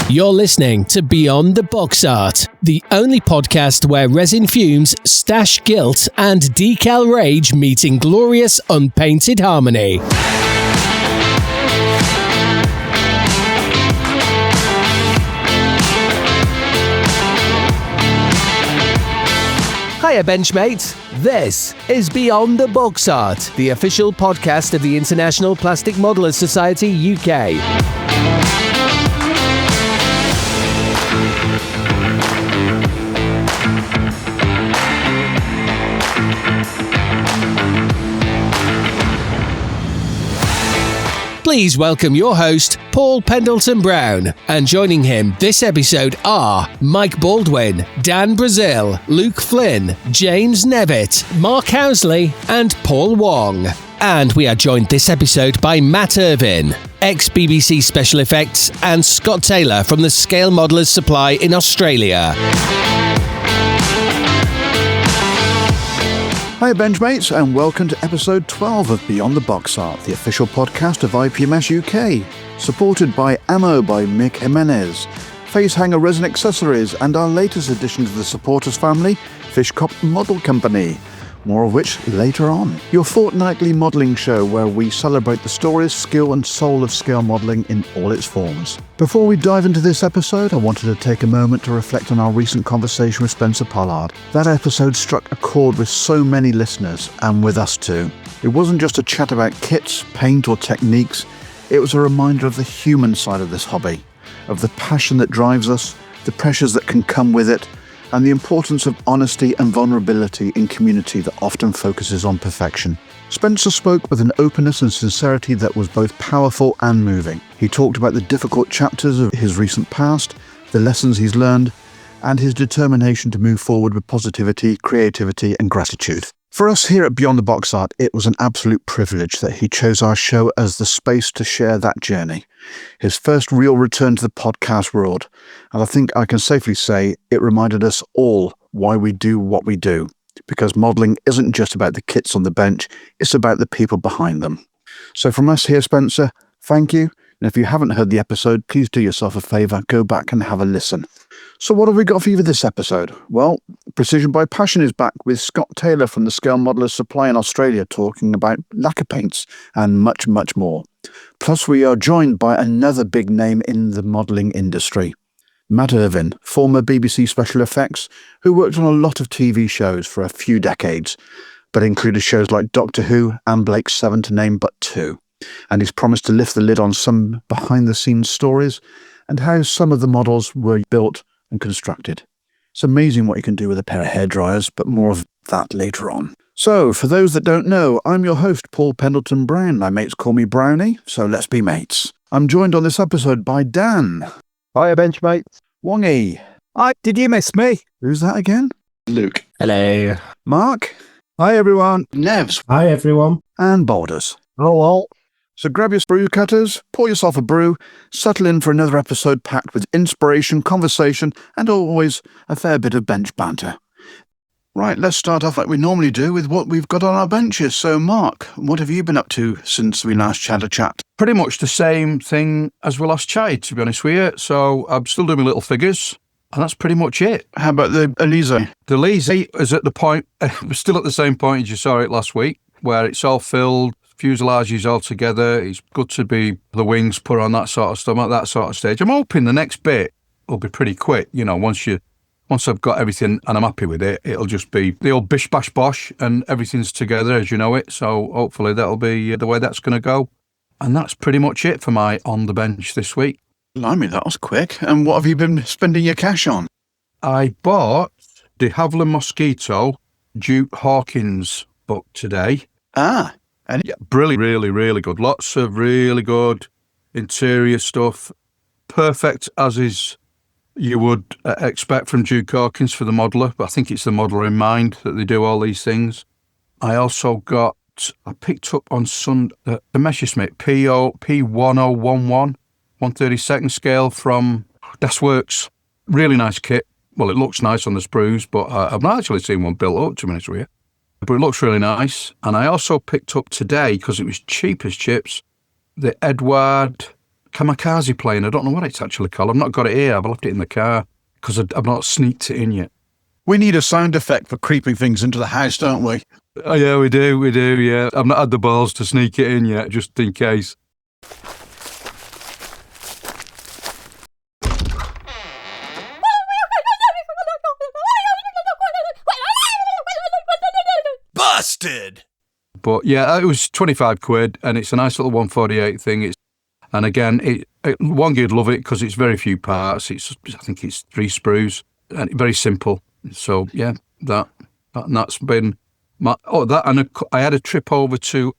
You're listening to Beyond the Box Art, the only podcast where resin fumes, stash guilt, and decal rage meet in glorious unpainted harmony. Hiya BenchMates, this is Beyond the Box Art, the official podcast of the International Plastic Modelers Society UK. Please welcome your host, Paul Pendleton-Brown, and joining him this episode are Mike Baldwin, Dan Brazil, Luke Flynn, James Nevitt, Mark Housley, and Paul Wong. And we are joined this episode by Matt Irvine, ex-BBC Special Effects, and Scott Taylor from the Scale Modelers Supply in Australia. Hiya BenchMates, and welcome to episode 12 of Beyond the Box Art, the official podcast of IPMS UK, supported by Ammo by Mick Jimenez, Face Hanger Resin Accessories, and our latest addition to the supporters family, Fishcop Model Company. More of which later on. Your fortnightly modelling show where we celebrate the stories, skill and soul of scale modelling in all its forms. Before we dive into this episode, I wanted to take a moment to reflect on our recent conversation with Spencer Pollard. That episode struck a chord with so many listeners, and with us too. It wasn't just a chat about kits, paint or techniques, it was a reminder of the human side of this hobby, of the passion that drives us, the pressures that can come with it, and the importance of honesty and vulnerability in community that often focuses on perfection. Spencer spoke with an openness and sincerity that was both powerful and moving. He talked about the difficult chapters of his recent past, the lessons he's learned, and his determination to move forward with positivity, creativity, and gratitude. For us here at Beyond the Box Art, it was an absolute privilege that he chose our show as the space to share that journey. His first real return to the podcast world, and I think I can safely say it reminded us all why we do what we do, because modelling isn't just about the kits on the bench, it's about the people behind them. So from us here, Spencer, thank you, and if you haven't heard the episode, please do yourself a favour, go back and have a listen. So what have we got for you for this episode? Well, Precision by Passion is back with Scott Taylor from the Scale Modelers Supply in Australia talking about lacquer paints and much, much more. Plus we are joined by another big name in the modelling industry, Matt Irvine, former BBC Special Effects, who worked on a lot of TV shows for a few decades, but included shows like Doctor Who and Blake's 7 to name but two. And he's promised to lift the lid on some behind-the-scenes stories and how some of the models were built and constructed. It's amazing what you can do with a pair of hairdryers, but more of that later on. So, for those that don't know, I'm your host, Paul Pendleton-Brown. My mates call me Brownie, so let's be mates. I'm joined on this episode by Dan. Hiya BenchMates. Wongy. Hi, did you miss me? Who's that again? Luke. Hello. Mark. Hi everyone. Nevs. Hi everyone. And Boulders. Hello. So grab your brew cutters, pour yourself a brew, settle in for another episode packed with inspiration, conversation, and always a fair bit of bench banter. Right, let's start off like we normally do with what we've got on our benches. So Mark, what have you been up to since we last had a chat? Pretty much the same thing as we last chatted, to be honest with you. So I'm still doing my little figures, and that's pretty much it. How about the Elisa? The Elisa is at the point, we're still at the same point as you saw it last week, where it's all filled, fuselages all together. It's good to be the wings put on, that sort of stuff, at that sort of stage. I'm hoping the next bit will be pretty quick. You know, once I've got everything and I'm happy with it, it'll just be the old bish bash bosh and everything's together as you know it. So hopefully that'll be the way that's going to go. And that's pretty much it for my on the bench this week. Blimey, that was quick. And what have you been spending your cash on? I bought de Havilland Mosquito Duke Hawkins book today. And Yeah, brilliant, really, really good. Lots of really good interior stuff. Perfect as is you would expect from Duke Hawkins for the modeler, but I think it's the modeler in mind that they do all these things. I also I picked up on Sunday the Messerschmitt P1011 132nd scale from Das Works. Really nice kit. Well, it looks nice on the sprues, but I've not actually seen one built up, to be honest with you. But it looks really nice. And I also picked up today, because it was cheap as chips, the Edward kamikaze plane. I don't know what it's actually called. I've not got it here. I've left it in the car because I've not sneaked it in yet. We need a sound effect for creeping things into the house, don't we? Oh, yeah, we do, yeah. I've not had the balls to sneak it in yet, just in case. Busted! But yeah, it was 25 quid, and it's a nice little 148 thing. And again, one you'd love it because it's very few parts. I think it's 3 sprues, and very simple. So yeah, that's been my I had a trip over to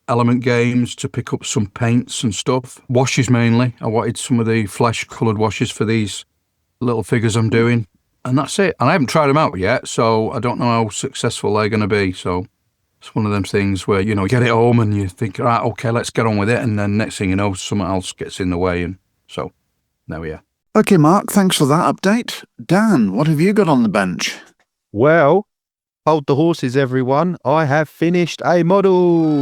Element Games to pick up some paints and stuff, washes mainly. I wanted some of the flesh coloured washes for these little figures I'm doing, and that's it. And I haven't tried them out yet, so I don't know how successful they're going to be. So it's one of them things where, you get it home and you think, right, okay, let's get on with it. And then next thing you know, something else gets in the way. And so there we are. Okay, Mark, thanks for that update. Dan, what have you got on the bench? Well, hold the horses, everyone. I have finished a model.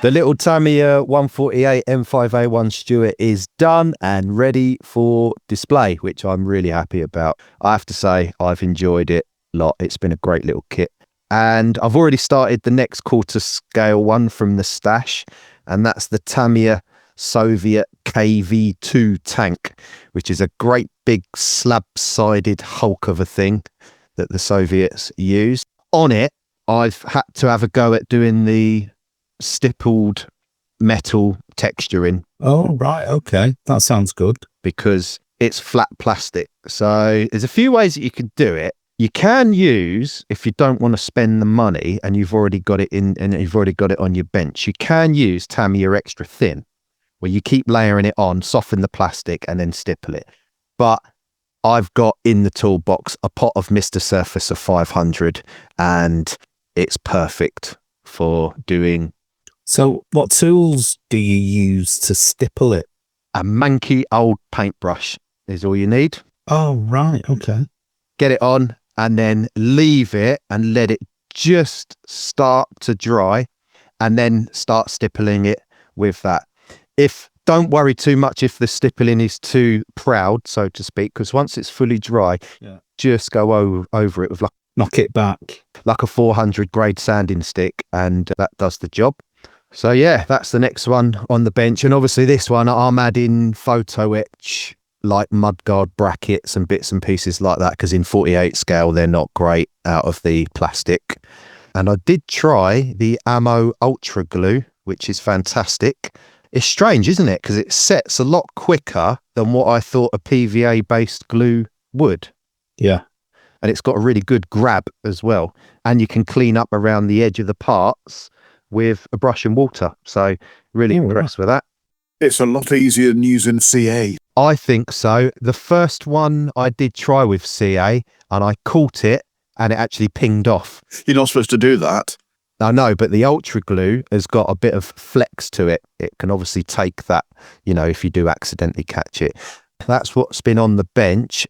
The little Tamiya 148 M5A1 Stuart is done and ready for display, which I'm really happy about. I have to say, I've enjoyed it a lot. It's been a great little kit. And I've already started the next quarter scale one from the stash, and that's the Tamiya Soviet KV-2 tank, which is a great big slab-sided hulk of a thing that the Soviets used. On it, I've had to have a go at doing the stippled metal texturing. Oh, right. Okay. That sounds good. Because it's flat plastic. So there's a few ways that you can do it. You can use, if you don't want to spend the money and you've already got it in and you've already got it on your bench, you can use Tamiya Extra Thin, where you keep layering it on, soften the plastic and then stipple it. But I've got in the toolbox a pot of Mr. Surfacer 500 and it's perfect for doing. So what tools do you use to stipple it? A manky old paintbrush is all you need. Oh, right. Okay. Get it on and then leave it and let it just start to dry and then start stippling it with that. Don't worry too much if the stippling is too proud, so to speak, because once it's fully dry, just go over it with knock it back. Like a 400 grade sanding stick, and that does the job. So yeah, that's the next one on the bench. And obviously this one, I'm adding photo etch, like mudguard brackets and bits and pieces like that, because in 48 scale, they're not great out of the plastic. And I did try the Ammo Ultra Glue, which is fantastic. It's strange, isn't it? Because it sets a lot quicker than what I thought a PVA-based glue would. Yeah. And it's got a really good grab as well. And you can clean up around the edge of the parts with a brush and water. So really impressed with that. It's a lot easier than using CA. I think so. The first one I did try with CA and I caught it and it actually pinged off. You're not supposed to do that. I know, but the Ultra Glue has got a bit of flex to it. It can obviously take that, if you do accidentally catch it. That's what's been on the bench.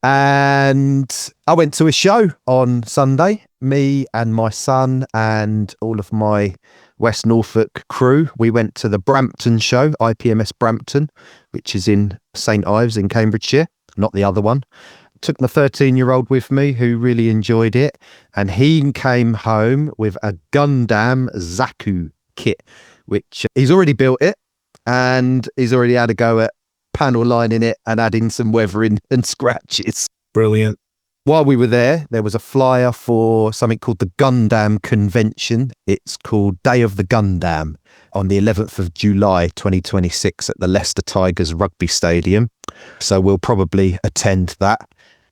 And I went to a show on Sunday, me and my son and all of my West Norfolk crew. We went to the Brampton show, IPMS Brampton, which is in St Ives in Cambridgeshire, not the other one. Took my 13-year-old with me who really enjoyed it, and he came home with a Gundam Zaku kit, which he's already built it and he's already had a go at panel lining it and adding some weathering and scratches. Brilliant. While we were there was a flyer for something called the Gundam Convention. It's called Day of the Gundam on the 11th of July 2026 at the Leicester Tigers Rugby Stadium. So we'll probably attend that,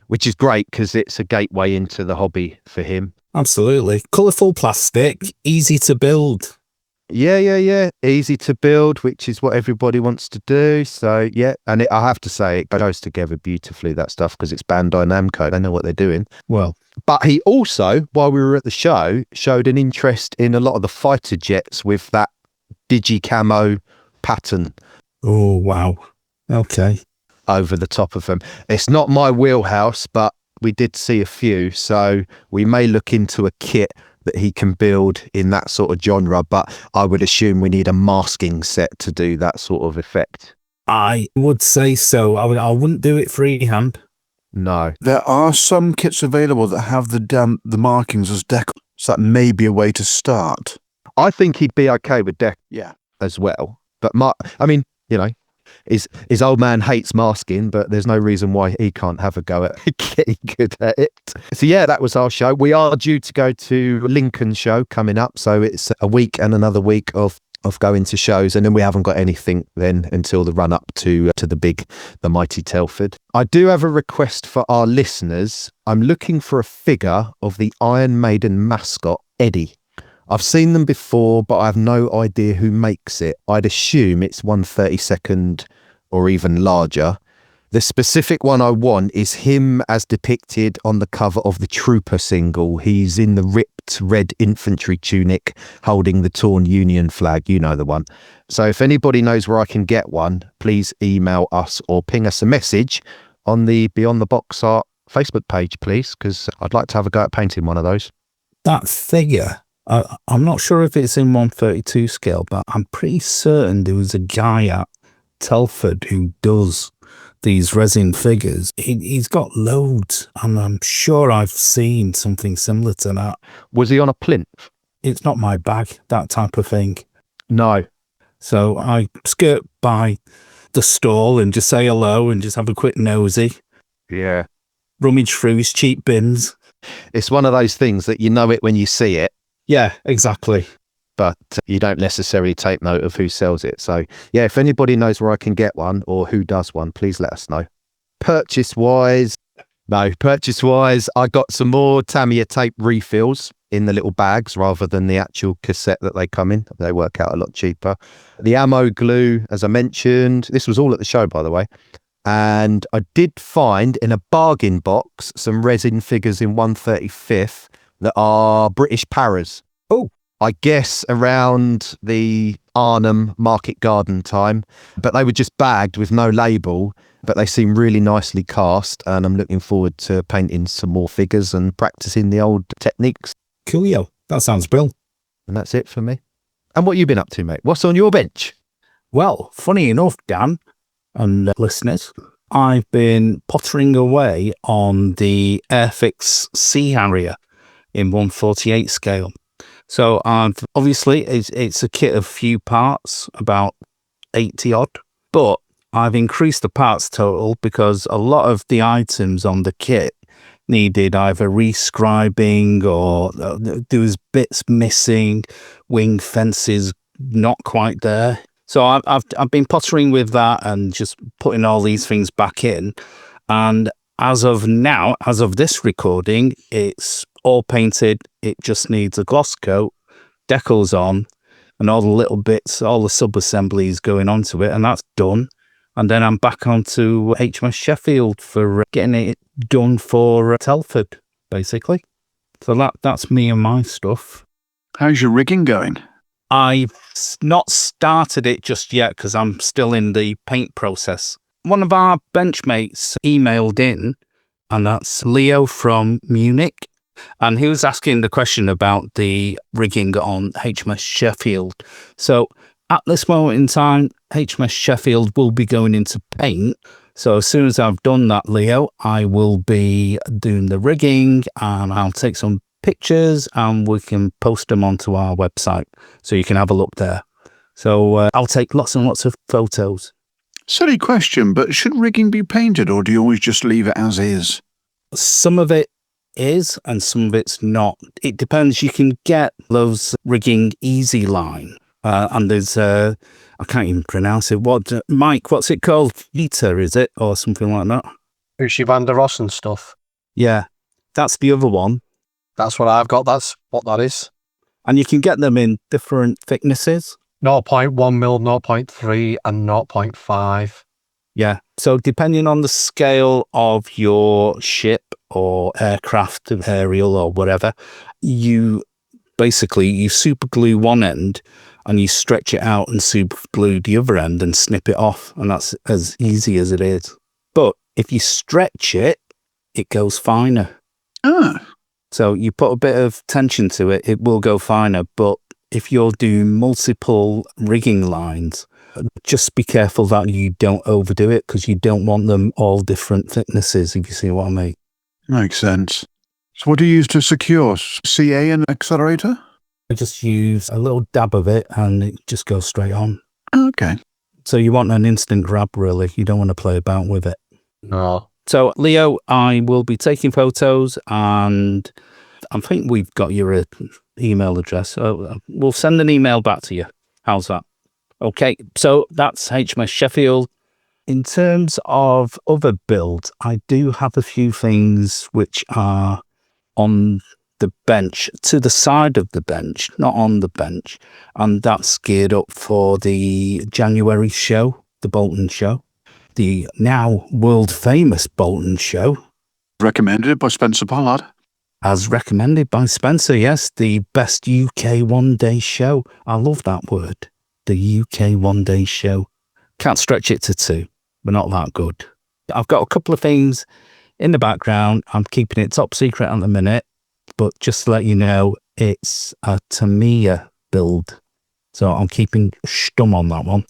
which is great because it's a gateway into the hobby for him. Absolutely. Colourful plastic, easy to build. Yeah. Easy to build, which is what everybody wants to do. So, yeah. And I have to say, it goes together beautifully, that stuff, because it's Bandai Namco. They know what they're doing. Well, but he also, while we were at the show, showed an interest in a lot of the fighter jets with that digi-camo pattern. Oh, wow. Okay. Over the top of them. It's not my wheelhouse, but we did see a few. So we may look into a kit that he can build in that sort of genre, but I would assume we need a masking set to do that sort of effect. I would say so. I wouldn't do it freehand. No. There are some kits available that have the markings as decals, so that may be a way to start. I think he'd be okay with deck Yeah. as well. But his old man hates masking, but there's no reason why he can't have a go at getting good at it. So yeah, that was our show. We are due to go to Lincoln show coming up, so it's a week and another week of going to shows, and then we haven't got anything then until the run up to the mighty Telford. I do have a request for our listeners. I'm looking for a figure of the Iron Maiden mascot, Eddie. I've seen them before, but I have no idea who makes it. I'd assume it's 1/32 or even larger. The specific one I want is him as depicted on the cover of the Trooper single. He's in the ripped red infantry tunic holding the torn Union flag. You know the one. So if anybody knows where I can get one, please email us or ping us a message on the Beyond the Box Art Facebook page, please, because I'd like to have a go at painting one of those. That figure, I'm not sure if it's in 1/32 scale, but I'm pretty certain there was a guy at Telford who does these resin figures. He's got loads, and I'm sure I've seen something similar to that. Was he on a plinth? It's not my bag, that type of thing. No. So I skirt by the stall and just say hello and just have a quick nosy. Yeah. Rummage through his cheap bins. It's one of those things that you know it when you see it, Yeah, exactly. but you don't necessarily take note of who sells it. So yeah, if anybody knows where I can get one or who does one, please let us know. Purchase wise, I got some more Tamiya tape refills in the little bags rather than the actual cassette that they come in. They work out a lot cheaper. The ammo glue, as I mentioned, this was all at the show, by the way. And I did find in a bargain box some resin figures in 1/35 that are British Paras. Oh. I guess around the Arnhem Market Garden time, but they were just bagged with no label, but they seem really nicely cast, and I'm looking forward to painting some more figures and practicing the old techniques. Coolio. That sounds brilliant. And that's it for me. And what you been up to, mate? What's on your bench? Well, funny enough, Dan and listeners, I've been pottering away on the Airfix Sea Harrier in 1/48 scale. So obviously it's a kit of few parts, about 80 odd, but I've increased the parts total because a lot of the items on the kit needed either rescribing or there was bits missing, wing fences not quite there. So I've been pottering with that and just putting all these things back in. And as of now, as of this recording, it's all painted. It just needs a gloss coat, decals on, and all the little bits, all the sub-assemblies going onto it, and that's done. And then I'm back onto HMS Sheffield for getting it done for Telford, basically. So that's me and my stuff. How's your rigging going? I've not started it just yet because I'm still in the paint process. One of our benchmates emailed in, and that's Leo from Munich. And he was asking the question about the rigging on HMS Sheffield. So at this moment in time, HMS Sheffield will be going into paint. So as soon as I've done that, Leo, I will be doing the rigging and I'll take some pictures and we can post them onto our website so you can have a look there. So I'll take lots and lots of photos. Silly question, but should rigging be painted or do you always just leave it as is? Some of it is and some of it's not. It depends. You can get those rigging easy line and there's I can't even pronounce it. Mike, what's it called? Vita, is it? Or something like that? Ushi van der Ross and stuff. Yeah, that's the other one. That's what I've got. That's what that is. And you can get them in different thicknesses. 0.1 mil, 0.3 and 0.5. Yeah. So depending on the scale of your ship or aircraft, aerial or whatever, you super glue one end and you stretch it out and super glue the other end and snip it off. And that's as easy as it is. But if you stretch it, it goes finer. Ah. So you put a bit of tension to it, it will go finer. But if you're doing multiple rigging lines, just be careful that you don't overdo it, because you don't want them all different thicknesses, if you see what I mean. Makes sense. So what do you use to secure? CA and accelerator? I just use a little dab of it and it just goes straight on. Okay. So you want an instant grab, really. You don't want to play about with it. No. So, Leo, I will be taking photos, and I think we've got your email address. We'll send an email back to you. How's that? Okay, so that's HMS Sheffield. In terms of other builds, I do have a few things which are on the bench, to the side of the bench, not on the bench, and that's geared up for the January show, the Bolton show, the now world famous Bolton show. Recommended by Spencer Pollard. As recommended by Spencer, yes, the best UK one-day show. I love that word, the UK one-day show. Can't stretch it to 2, but not that good. I've got a couple of things in the background. I'm keeping it top secret at the minute, but just to let you know, it's a Tamiya build. So I'm keeping stum on that one.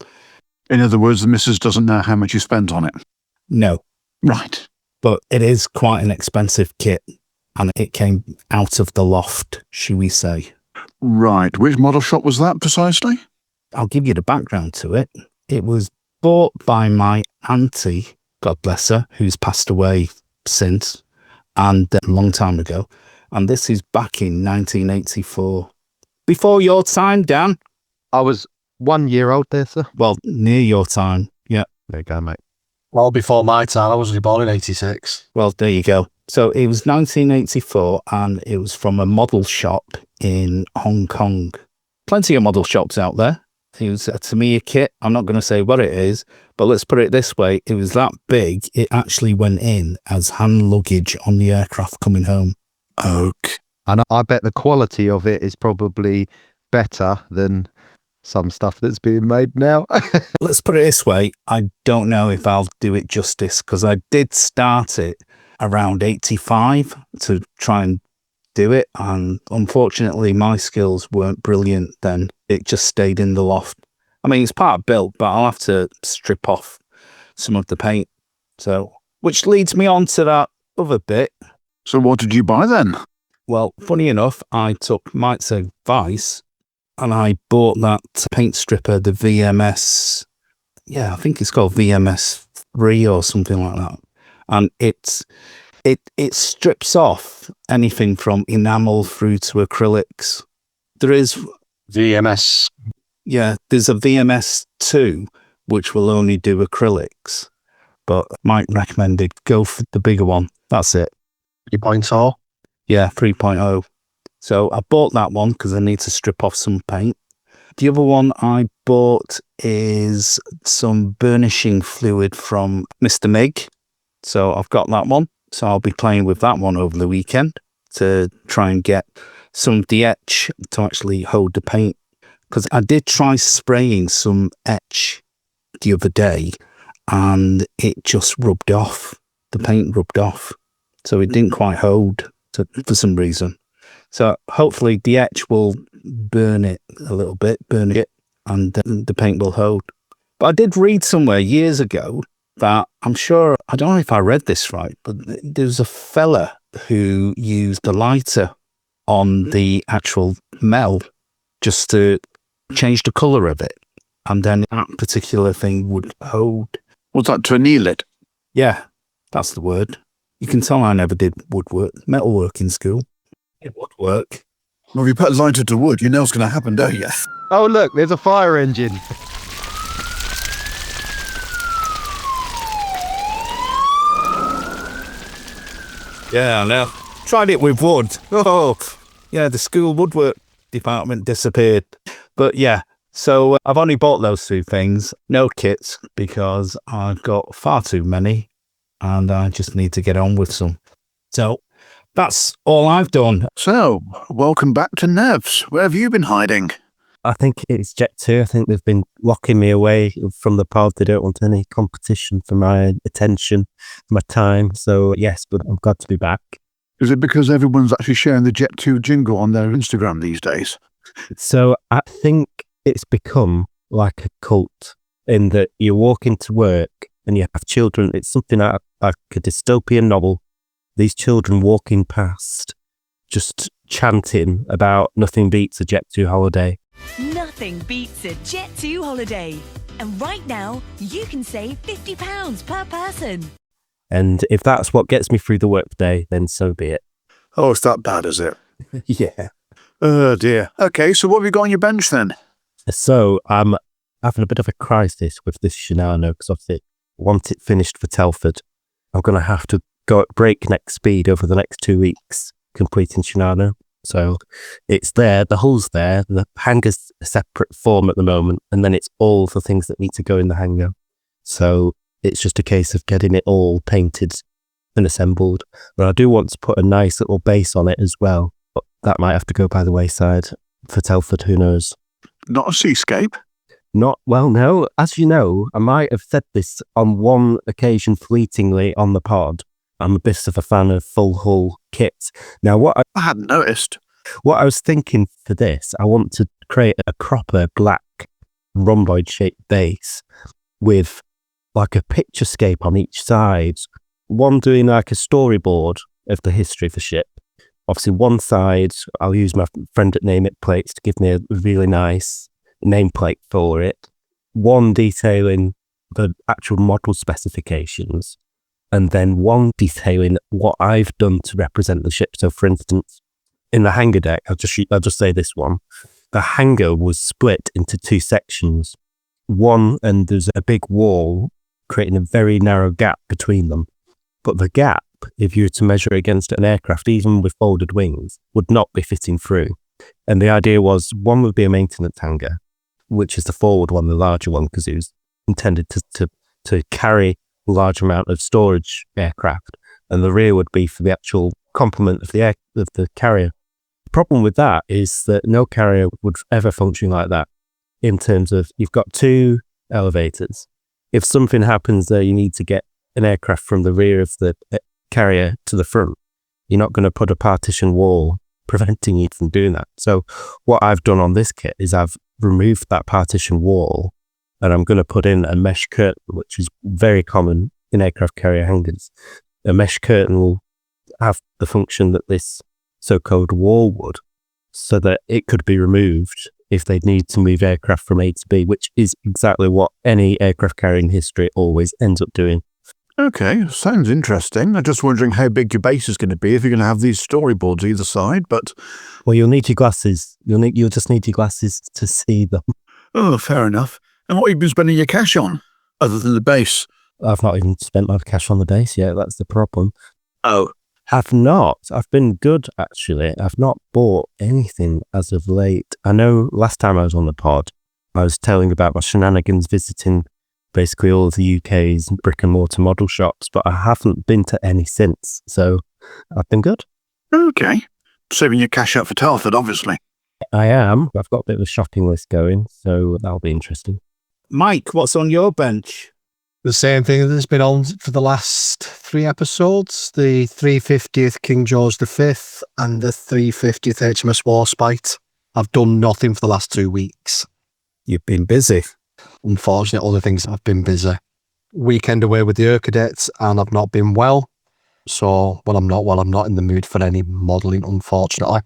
In other words, the missus doesn't know how much you spent on it. No. Right. But it is quite an expensive kit, and it came out of the loft, should we say. Right. Which model shop was that precisely? I'll give you the background to it. It was bought by my auntie, God bless her, who's passed away since, and a long time ago. And this is back in 1984. Before your time, Dan. I was 1 year old there, sir. Well, near your time. Yeah. There you go, mate. Well, before my time, I was born in 86. Well, there you go. So it was 1984, and it was from a model shop in Hong Kong. Plenty of model shops out there. It was a Tamiya kit. I'm not going to say what it is, but let's put it this way. It was that big, it actually went in as hand luggage on the aircraft coming home. Okay. And I bet the quality of it is probably better than some stuff that's being made now. Let's put it this way. I don't know if I'll do it justice, because I did start it around 85 to try and do it. And unfortunately, my skills weren't brilliant then. It just stayed in the loft. I mean, it's part built, but I'll have to strip off some of the paint. So, which leads me on to that other bit. So what did you buy then? Well, funny enough, I took Mike's advice and I bought that paint stripper, the VMS. Yeah, I think it's called VMS 3 or something like that. And it strips off anything from enamel through to acrylics. There is VMS. Yeah, there's a VMS 2, which will only do acrylics. But Mike recommended go for the bigger one. That's it. 3.0. Yeah, 3.0. So I bought that one because I need to strip off some paint. The other one I bought is some burnishing fluid from Mr. Mig. So I've got that one. So I'll be playing with that one over the weekend to try and get some of the etch to actually hold the paint. Because I did try spraying some etch the other day and it just rubbed off. The paint rubbed off. So it didn't quite hold for some reason. So hopefully the etch will burn it a little bit, and the paint will hold. But I did read somewhere years ago that I'm sure, I don't know if I read this right, but there's a fella who used a lighter on the actual Mel just to change the colour of it. And then that particular thing would hold. Was that to anneal it? Yeah, that's the word. You can tell I never did metalwork in school. It would work. Well, if you put a lighter to wood, you know what's going to happen, don't you? Oh, look, there's a fire engine. Yeah, I know. Tried it with wood. Oh, yeah, the school woodwork department disappeared. But yeah, so I've only bought those two things. No kits, because I've got far too many and I just need to get on with some. So that's all I've done. So, welcome back to Nevs. Where have you been hiding? I think it's Jet 2. I think they've been locking me away from the pod. They don't want any competition for my attention, my time. So yes, but I'm glad to be back. Is it because everyone's actually sharing the Jet 2 jingle on their Instagram these days? So I think it's become like a cult in that you walk into work and you have children. It's something like a dystopian novel. These children walking past, just chanting about nothing beats a Jet 2 holiday. Nothing beats a Jet 2 holiday. And right now, you can save £50 per person. And if that's what gets me through the workday, then so be it. Oh, it's that bad, is it? Yeah. Oh, dear. Okay, so what have you got on your bench then? So I'm having a bit of a crisis with this Shinano because obviously I want it finished for Telford. I'm going to have to go at breakneck speed over the next 2 weeks completing Shinano. So it's there, the hull's there, the hangar's a separate form at the moment, and then it's all the things that need to go in the hangar. So it's just a case of getting it all painted and assembled. But I do want to put a nice little base on it as well. But that might have to go by the wayside for Telford, who knows? Not a seascape? No. As you know, I might have said this on one occasion fleetingly on the pod. I'm a bit of a fan of full hull kit. Now, I hadn't noticed. What I was thinking for this, I want to create a proper black rhomboid shaped base with like a picturescape on each side. One doing like a storyboard of the history of the ship. Obviously, one side, I'll use my friend at Name It Plates to give me a really nice nameplate for it. One detailing the actual model specifications. And then one detailing what I've done to represent the ship. So, for instance, in the hangar deck, I'll just say this one. The hangar was split into two sections. One, and there's a big wall creating a very narrow gap between them. But the gap, if you were to measure against an aircraft, even with folded wings, would not be fitting through. And the idea was one would be a maintenance hangar, which is the forward one, the larger one, because it was intended to carry a large amount of storage aircraft, and the rear would be for the actual complement of the carrier. The problem with that is that no carrier would ever function like that in terms of you've got two elevators. If something happens there, you need to get an aircraft from the rear of the carrier to the front. You're not going to put a partition wall preventing you from doing that. So what I've done on this kit is I've removed that partition wall and I'm going to put in a mesh curtain, which is very common in aircraft carrier hangars. A mesh curtain will have the function that this so-called wall would, so that it could be removed if they need to move aircraft from A to B, which is exactly what any aircraft carrying history always ends up doing. Okay, sounds interesting. I'm just wondering how big your base is going to be if you're going to have these storyboards either side, but... Well, you'll need your glasses. You'll just need your glasses to see them. Oh, fair enough. And what have you been spending your cash on, other than the base? I've not even spent my cash on the base yet. That's the problem. Oh. Have not. I've been good, actually. I've not bought anything as of late. I know last time I was on the pod, I was telling about my shenanigans visiting basically all of the UK's brick and mortar model shops, but I haven't been to any since. So I've been good. Okay. Saving your cash up for Telford, obviously. I am. I've got a bit of a shopping list going, so that'll be interesting. Mike, what's on your bench? The same thing that's been on for the last 3 episodes, the 350th King George V and the 350th HMS Warspite. I've done nothing for the last 2 weeks. You've been busy. Unfortunately, other things I've been busy. Weekend away with the Air Cadets and I've not been well. So when I'm not well, I'm not in the mood for any modelling, unfortunately.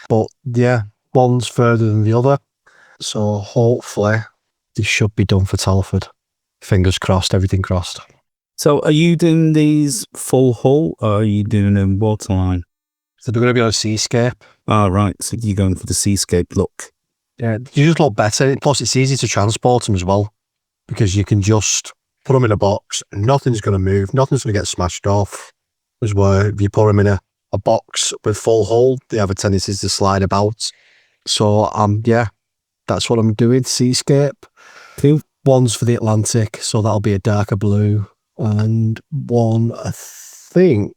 But yeah, one's further than the other. So hopefully this should be done for Telford. Fingers crossed, everything crossed. So are you doing these full hull or are you doing a waterline? So they're going to be on a seascape. Oh, right. So you're going for the seascape look. Yeah, you just look better. Plus, it's easy to transport them as well because you can just put them in a box and nothing's going to move. Nothing's going to get smashed off. As where if you put them in a box with full hull, they have a tendency to slide about. So, yeah, that's what I'm doing. Seascape. Cool. One's for the Atlantic, so that'll be a darker blue. And one, I think,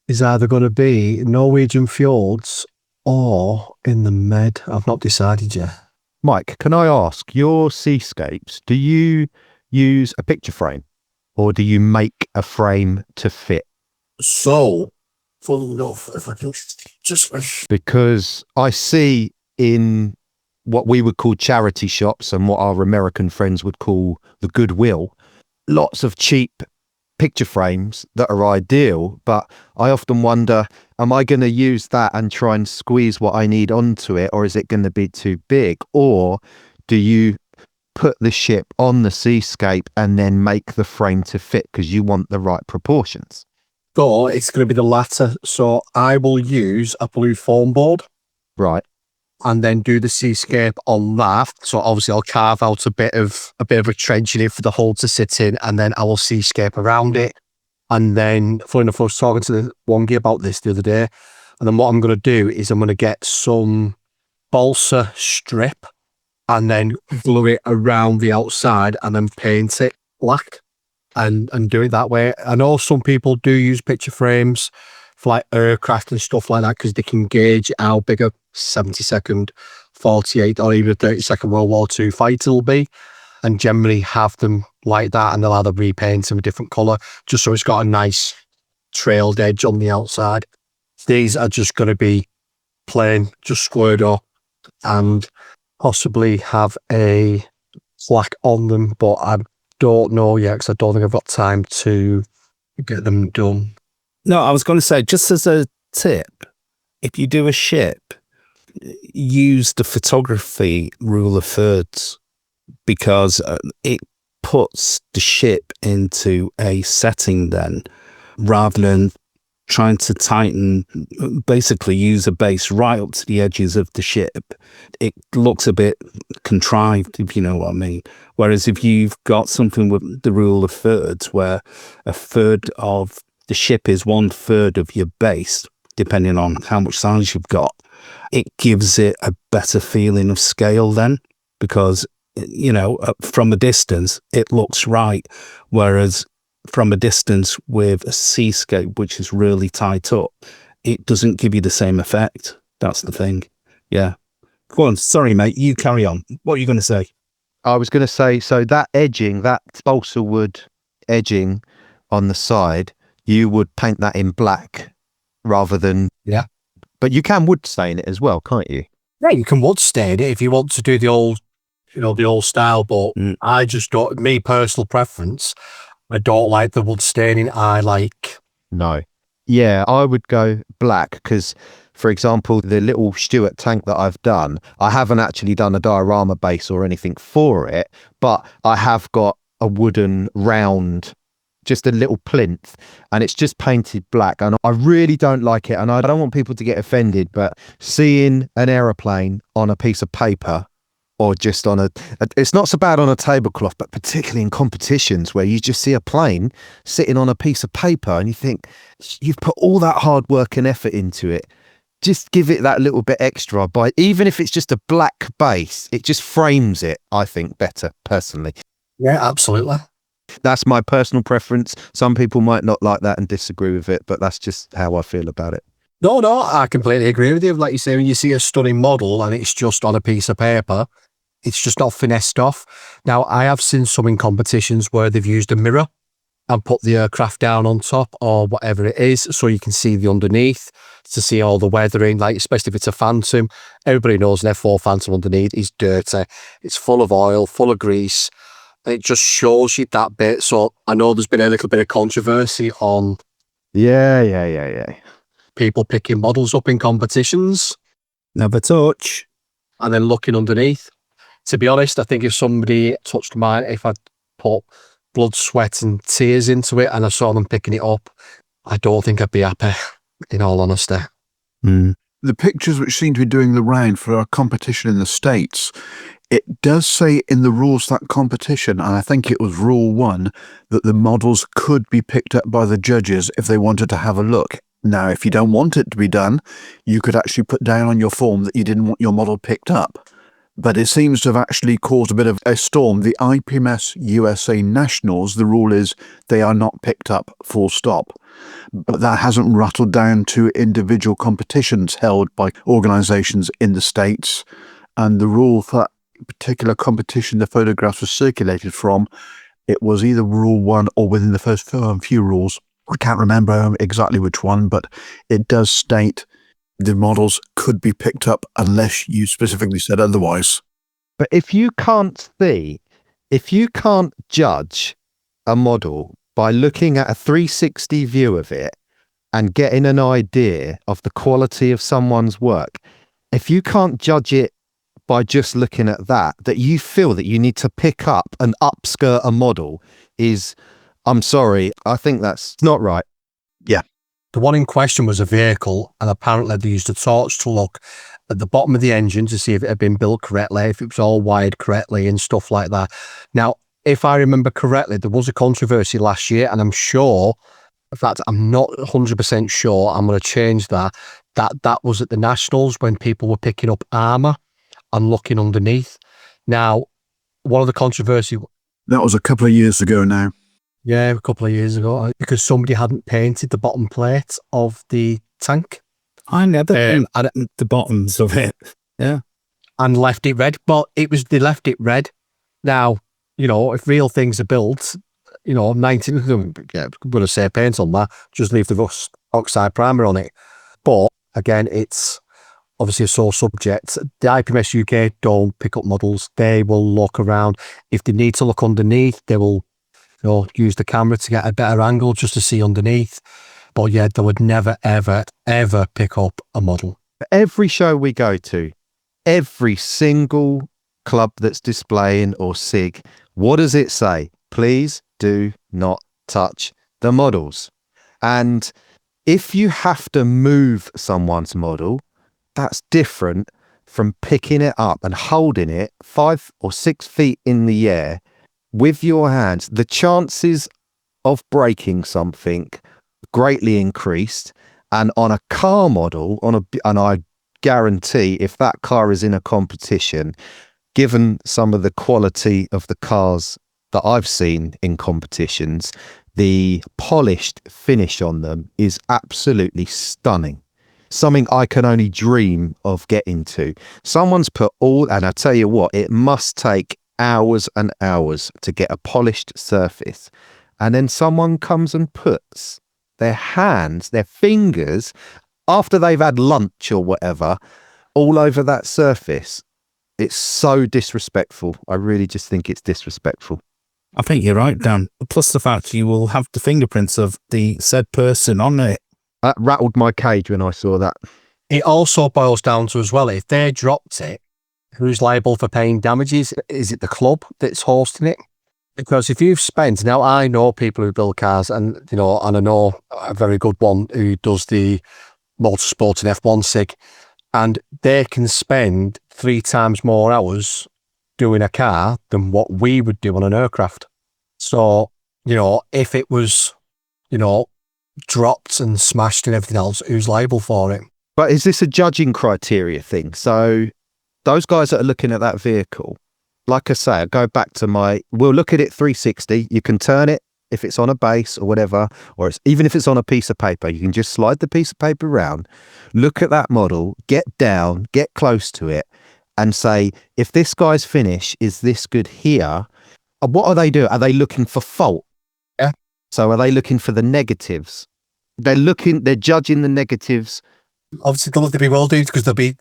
is either going to be Norwegian fjords or in the Med. I've not decided yet. Mike, can I ask, your seascapes, do you use a picture frame or do you make a frame to fit? So, full enough if I just Because I see in what we would call charity shops and what our American friends would call the Goodwill, lots of cheap picture frames that are ideal, but I often wonder, am I going to use that and try and squeeze what I need onto it, or is it going to be too big? Or do you put the ship on the seascape and then make the frame to fit because you want the right proportions? So it's going to be the latter. So I will use a blue foam board. Right. And then do the seascape on that. So obviously I'll carve out a bit of a trench in it for the hull to sit in, and then I will seascape around it. And then, funny enough, I was talking to the Wongi about this the other day. And then what I'm going to do is I'm going to get some balsa strip and then glue it around the outside and then paint it black and do it that way. I know some people do use picture frames for like aircraft and stuff like that because they can gauge how big a 72nd, 48 or even a 32nd World War II fighter will be, and generally have them like that, and they'll either repaint them a different colour just so it's got a nice trailed edge on the outside. These are just going to be plain, just squared up, and possibly have a plaque on them, but I don't know yet because I don't think I've got time to get them done. No, I was going to say, just as a tip, if you do a ship, use the photography rule of thirds, because it puts the ship into a setting then, rather than trying to tighten, basically use a base right up to the edges of the ship. It looks a bit contrived, if you know what I mean. Whereas if you've got something with the rule of thirds, where a third of the ship is 1/3 of your base, depending on how much size you've got, it gives it a better feeling of scale then, because, you know, from a distance, it looks right. Whereas from a distance with a seascape, which is really tight up, it doesn't give you the same effect. That's the thing. Yeah. Go on. Sorry, mate. You carry on. What are you going to say? I was going to say, so that edging, that balsa wood edging on the side, you would paint that in black rather than... Yeah. But you can wood stain it as well, can't you? Yeah, you can wood stain it if you want to do the old, you know, the old style, but I just don't, me personal preference, I don't like the wood staining. I like... No. Yeah, I would go black because, for example, the little Stuart tank that I've done, I haven't actually done a diorama base or anything for it, but I have got a wooden round, just a little plinth, and it's just painted black, and I really don't like it, and I don't want people to get offended, but seeing an aeroplane on a piece of paper or just on it's not so bad on a tablecloth, but particularly in competitions where you just see a plane sitting on a piece of paper and you think, you've put all that hard work and effort into it, just give it that little bit extra by, even if it's just a black base, it just frames it, I think, better personally. Yeah, absolutely. That's my personal preference. Some people might not like that and disagree with it, but that's just how I feel about it. No, I completely agree with you. Like you say, when you see a stunning model and it's just on a piece of paper, it's just not finessed off. Now, I have seen some in competitions where they've used a mirror and put the aircraft down on top or whatever it is, so you can see the underneath, to see all the weathering, like especially if it's a Phantom. Everybody knows an F4 Phantom underneath is dirty. It's full of oil, full of grease. And it just shows you that bit. So I know there's been a little bit of controversy on Yeah. people picking models up in competitions. Never touch. And then looking underneath. To be honest, I think if somebody touched mine, if I'd put blood, sweat and tears into it and I saw them picking it up, I don't think I'd be happy, in all honesty. The pictures which seem to be doing the round for our competition in the States, it does say in the rules of that competition, and I think it was Rule 1, that the models could be picked up by the judges if they wanted to have a look. Now, if you don't want it to be done, you could actually put down on your form that you didn't want your model picked up. But it seems to have actually caused a bit of a storm. The IPMS USA Nationals, the rule is they are not picked up, full stop. But that hasn't rattled down to individual competitions held by organisations in the States. And the rule for that particular competition the photographs were circulated from, it was either Rule 1 or within the first few rules, I can't remember exactly which one, but it does state the models could be picked up unless you specifically said otherwise. But if you can't judge a model by looking at a 360 view of it and getting an idea of the quality of someone's work, if you can't judge it by just looking at that you feel that you need to pick up and upskirt a model I'm sorry, I think that's not right. Yeah. The one in question was a vehicle, and apparently they used a torch to look at the bottom of the engine to see if it had been built correctly, if it was all wired correctly and stuff like that. Now, if I remember correctly, there was a controversy last year, and I'm sure, in fact, I'm not 100% sure, I'm going to change that was at the Nationals when people were picking up armour and looking underneath. Now, one of the controversy... That was a couple of years ago now. Yeah, a couple of years ago, because somebody hadn't painted the bottom plate of the tank. I never painted the bottoms of it. Yeah. And left it red. Well, they left it red. Now, if real things are built, 19, I'm going to say paint on that, just leave the rust oxide primer on it. But again, it's obviously a sore subject. The IPMS UK don't pick up models. They will look around. If they need to look underneath, they will use the camera to get a better angle just to see underneath. But yeah, they would never, ever, ever pick up a model. Every show we go to, every single club that's displaying or SIG, what does it say? Please do not touch the models. And if you have to move someone's model, that's different from picking it up and holding it 5 or 6 feet in the air with your hands. The chances of breaking something greatly increased. And on a car model, and I guarantee if that car is in a competition, given some of the quality of the cars that I've seen in competitions, the polished finish on them is absolutely stunning. Something I can only dream of getting to. Someone's put and I tell you what, it must take hours and hours to get a polished surface. And then someone comes and puts their hands, their fingers, after they've had lunch or whatever, all over that surface. It's so disrespectful. I really just think it's disrespectful. I think you're right, Dan. Plus the fact you will have the fingerprints of the said person on it. That rattled my cage when I saw that. It also boils down to as well, if they dropped it, who's liable for paying damages? Is it the club that's hosting it? Because if you've spent, now I know people who build cars and I know a very good one who does the motorsport and F1 SIG, and they can spend 3 times more hours doing a car than what we would do on an aircraft. So, if it was, dropped and smashed and everything else, who's liable for it? But is this a judging criteria thing? So those guys that are looking at that vehicle, like I say, I go back to we'll look at it 360. You can turn it if it's on a base or whatever, or even if it's on a piece of paper, you can just slide the piece of paper around, look at that model, get down, get close to it, and say, if this guy's finish is this good here, what are they doing? Are they looking for fault? Yeah. So are they looking for the negatives? They're judging the negatives. Obviously, they will do, because they'll be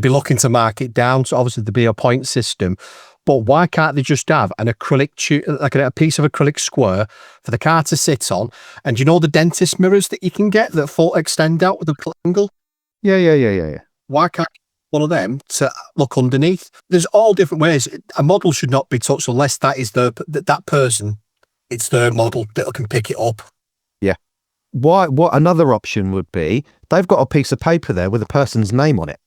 looking to mark it down. So obviously there'll be a point system. But why can't they just have an acrylic tube, like a piece of acrylic square for the car to sit on? And the dentist mirrors that you can get that full extend out with a angle? Yeah. Why can't one of them to look underneath? There's all different ways. A model should not be touched unless that is that person. It's their model that can pick it up. Yeah. What another option would be, they've got a piece of paper there with a person's name on it.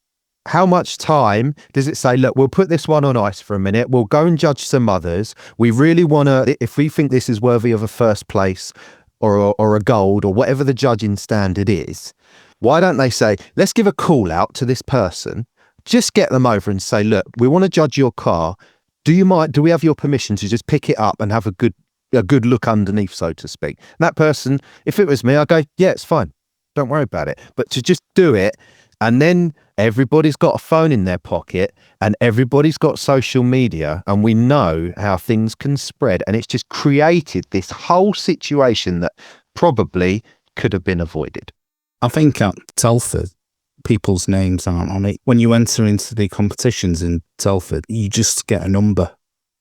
How much time does it say, look, we'll put this one on ice for a minute. We'll go and judge some others. We really want to, if we think this is worthy of a first place or a gold or whatever the judging standard is, why don't they say, let's give a call out to this person, just get them over and say, look, we want to judge your car. Do we have your permission to just pick it up and have a good look underneath, so to speak? And that person, if it was me, I'd go, yeah, it's fine. Don't worry about it. But to just do it, and then everybody's got a phone in their pocket and everybody's got social media, and we know how things can spread. And it's just created this whole situation that probably could have been avoided. I think at Telford, people's names aren't on it. When you enter into the competitions in Telford, you just get a number.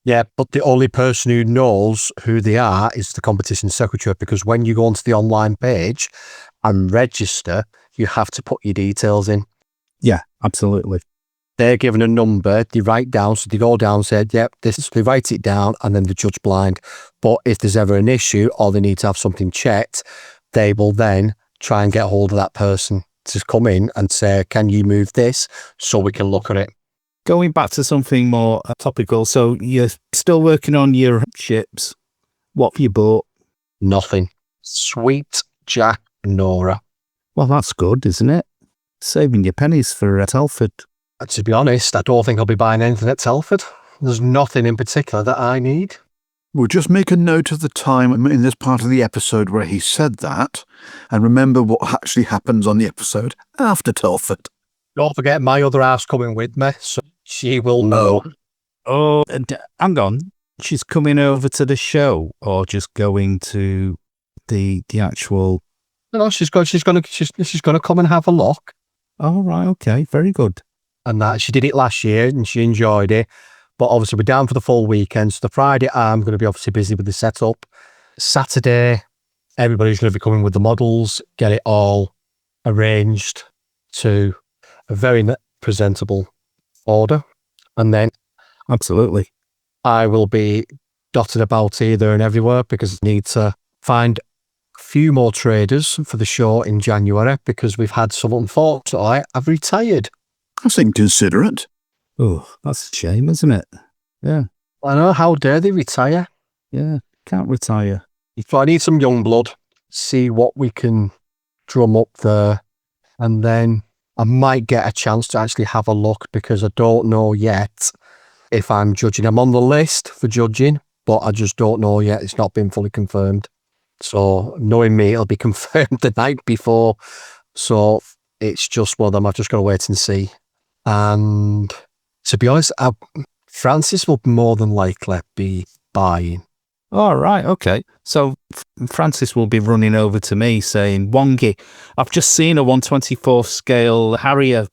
Yeah, but the only person who knows who they are is the competition secretary, because when you go onto the online page and register, you have to put your details in. Yeah, absolutely. They're given a number, they write down, so they go down and say, yep, they write it down, and then they judge blind. But if there's ever an issue or they need to have something checked, they will then try and get hold of that person to come in and say, can you move this so we can look at it? Going back to something more topical, so you're still working on your ships. What have you bought? Nothing. Sweet Jack Nora. Well, that's good, isn't it? Saving your pennies for Telford. To be honest, I don't think I'll be buying anything at Telford. There's nothing in particular that I need. We'll just make a note of the time in this part of the episode where he said that, and remember what actually happens on the episode after Telford. Don't forget my other half's coming with me, so she will know. Oh, and hang on. She's coming over to the show or just going to the actual... No, she's going to come and have a look. Oh, right, okay, very good. And that she did it last year and she enjoyed it. But obviously we're down for the full weekend. So the Friday I'm going to be obviously busy with the setup. Saturday, everybody's going to be coming with the models, get it all arranged to a very presentable order. And then Absolutely. I will be dotted about here, there and everywhere because I need to find a few more traders for the show in January because we've had some, unfortunately, I've retired. That's inconsiderate. Oh, that's a shame, isn't it? Yeah. I know, how dare they retire? Yeah, can't retire. So I need some young blood, see what we can drum up there. And then I might get a chance to actually have a look because I don't know yet if I'm judging. I'm on the list for judging, but I just don't know yet. It's not been fully confirmed. So knowing me, it'll be confirmed the night before. So it's just one of them. I've just got to wait and see. And to be honest, Francis will more than likely be buying. All right, okay. So Francis will be running over to me saying, Wongi, I've just seen a 1/24 scale Harrier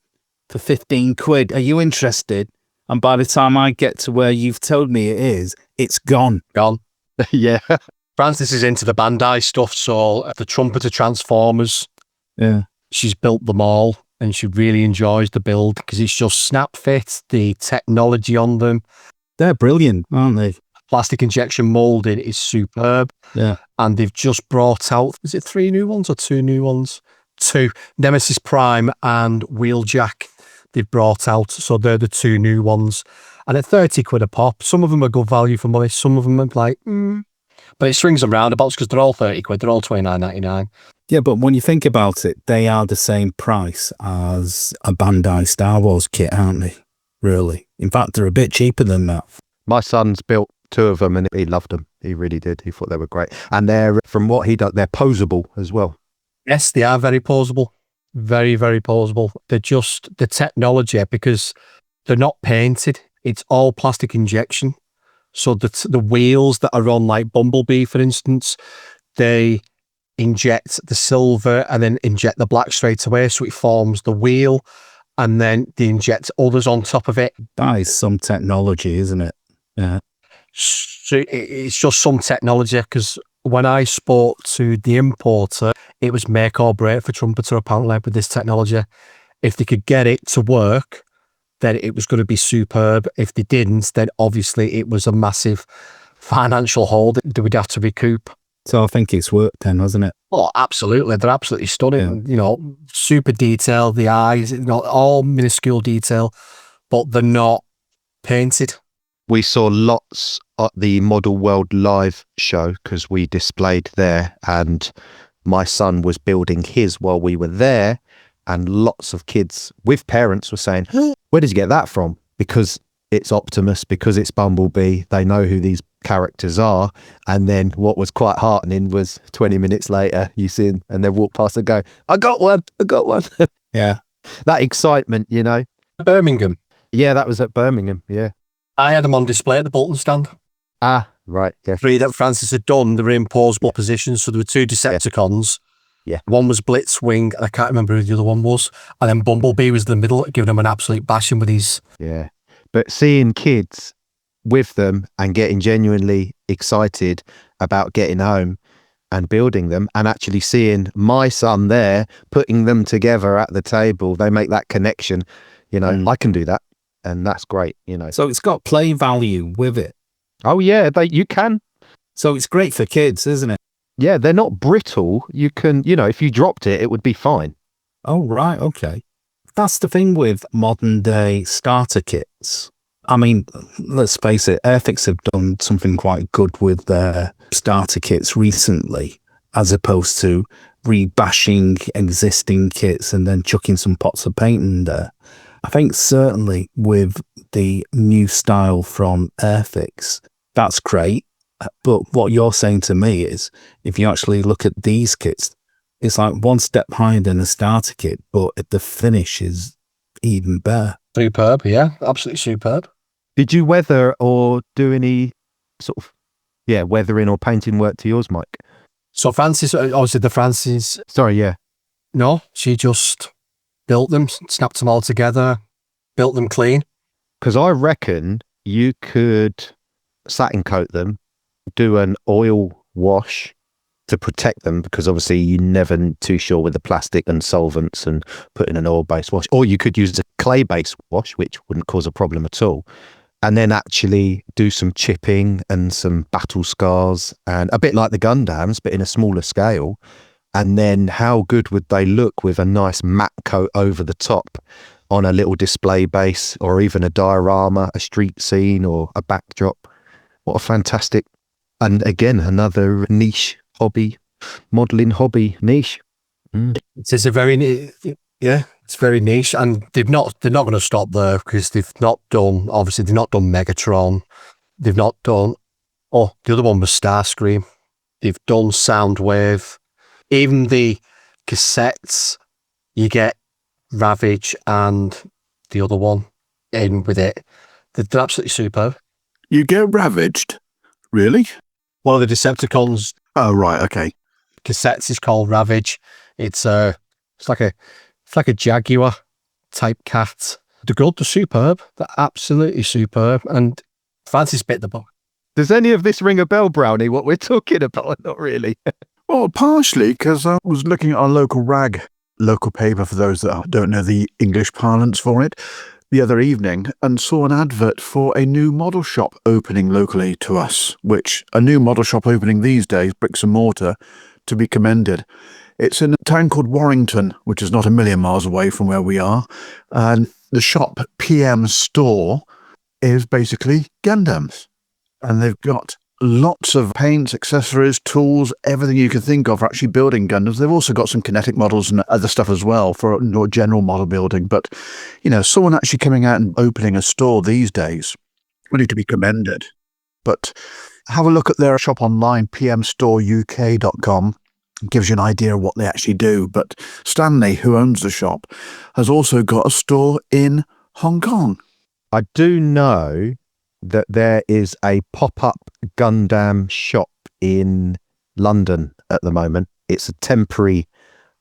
for 15 quid. Are you interested? And by the time I get to where you've told me it is, it's gone. Gone. Yeah. Francis is into the Bandai stuff, so the trumpeter transformers, Yeah. she's built them all and she really enjoys the build because it's just snap fit, the technology on them. They're brilliant, aren't they? Plastic injection molding is superb. Yeah. And they've just brought out, is it 3 new ones or 2 new ones? 2. Nemesis Prime and Wheeljack they've brought out. So they're the 2 new ones. And at 30 quid a pop, some of them are good value for money. Some of them are like, But it swings and roundabouts because they're all 30 quid. They're all 29.99. Yeah, but when you think about it, they are the same price as a Bandai Star Wars kit, aren't they? Really. In fact, they're a bit cheaper than that. My son's built 2 of them and he loved them. He really did. He thought they were great. And they're, from what he does, they're posable as well. Yes, they are very posable. Very, very posable. They're just the technology because they're not painted. It's all plastic injection. So the wheels that are on like Bumblebee, for instance, they inject the silver and then inject the black straight away. So it forms the wheel and then they inject others on top of it. That is some technology, isn't it? Yeah. So it's just some technology because when I spoke to the importer, it was make or break for Trumpeter apparently with this technology. If they could get it to work, then it was going to be superb. If they didn't, then obviously it was a massive financial hole that we'd have to recoup. So I think it's worked then, hasn't it? Oh, absolutely. They're absolutely stunning. Yeah. You know, super detail, the eyes, you know, all minuscule detail, but they're not painted. We saw lots at the ModelWorld live show because we displayed there and my son was building his while we were there and lots of kids with parents were saying, where did you get that from? Because it's Optimus, because it's Bumblebee, they know who these characters are. And then what was quite heartening was 20 minutes later, you see them and they walk past and go, I got one. Yeah. That excitement, you know. Birmingham. Yeah, that was at Birmingham, yeah. I had them on display at the Bolton stand. Ah, Right. Yeah. 3 that Francis had done, they were in pausable positions. So there were 2 Decepticons. Yeah. One was Blitzwing, and I can't remember who the other one was. And then Bumblebee was in the middle, giving him an absolute bashing with his... Yeah. But seeing kids with them and getting genuinely excited about getting home and building them, and actually seeing my son there putting them together at the table, they make that connection. You know, I can do that, and that's great. You know, So it's got play value with it. oh yeah, you can. So it's great for kids, isn't it? Yeah, they're not brittle. You can, you know, if you dropped it, it would be fine. Oh, right. Okay. That's the thing with modern day starter kits. I mean, let's face it, Airfix have done something quite good with their starter kits recently, as opposed to rebashing existing kits and then chucking some pots of paint in there. I think certainly with the new style from Airfix, that's great. But what you're saying to me is, if you actually look at these kits, it's like one step higher than a starter kit, but the finish is even better. Superb, yeah. Absolutely superb. Did you weather or do any sort of, weathering or painting work to yours, Mike? So Francis, obviously the Francis... Sorry, yeah. No, she just built them, snapped them all together, built them clean. Because I reckon you could satin coat them, do an oil wash to protect them, because obviously you're never too sure with the plastic and solvents, and put in an oil-based wash. Or you could use a clay-based wash, which wouldn't cause a problem at all. And then actually do some chipping and some battle scars, and a bit like the Gundams, but in a smaller scale. And then how good would they look with a nice matte coat over the top on a little display base, or even a diorama, a street scene, or a backdrop? What a fantastic, and again, another niche hobby, modelling hobby niche. It is a very, it's very niche, and they're not going to stop there, because they've not done Megatron, they've not done, the other one was Starscream, they've done Soundwave, even the cassettes, you get Ravage and the other one in with it. They're absolutely superb. You get ravaged? Really? One of the Decepticons Oh, right, okay. cassettes is called Ravage. It's like a Jaguar type cat. They're good, they're superb. They're absolutely superb. And Francis bit the book. Does any of this ring a bell, Brownie, what we're talking about? Not really. Well, partially, because I was looking at our local rag, local paper for those that don't know the English parlance for it, the other evening, and saw an advert for a new model shop opening locally to us, which a new model shop opening these days, bricks and mortar, to be commended. It's in a town called Warrington, which is not a million miles away from where we are, and the shop PM store is basically Gundams, and they've got lots of paints, accessories, tools, everything you can think of for actually building Gundams. They've also got some kinetic models and other stuff as well for general model building. But, you know, someone actually coming out and opening a store these days, really to be commended. But have a look at their shop online, pmstoreuk.com. It gives you an idea of what they actually do. But Stanley, who owns the shop, has also got a store in Hong Kong. I do know that there is a pop-up Gundam shop in London at the moment. It's a temporary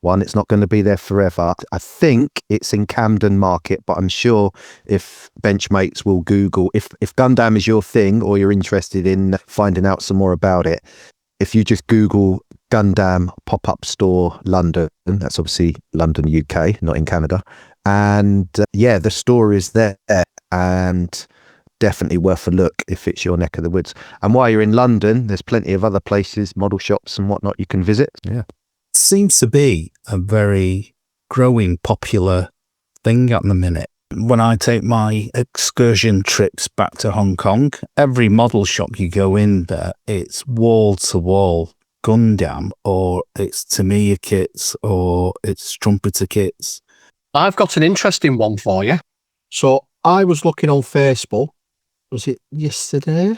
one. It's not going to be there forever. I think it's in Camden Market, but I'm sure if BenchMates will Google, if Gundam is your thing or you're interested in finding out some more about it, if you just Google Gundam pop-up store London, that's obviously London, UK, not in Canada. And the store is there, and definitely worth a look if it's your neck of the woods. And while you're in London, there's plenty of other places, model shops and whatnot you can visit. Yeah. Seems to be a very growing popular thing at the minute. When I take my excursion trips back to Hong Kong, every model shop you go in there, it's wall-to-wall Gundam, or it's Tamiya kits, or it's Trumpeter kits. I've got an interesting one for you. So I was looking on Facebook, was it yesterday?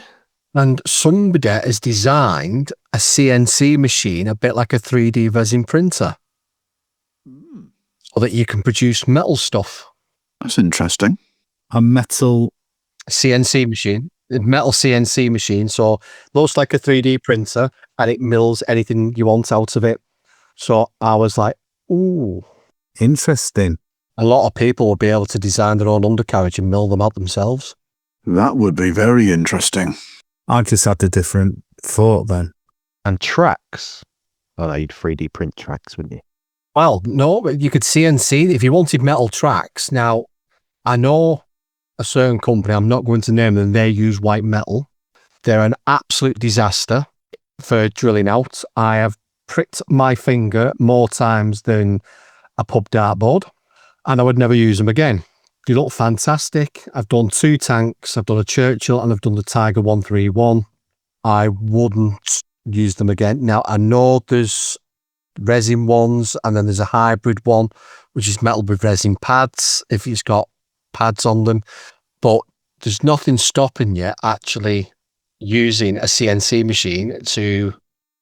And somebody has designed a CNC machine, a bit like a 3D resin printer, so that you can produce metal stuff. That's interesting. A metal CNC machine. metal CNC machine. So looks like a 3D printer and it mills anything you want out of it. So I was like, ooh. Interesting. A lot of people will be able to design their own undercarriage and mill them out themselves. That would be very interesting. I just had a different thought then. And tracks. Oh, no, you'd 3D print tracks, wouldn't you? Well, no, but you could CNC if you wanted metal tracks. Now, I know a certain company, I'm not going to name them, they use white metal. They're an absolute disaster for drilling out. I have pricked my finger more times than a pub dartboard, and I would never use them again. They look fantastic. I've done 2 tanks, I've done a Churchill, and I've done the Tiger 131. I wouldn't use them again. Now, I know there's resin ones, and then there's a hybrid one, which is metal with resin pads, if it's got pads on them. But there's nothing stopping you actually using a CNC machine to...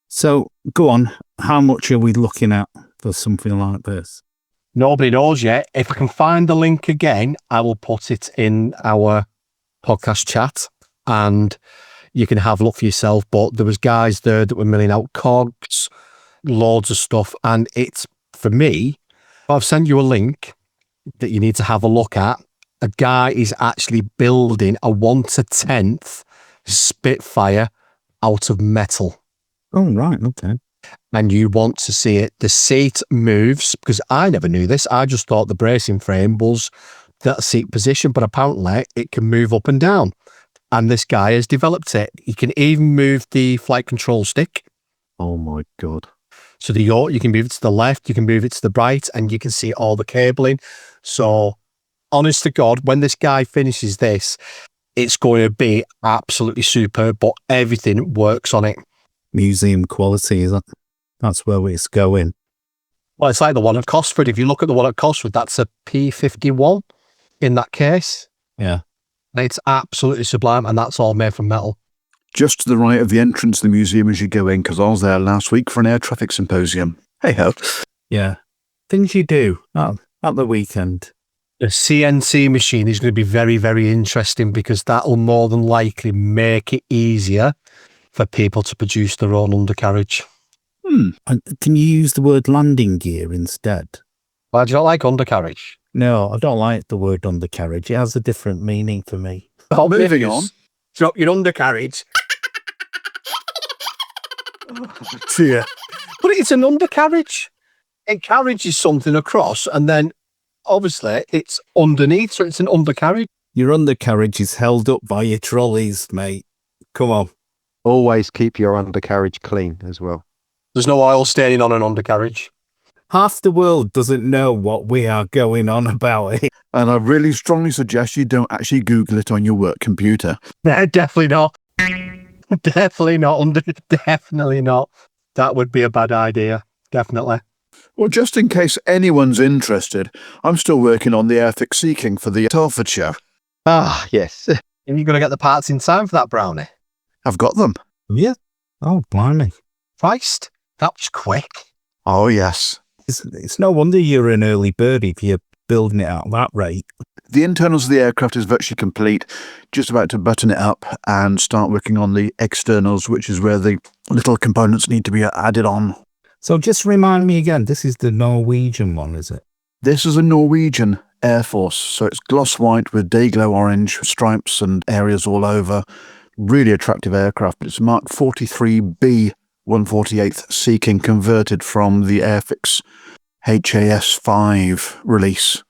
So, go on. How much are we looking at for something like this? Nobody knows yet. If I can find the link again, I will put it in our podcast chat and you can have a look for yourself. But there was guys there that were milling out cogs, loads of stuff. And it's, for me, I've sent you a link that you need to have a look at. A guy is actually building a 1/10th Spitfire out of metal. Oh, right. Okay. And you want to see it. The seat moves, because I never knew this. I just thought the bracing frame was that seat position, but apparently it can move up and down. And this guy has developed it. You can even move the flight control stick. Oh, my God. So you can move it to the left, you can move it to the right, and you can see all the cabling. So, honest to God, when this guy finishes this, it's going to be absolutely superb, but everything works on it. Museum quality, is that? That's where it's going. Well, it's like the one at Cosford. If you look at the one at Cosford, that's a P51 in that case. Yeah. And it's absolutely sublime, and that's all made from metal. Just to the right of the entrance to the museum as you go in, because I was there last week for an air traffic symposium. Hey-ho. Yeah. Things you do at the weekend. The CNC machine is going to be very, very interesting because that will more than likely make it easier for people to produce their own undercarriage. And can you use the word landing gear instead? Why do you not like undercarriage? No, I don't like the word undercarriage. It has a different meaning for me. Moving on. Drop your undercarriage. Yeah. But it's an undercarriage. A carriage is something across, and then obviously it's underneath, so it's an undercarriage. Your undercarriage is held up by your trolleys, mate. Come on. Always keep your undercarriage clean as well. There's no oil staining on an undercarriage. Half the world doesn't know what we are going on about it. And I really strongly suggest you don't actually Google it on your work computer. No, definitely not. Definitely not. Definitely not. That would be a bad idea. Definitely. Well, just in case anyone's interested, I'm still working on the Airfix Seeking for the Telford show. Ah, yes. And you're going to get the parts in time for that, Brownie? I've got them. Yeah. Oh, blimey. Christ, that was quick. Oh, yes. It's no wonder you're an early bird if you're building it at that rate. The internals of the aircraft is virtually complete, just about to button it up and start working on the externals, which is where the little components need to be added on. So just remind me again, this is the Norwegian one, is it? This is a Norwegian Air Force, so it's gloss white with day-glow orange stripes and areas all over. Really attractive aircraft. It's Mark 43B 148th Seeking, converted from the Airfix HAS5 release.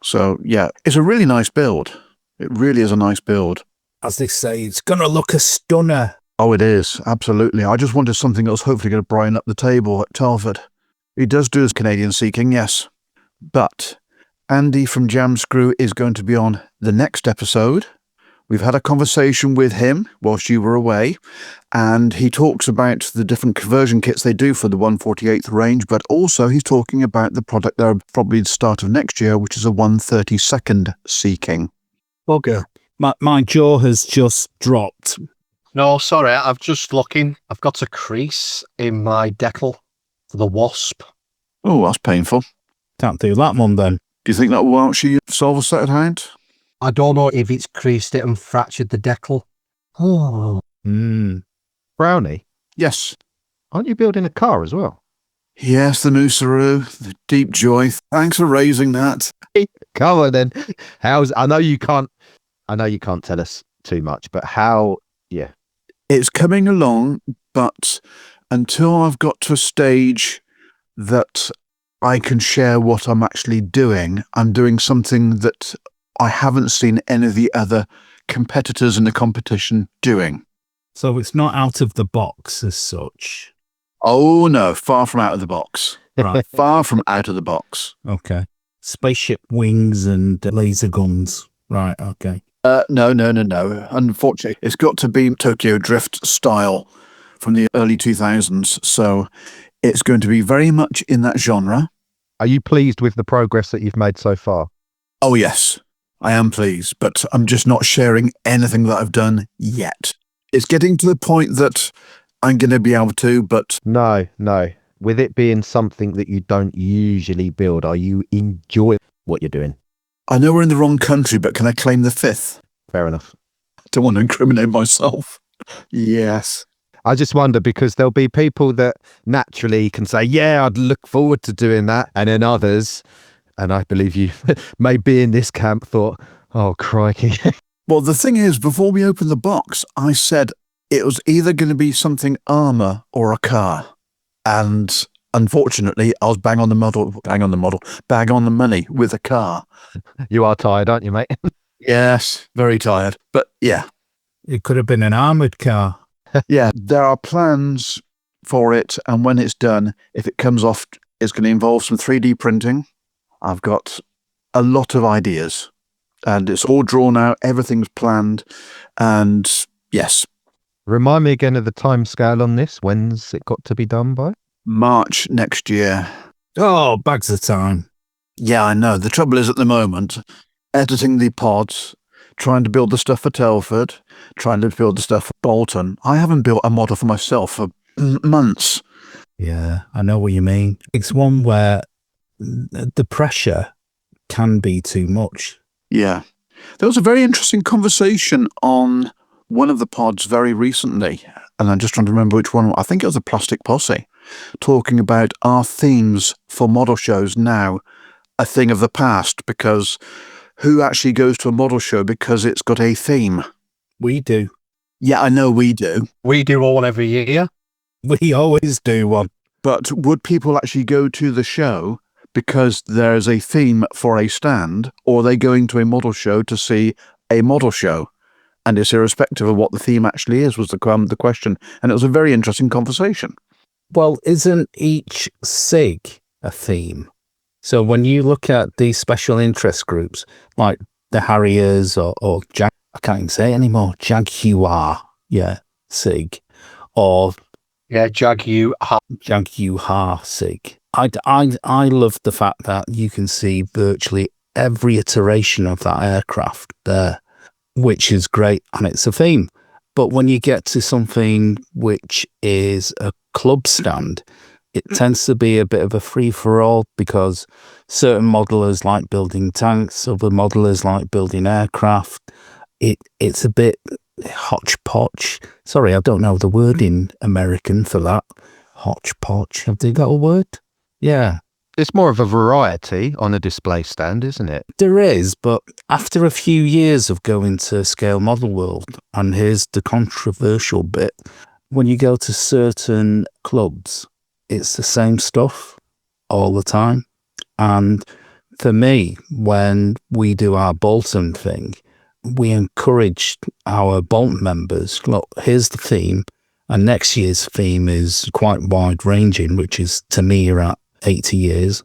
So, yeah, it's a really nice build. It really is a nice build. As they say, it's going to look a stunner. Oh, it is. Absolutely. I just wanted something that was hopefully going to brighten up the table at Telford. He does do his Canadian Seeking, yes. But Andy from Jamscrew is going to be on the next episode. We've had a conversation with him whilst you were away, and he talks about the different conversion kits they do for the 148th range, but also he's talking about the product there probably the start of next year, which is a 132nd Seeking. Bugger. My jaw has just dropped. No, sorry, I'm just looking. I've got a crease in my decal for the Wasp. Oh, that's painful. Can't do that one then. Do you think that will actually solve a set out? I don't know if it's creased it and fractured the decal. Oh. Brownie, Yes. aren't you building a car as well? Yes, the Moosaroo, the deep joy. Thanks for raising that. Come on then. I know you can't tell us too much, but how, yeah. It's coming along, but until I've got to a stage that I can share what I'm actually doing, I'm doing something that I haven't seen any of the other competitors in the competition doing. So it's not out of the box as such. Oh no, far from out of the box. Right. Far from out of the box. Okay. Spaceship wings and laser guns. Right. Okay. No. Unfortunately, it's got to be Tokyo Drift style from the early 2000s. So it's going to be very much in that genre. Are you pleased with the progress that you've made so far? Oh, yes, I am pleased, but I'm just not sharing anything that I've done yet. It's getting to the point that I'm going to be able to, but... No. With it being something that you don't usually build, are you enjoying what you're doing? I know we're in the wrong country, but can I claim the fifth? Fair enough. I don't want to incriminate myself. Yes. I just wonder because there'll be people that naturally can say, yeah, I'd look forward to doing that. And then others, and I believe you may be in this camp, thought, oh, crikey. Well, the thing is, before we opened the box, I said it was either going to be something armour or a car. And unfortunately, I was bang on the money with a car. You are tired, aren't you, mate? Yes, very tired. But yeah. It could have been an armoured car. Yeah, there are plans for it. And when it's done, if it comes off, it's going to involve some 3D printing. I've got a lot of ideas. And it's all drawn out. Everything's planned. And yes. Remind me again of the time scale on this. When's it got to be done by? March next year. Oh, bags of time. Yeah, I know. The trouble is at the moment, editing the pods, trying to build the stuff for Telford, trying to build the stuff for Bolton. I haven't built a model for myself for months. Yeah, I know what you mean. It's one where the pressure can be too much. Yeah. There was a very interesting conversation on one of the pods very recently, and I'm just trying to remember which one. I think it was a Plastic Posse, talking about our themes for model shows now a thing of the past, because who actually goes to a model show because it's got a theme? We do. Yeah, I know we do. We do all every year. We always do one. But would people actually go to the show because there's a theme for a stand, or are they going to a model show to see a model show? And it's irrespective of what the theme actually is, was the question. And it was a very interesting conversation. Well, isn't each SIG a theme? So when you look at these special interest groups, like the Harriers or I can't even say it anymore, Jaguar, yeah, SIG, or Yeah, Jaguar SIG. I love the fact that you can see virtually every iteration of that aircraft there, which is great, and it's a theme. But when you get to something which is a club stand, it tends to be a bit of a free-for-all, because certain modelers like building tanks, other modelers like building aircraft. It's a bit hodgepodge. Sorry, I don't know the word in American for that. Hodgepodge. Have they got a word? Yeah. It's more of a variety on a display stand, isn't it? There is, but after a few years of going to Scale Model World, and here's the controversial bit, when you go to certain clubs, it's the same stuff all the time. And for me, when we do our Bolton thing, we encourage our Bolton members, look, here's the theme, and next year's theme is quite wide-ranging, which is Tamiya at 80 years.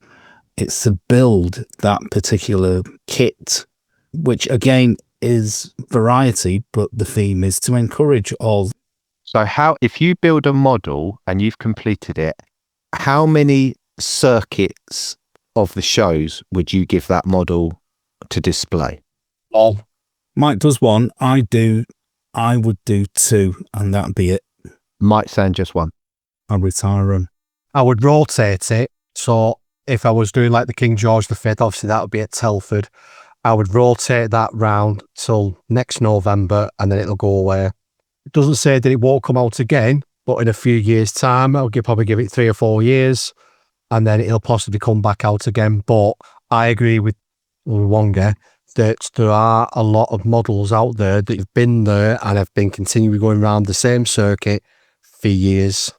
It's to build that particular kit, which again is variety, but the theme is to encourage all. So if you build a model and you've completed it, how many circuits of the shows would you give that model to display? all. Mike does one, I would do two, and that'd be it. Might sound just one. I'll retire them. I would rotate it. So if I was doing like the King George V, obviously that would be at Telford. I would rotate that round till next November, and then it'll go away. It doesn't say that it won't come out again, but in a few years' time, I'll probably give it 3 or 4 years, and then it'll possibly come back out again. But I agree with Wonga that there are a lot of models out there that have been there and have been continually going around the same circuit for years.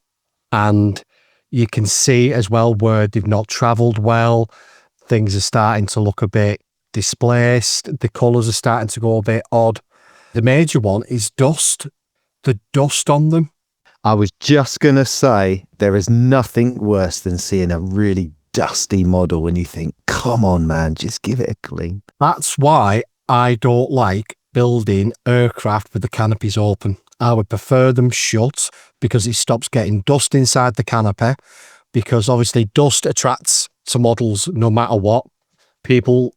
And you can see as well where they've not travelled well. Things are starting to look a bit displaced. The colours are starting to go a bit odd. The major one is dust. The dust on them. I was just going to say, there is nothing worse than seeing a really dusty model and you think, come on, man, just give it a clean. That's why I don't like building aircraft with the canopies open. I would prefer them shut because it stops getting dust inside the canopy, because obviously dust attracts to models no matter what.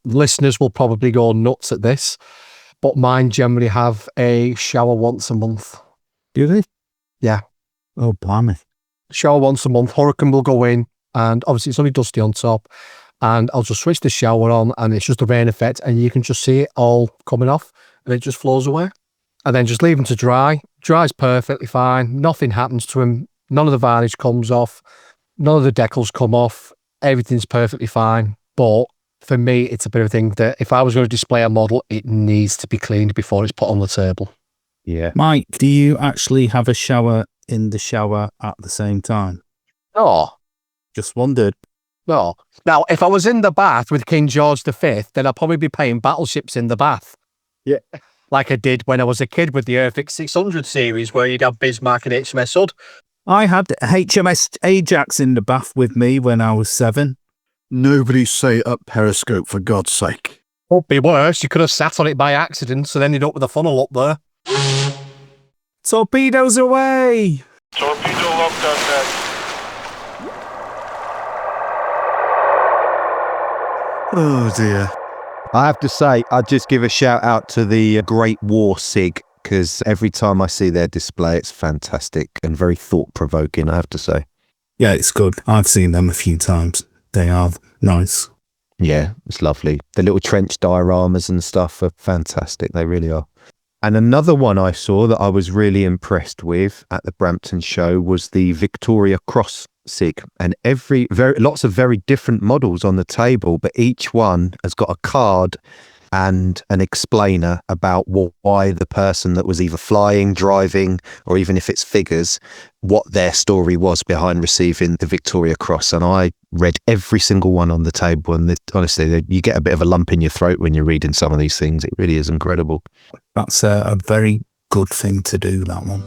Listeners will probably go nuts at this, but mine generally have a shower once a month. Do they? Yeah. Oh, blimey. Shower once a month. Hurricane will go in, and obviously it's only dusty on top, and I'll just switch the shower on, and it's just a rain effect, and you can just see it all coming off, and it just flows away. And then just leave them to dry. Dries perfectly fine. Nothing happens to them. None of the varnish comes off. None of the decals come off. Everything's perfectly fine. But for me, it's a bit of a thing that if I was going to display a model, it needs to be cleaned before it's put on the table. Yeah. Mike, do you actually have a shower in the shower at the same time? No. Just wondered. No. Now, if I was in the bath with King George V, then I'd probably be playing battleships in the bath. Yeah. Like I did when I was a kid with the Airfix 600 series, where you'd have Bismarck and HMS Hood. I had HMS Ajax in the bath with me when I was 7. Nobody say up Periscope, for God's sake. Would be worse. You could have sat on it by accident and ended up with a funnel up there. Torpedoes away! Torpedo locked on deck. Oh dear. I have to say, I'd just give a shout out to the Great War SIG, because every time I see their display, it's fantastic and very thought-provoking, I have to say. Yeah, it's good. I've seen them a few times. They are nice. Yeah, it's lovely. The little trench dioramas and stuff are fantastic. They really are. And another one I saw that I was really impressed with at the Brampton show was the Victoria Cross SIG, and lots of very different models on the table, but each one has got a card and an explainer about why the person that was either flying, driving, or even if it's figures, what their story was behind receiving the Victoria Cross. And I read every single one on the table, and honestly, you get a bit of a lump in your throat when you're reading some of these things. It really is incredible. That's a very good thing to do, that one.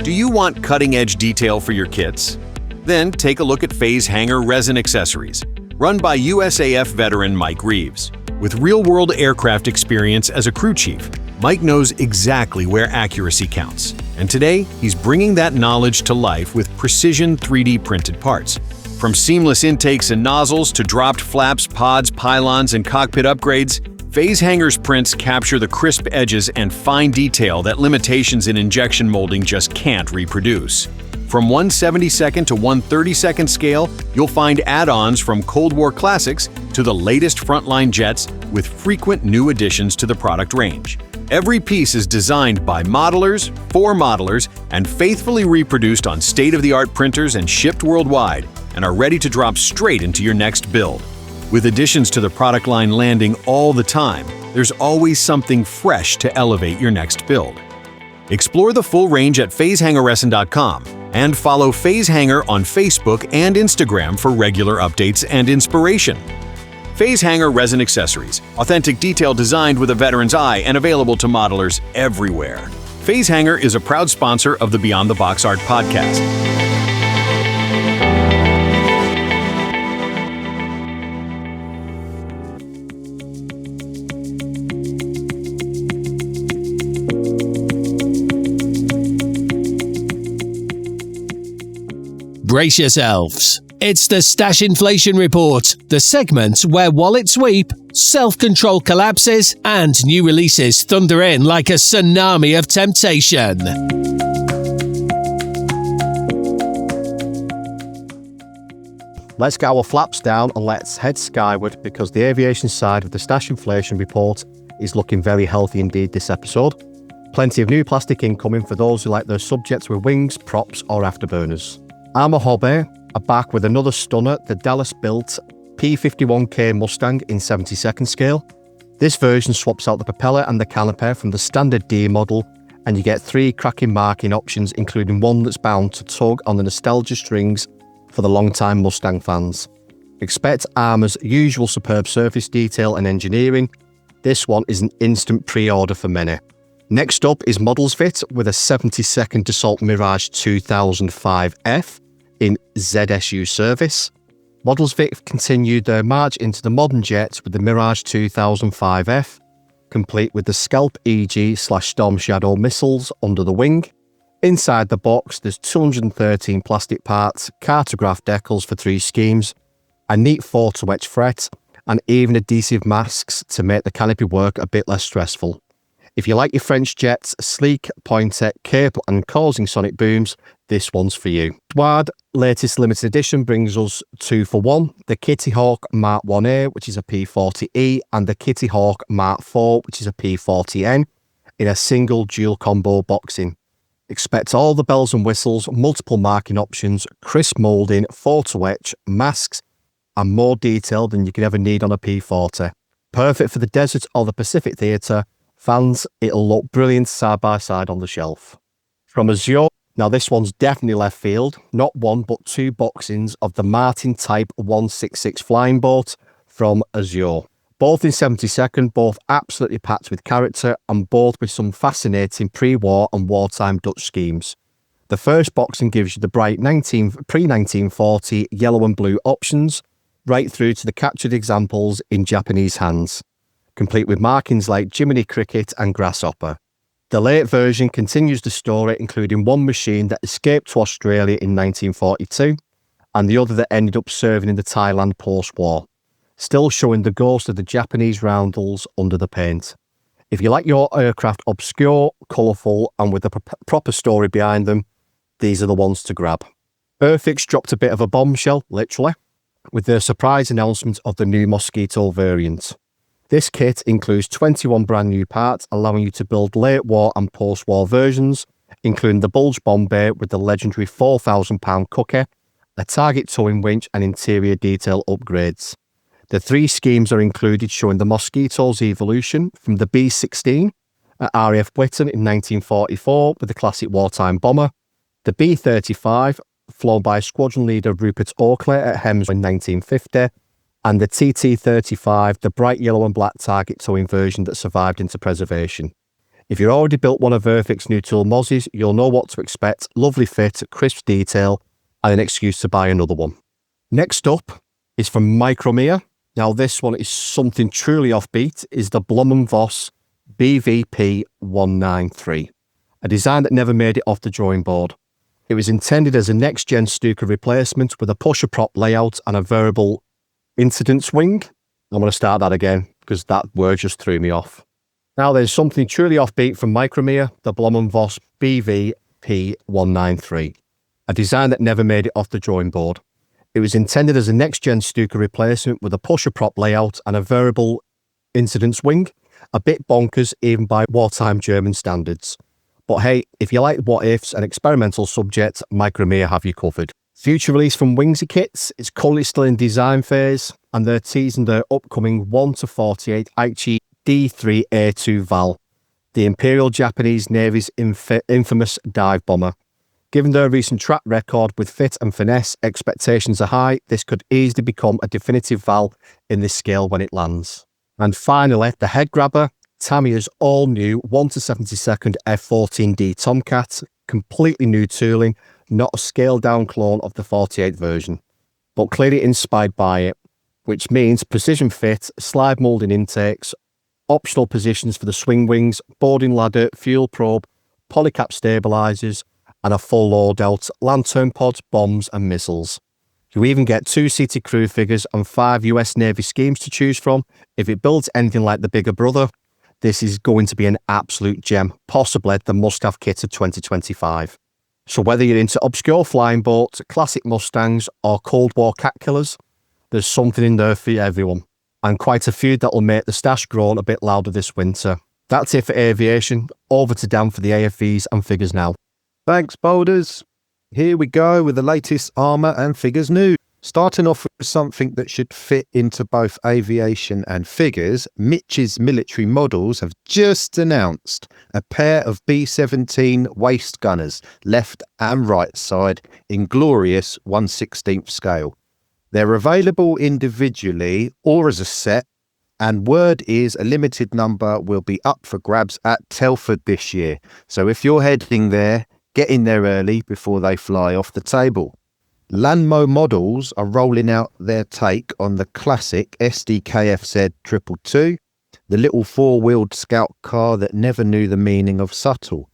Do you want cutting-edge detail for your kits? Then take a look at Phase Hanger Resin Accessories, run by USAF veteran Mike Reeves. With real-world aircraft experience as a crew chief, Mike knows exactly where accuracy counts. And today, he's bringing that knowledge to life with precision 3D printed parts. From seamless intakes and nozzles to dropped flaps, pods, pylons, and cockpit upgrades, Phase Hanger's prints capture the crisp edges and fine detail that limitations in injection molding just can't reproduce. From 1/72nd to 1/32nd scale, you'll find add-ons from Cold War classics to the latest frontline jets with frequent new additions to the product range. Every piece is designed by modelers, for modelers, and faithfully reproduced on state-of-the-art printers and shipped worldwide, and are ready to drop straight into your next build. With additions to the product line landing all the time, there's always something fresh to elevate your next build. Explore the full range at phasehangerresin.com and follow Phase Hanger on Facebook and Instagram for regular updates and inspiration. Phase Hanger Resin Accessories, authentic detail designed with a veteran's eye and available to modelers everywhere. Phase Hanger is a proud sponsor of the Beyond the Box Art podcast. Brace yourselves. It's the Stash Inflation Report, the segment where wallets weep, self-control collapses, and new releases thunder in like a tsunami of temptation. Let's get our flaps down and let's head skyward, because the aviation side of the Stash Inflation Report is looking very healthy indeed this episode. Plenty of new plastic incoming for those who like their subjects with wings, props or afterburners. Armour Hobby are back with another stunner, the Dallas-built P51K Mustang in 72nd scale. This version swaps out the propeller and the caliper from the standard D model, and you get 3 cracking marking options, including one that's bound to tug on the nostalgia strings for the long-time Mustang fans. Expect Armour's usual superb surface detail and engineering. This one is an instant pre-order for many. Next up is Models Fit with a 72nd Dassault Mirage 2005F in ZSU service. Models Fit continued their march into the modern jet with the Mirage 2005F, complete with the Scalp EG/Storm Shadow missiles under the wing. Inside the box, there's 213 plastic parts, cartograph decals for 3 schemes, a neat photo-etch fret, and even adhesive masks to make the canopy work a bit less stressful. If you like your French jets, sleek, pointed, capable and causing sonic booms, this one's for you. Swad latest limited edition brings us 2 for 1, the Kitty Hawk Mark 1A, which is a P40E, and the Kitty Hawk Mark 4, which is a P40N, in a single dual combo boxing. Expect all the bells and whistles, multiple marking options, crisp moulding, photo etch, masks, and more detail than you can ever need on a P40. Perfect for the desert or the Pacific Theatre fans, it'll look brilliant side by side on the shelf. From Azure, now this one's definitely left field, not 1 but 2 boxings of the Martin Type 166 flying boat from Azure. Both in 72nd, both absolutely packed with character and both with some fascinating pre-war and wartime Dutch schemes. The first boxing gives you the bright pre-1940 yellow and blue options, right through to the captured examples in Japanese hands, complete with markings like Jiminy Cricket and Grasshopper. The late version continues the story, including one machine that escaped to Australia in 1942 and the other that ended up serving in the Thailand post-war, still showing the ghost of the Japanese roundels under the paint. If you like your aircraft obscure, colourful and with a proper story behind them, these are the ones to grab. Airfix dropped a bit of a bombshell, literally, with their surprise announcement of the new Mosquito variant. This kit includes 21 brand new parts, allowing you to build late war and post-war versions, including the bulge bomb bay with the legendary 4,000-pound cooker, a target towing winch and interior detail upgrades. The 3 schemes are included, showing the Mosquito's evolution from the B-16 at RAF Whitton in 1944 with the classic wartime bomber, the B-35 flown by squadron leader Rupert Oakley at Hems in 1950, and the TT-35, the bright yellow and black target towing version that survived into preservation. If you've already built one of Airfix's new tool Mozzies, you'll know what to expect: lovely fit, crisp detail, and an excuse to buy another one. Next up is from Micromere. Now this one is something truly offbeat, is the Blum & Voss BVP 193, a design that never made it off the drawing board. It was intended as a next-gen Stuka replacement with a pusher-prop layout and a variable incidence wing. I'm going to start that again because that word just threw me off. Now there's something truly offbeat from Micromere, the Blum & Voss BVP 193, a design that never made it off the drawing board. It was intended as a next-gen Stuka replacement with a pusher-prop layout and a variable incidence wing, a bit bonkers even by wartime German standards. But hey, if you like what-ifs and experimental subjects, Micromere have you covered. Future release from Wingsy Kits is currently still in design phase, and they're teasing their upcoming 1-48 Aichi D3A2 Val, the Imperial Japanese Navy's infamous dive bomber. Given their recent track record with fit and finesse, expectations are high. This could easily become a definitive Val in this scale when it lands. And finally, the head grabber, Tamiya's all-new 1-72nd F-14D Tomcat, completely new tooling, not a scaled-down clone of the 48 version, but clearly inspired by it, which means precision fit, slide moulding intakes, optional positions for the swing wings, boarding ladder, fuel probe, polycap stabilizers, and a full loadout, lantern pods, bombs and missiles. You even get 2 seated crew figures and 5 US Navy schemes to choose from. If it builds anything like the bigger brother, this is going to be an absolute gem, possibly the must-have kit of 2025. So whether you're into obscure flying boats, classic Mustangs, or Cold War cat killers, there's something in there for everyone. and quite a few that will make the stash groan a bit louder this winter. That's it for aviation. Over to Dan for the AFVs and figures now. Thanks, Boulders. Here we go with the latest armour and figures news. Starting off with something that should fit into both aviation and figures, Mitch's Military Models have just announced a pair of B-17 waist gunners, left and right side, in glorious 1/16 scale. They're available individually or as a set, and word is a limited number will be up for grabs at Telford this year. So if you're heading there, get in there early before they fly off the table. Lanmo Models are rolling out their take on the classic SDKFZ 222, the little four-wheeled scout car that never knew the meaning of subtle.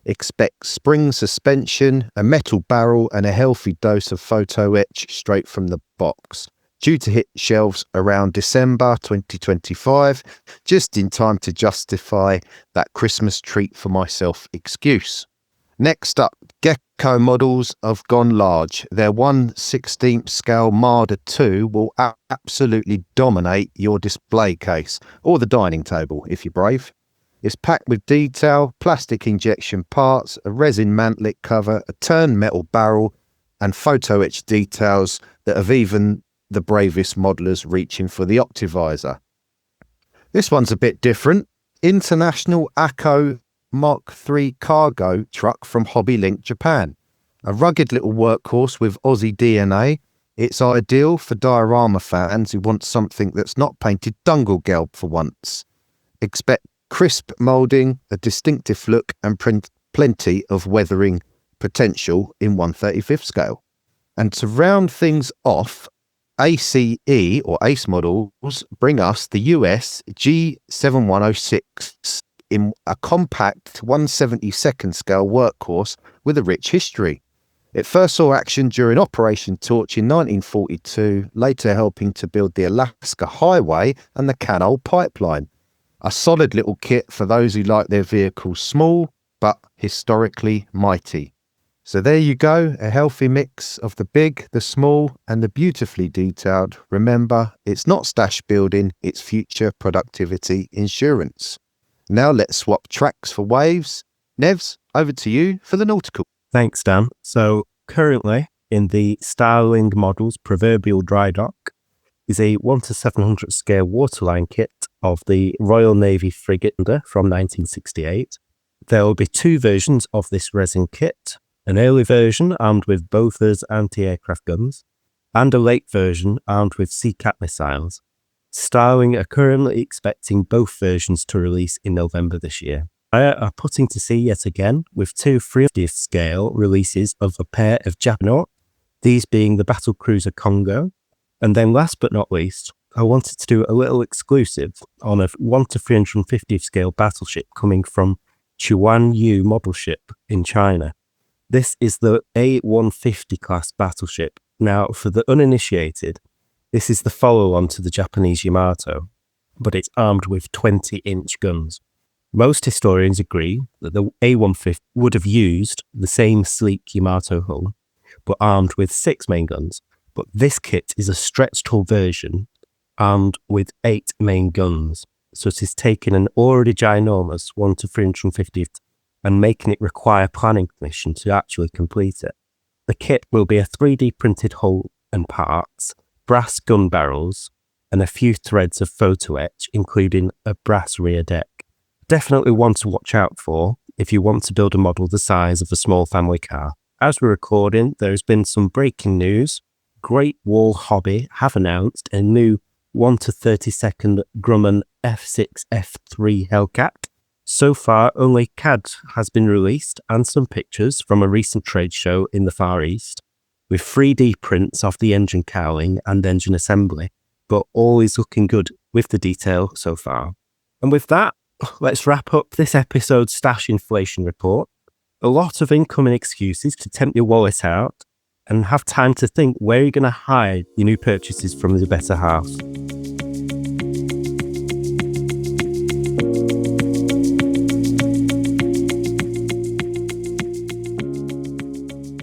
Expect spring suspension, a metal barrel and a healthy dose of photo etch straight from the box. Due to hit shelves around December 2025, just in time to justify that Christmas treat for myself excuse. Next up, Gecko Models have gone large. Their 1/16 scale Marder 2 will absolutely dominate your display case, or the dining table if you're brave. It's packed with detail, plastic injection parts, a resin mantlet cover, a turned metal barrel, and photo etch details that have even the bravest modelers reaching for the Optivisor. This one's a bit different. International ACO Mark III cargo truck from HobbyLink Japan. A rugged little workhorse with Aussie DNA. It's ideal for diorama fans who want something that's not painted dungle gelb for once. Expect crisp moulding, a distinctive look and plenty of weathering potential in 1/35 scale. And to round things off, ACE or ACE Models bring us the US G7106 in a compact 1/72 scale workhorse with a rich history. It first saw action during Operation Torch in 1942, later helping to build the Alaska Highway and the Canal Pipeline. A solid little kit for those who like their vehicles small, but historically mighty. So there you go, a healthy mix of the big, the small, and the beautifully detailed. Remember, it's not stash building, it's future productivity insurance. Now let's swap tracks for waves. Nevs, over to you for the nautical. Thanks, Dan. So currently in the Starling Models proverbial dry dock is a 1/700 scale waterline kit of the Royal Navy frigate from 1968. There will be two versions of this resin kit, an early version armed with Bofors anti-aircraft guns, and a late version armed with Sea-Cat missiles. Starling are currently expecting both versions to release in November this year. They are putting to sea yet again with two 350th scale releases of a pair of Japanese, these being the battle cruiser Congo. And then last but not least, I wanted to do a little exclusive on a 1/350th scale battleship coming from Chuanyu model ship in China. This is the A150 class battleship. Now, for the uninitiated, this is the follow-on to the Japanese Yamato, but it's armed with 20-inch guns. Most historians agree that the A150 would have used the same sleek Yamato hull, but armed with 6 main guns. But this kit is a stretched hull version, armed with 8 main guns. So it is taking an already ginormous 1/350th and making it require planning permission to actually complete it. The kit will be a 3D printed hull and parts, brass gun barrels, and a few threads of photo etch, including a brass rear deck. Definitely one to watch out for if you want to build a model the size of a small family car. As we're recording, there has been some breaking news. Great Wall Hobby have announced a new 1/32 Grumman F6 F3 Hellcat. So far, only CAD has been released and some pictures from a recent trade show in the Far East, with 3D prints of the engine cowling and engine assembly, but all is looking good with the detail so far. And with that, let's wrap up this episode's stash inflation report. A lot of incoming excuses to tempt your wallet out and have time to think where you're going to hide your new purchases from your better half.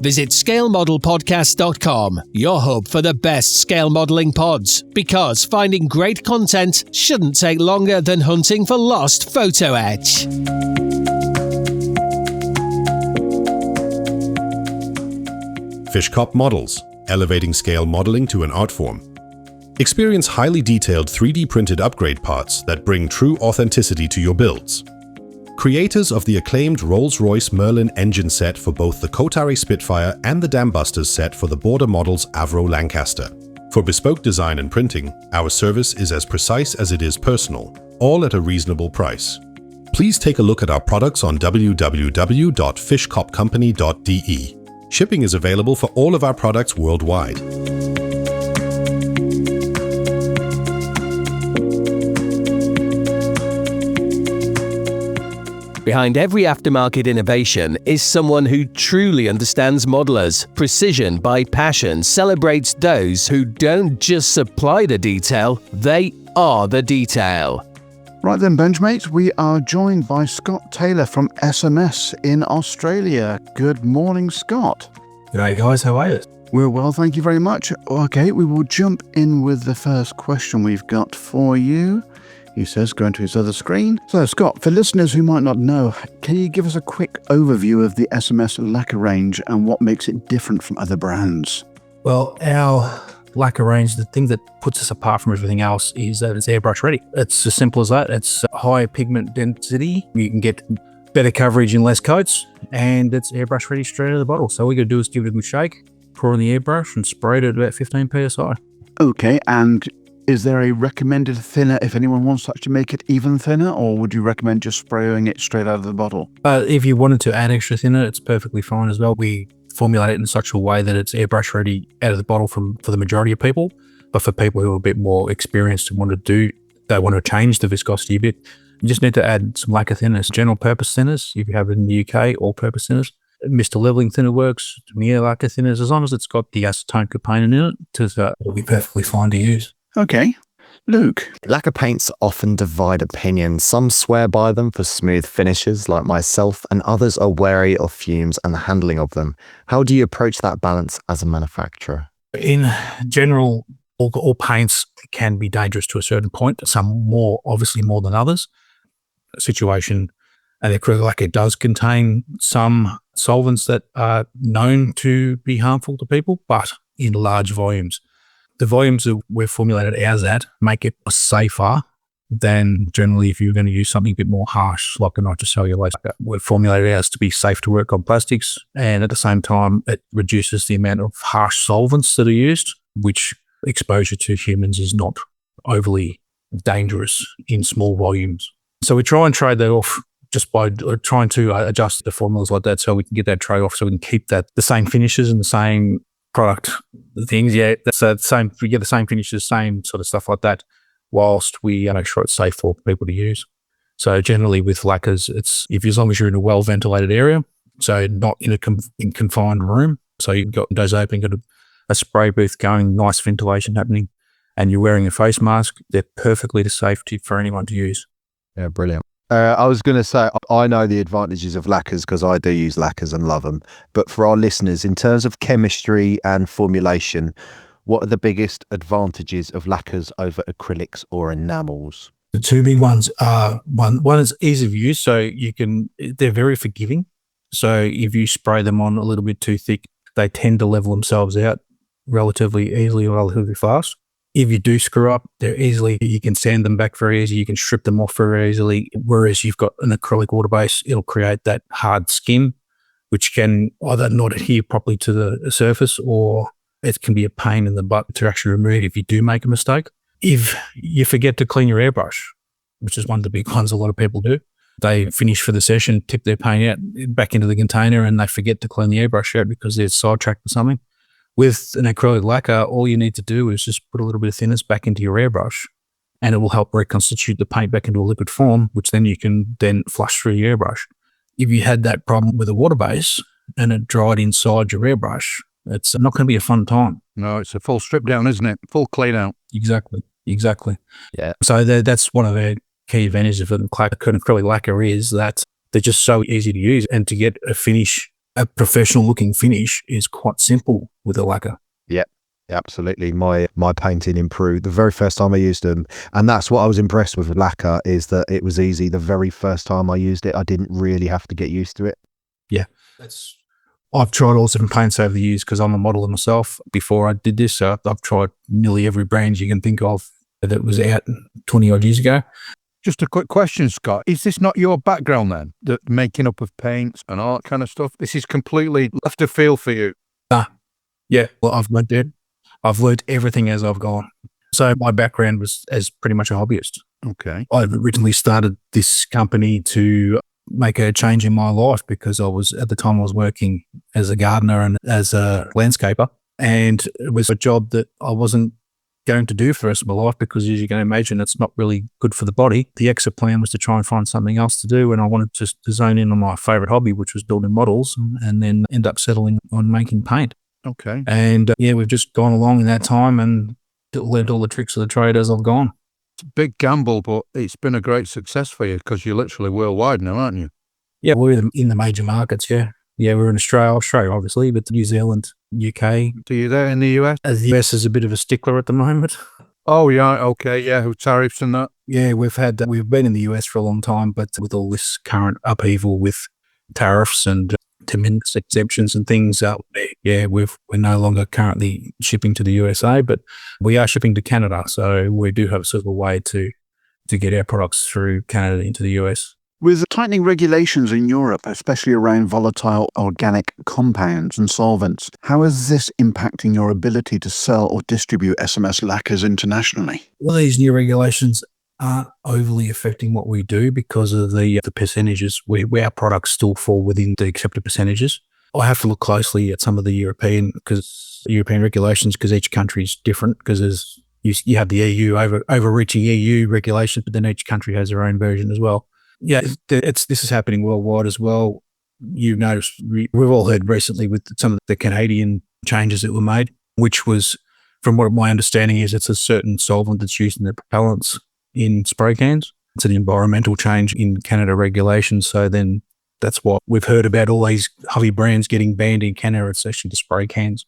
visit scalemodelpodcast.com, your hub for the best scale modelling pods, because finding great content shouldn't take longer than hunting for lost photo etch. Fishcop Models, elevating scale modeling to an art form. Experience highly detailed 3D printed upgrade parts that bring true authenticity to your builds. Creators of the acclaimed Rolls-Royce Merlin engine set for both the Kotari Spitfire and the Dambusters set for the Border Models Avro Lancaster. For bespoke design and printing, our service is as precise as it is personal, all at a reasonable price. Please take a look at our products on www.fishcopcompany.de. Shipping is available for all of our products worldwide. Behind every aftermarket innovation is someone who truly understands modelers. Precision by Passion celebrates those who don't just supply the detail, they are the detail. Right then, Benchmates, we are joined by Scott Taylor from SMS in Australia. Good morning, Scott. G'day guys, how are you? We're well, thank you very much. Okay, we will jump in with the first question we've got for you. He says, going to his other screen. So, Scott, for listeners who might not know, can you give us a quick overview of the SMS lacquer range and what makes it different from other brands? Well, our lacquer range, the thing that puts us apart from everything else is that it's airbrush ready. It's as simple as that. It's high pigment density. You can get better coverage in less coats, and it's airbrush ready straight out of the bottle. So all we got to do is give it a good shake, pour in the airbrush, and spray it at about 15 psi. Okay, and is there a recommended thinner if anyone wants to actually make it even thinner, or would you recommend just spraying it straight out of the bottle? If you wanted to add extra thinner, it's perfectly fine as well. We formulate it in such a way that it's airbrush ready out of the bottle for the majority of people. But for people who are a bit more experienced and want to change the viscosity a bit, you just need to add some lacquer thinners, general purpose thinners, if you have it in the UK, all purpose thinners. Mr. Leveling thinner works, Tamiya lacquer thinners, as long as it's got the acetone component in it, it'll be perfectly fine to use. Okay. Luke. Lacquer paints often divide opinions. Some swear by them for smooth finishes like myself, and others are wary of fumes and the handling of them. How do you approach that balance as a manufacturer? In general, all paints can be dangerous to a certain point, some obviously more than others. Situation, and the acrylic lacquer does contain some solvents that are known to be harmful to people, but in large volumes. The volumes that we've formulated ours at make it safer than generally if you're going to use something a bit more harsh, like a nitrocellulose. We've formulated ours to be safe to work on plastics, and at the same time, it reduces the amount of harsh solvents that are used, which exposure to humans is not overly dangerous in small volumes. So we try and trade that off just by trying to adjust the formulas like that so we can get that trade off, so we can keep the same finishes and the same product things. Yeah, that's the same. We get the same finishes, same sort of stuff like that, whilst we make sure it's safe for people to use. So generally with lacquers, it's as long as you're in a well ventilated area, so not in a confined room. So you've got windows open, got a spray booth going, nice ventilation happening, and you're wearing a face mask. They're perfectly safe for anyone to use. Yeah, brilliant. I was going to say, I know the advantages of lacquers because I do use lacquers and love them. But for our listeners, in terms of chemistry and formulation, what are the biggest advantages of lacquers over acrylics or enamels? The two big ones are, one is ease of use. So they're very forgiving. So if you spray them on a little bit too thick, they tend to level themselves out relatively easily or relatively fast. If you do screw up, you can sand them back very easy. You can strip them off very easily. Whereas you've got an acrylic water base, it'll create that hard skin, which can either not adhere properly to the surface, or it can be a pain in the butt to actually remove if you do make a mistake. If you forget to clean your airbrush, which is one of the big ones a lot of people do, they finish for the session, tip their paint out back into the container, and they forget to clean the airbrush out because they're sidetracked or something. With an acrylic lacquer, all you need to do is just put a little bit of thinness back into your airbrush, and it will help reconstitute the paint back into a liquid form, which then you can flush through your airbrush. If you had that problem with a water base and it dried inside your airbrush, it's not going to be a fun time. No, it's a full strip down, isn't it? Full clean out. Exactly. Yeah. So that's one of the key advantages of an acrylic lacquer is that they're just so easy to use, and to get a finish a professional looking finish is quite simple with a lacquer. Yep. Absolutely. My painting improved the very first time I used them. And that's what I was impressed with lacquer, is that it was easy. The very first time I used it, I didn't really have to get used to it. Yeah. I've tried all different paints over the years because I'm a modeler myself. Before I did this, I've tried nearly every brand you can think of that was out 20 odd years ago. Just a quick question, Scott. Is this not your background then? The making up of paints and all that kind of stuff? This is completely left of field for you? Yeah. Well, I've learned everything as I've gone. So my background was as pretty much a hobbyist. Okay. I originally started this company to make a change in my life because at the time I was working as a gardener and as a landscaper, and it was a job that I wasn't going to do for the rest of my life because, as you can imagine, it's not really good for the body. The exit plan was to try and find something else to do, and I wanted to zone in on my favorite hobby, which was building models, and then end up settling on making paint. Okay. And we've just gone along in that time and learned all the tricks of the trade as I've gone. It's a big gamble, but it's been a great success for you because you're literally worldwide now, aren't you? Yeah, we're in the major markets, yeah. Yeah, we're in Australia obviously, but New Zealand, UK. Do you there in the US? The US is a bit of a stickler at the moment. Oh, yeah, okay, yeah, with tariffs and that. Yeah, we've been in the US for a long time, but with all this current upheaval with tariffs and de minimis exemptions and things, we're no longer currently shipping to the USA, but we are shipping to Canada. So we do have sort of a way to get our products through Canada into the US. With tightening regulations in Europe, especially around volatile organic compounds and solvents, how is this impacting your ability to sell or distribute SMS lacquers internationally? Well, these new regulations aren't overly affecting what we do because of the percentages. Our products still fall within the accepted percentages. I have to look closely at some of the European regulations because each country is different, because you have the EU overreaching EU regulations, but then each country has their own version as well. Yeah, this is happening worldwide as well. You've noticed, we've all heard recently with some of the Canadian changes that were made, which was, from what my understanding is, it's a certain solvent that's used in the propellants in spray cans. It's an environmental change in Canada regulations. So then that's what we've heard about, all these heavy brands getting banned in Canada. It's actually the spray cans,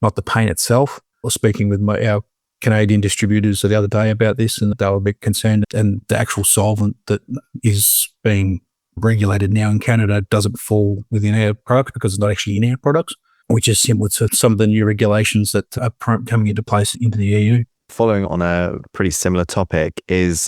not the paint itself. I was speaking with our Canadian distributors the other day about this, and they were a bit concerned. And the actual solvent that is being regulated now in Canada doesn't fall within our product because it's not actually in our products, which is similar to some of the new regulations that are coming into place into the EU. Following on a pretty similar topic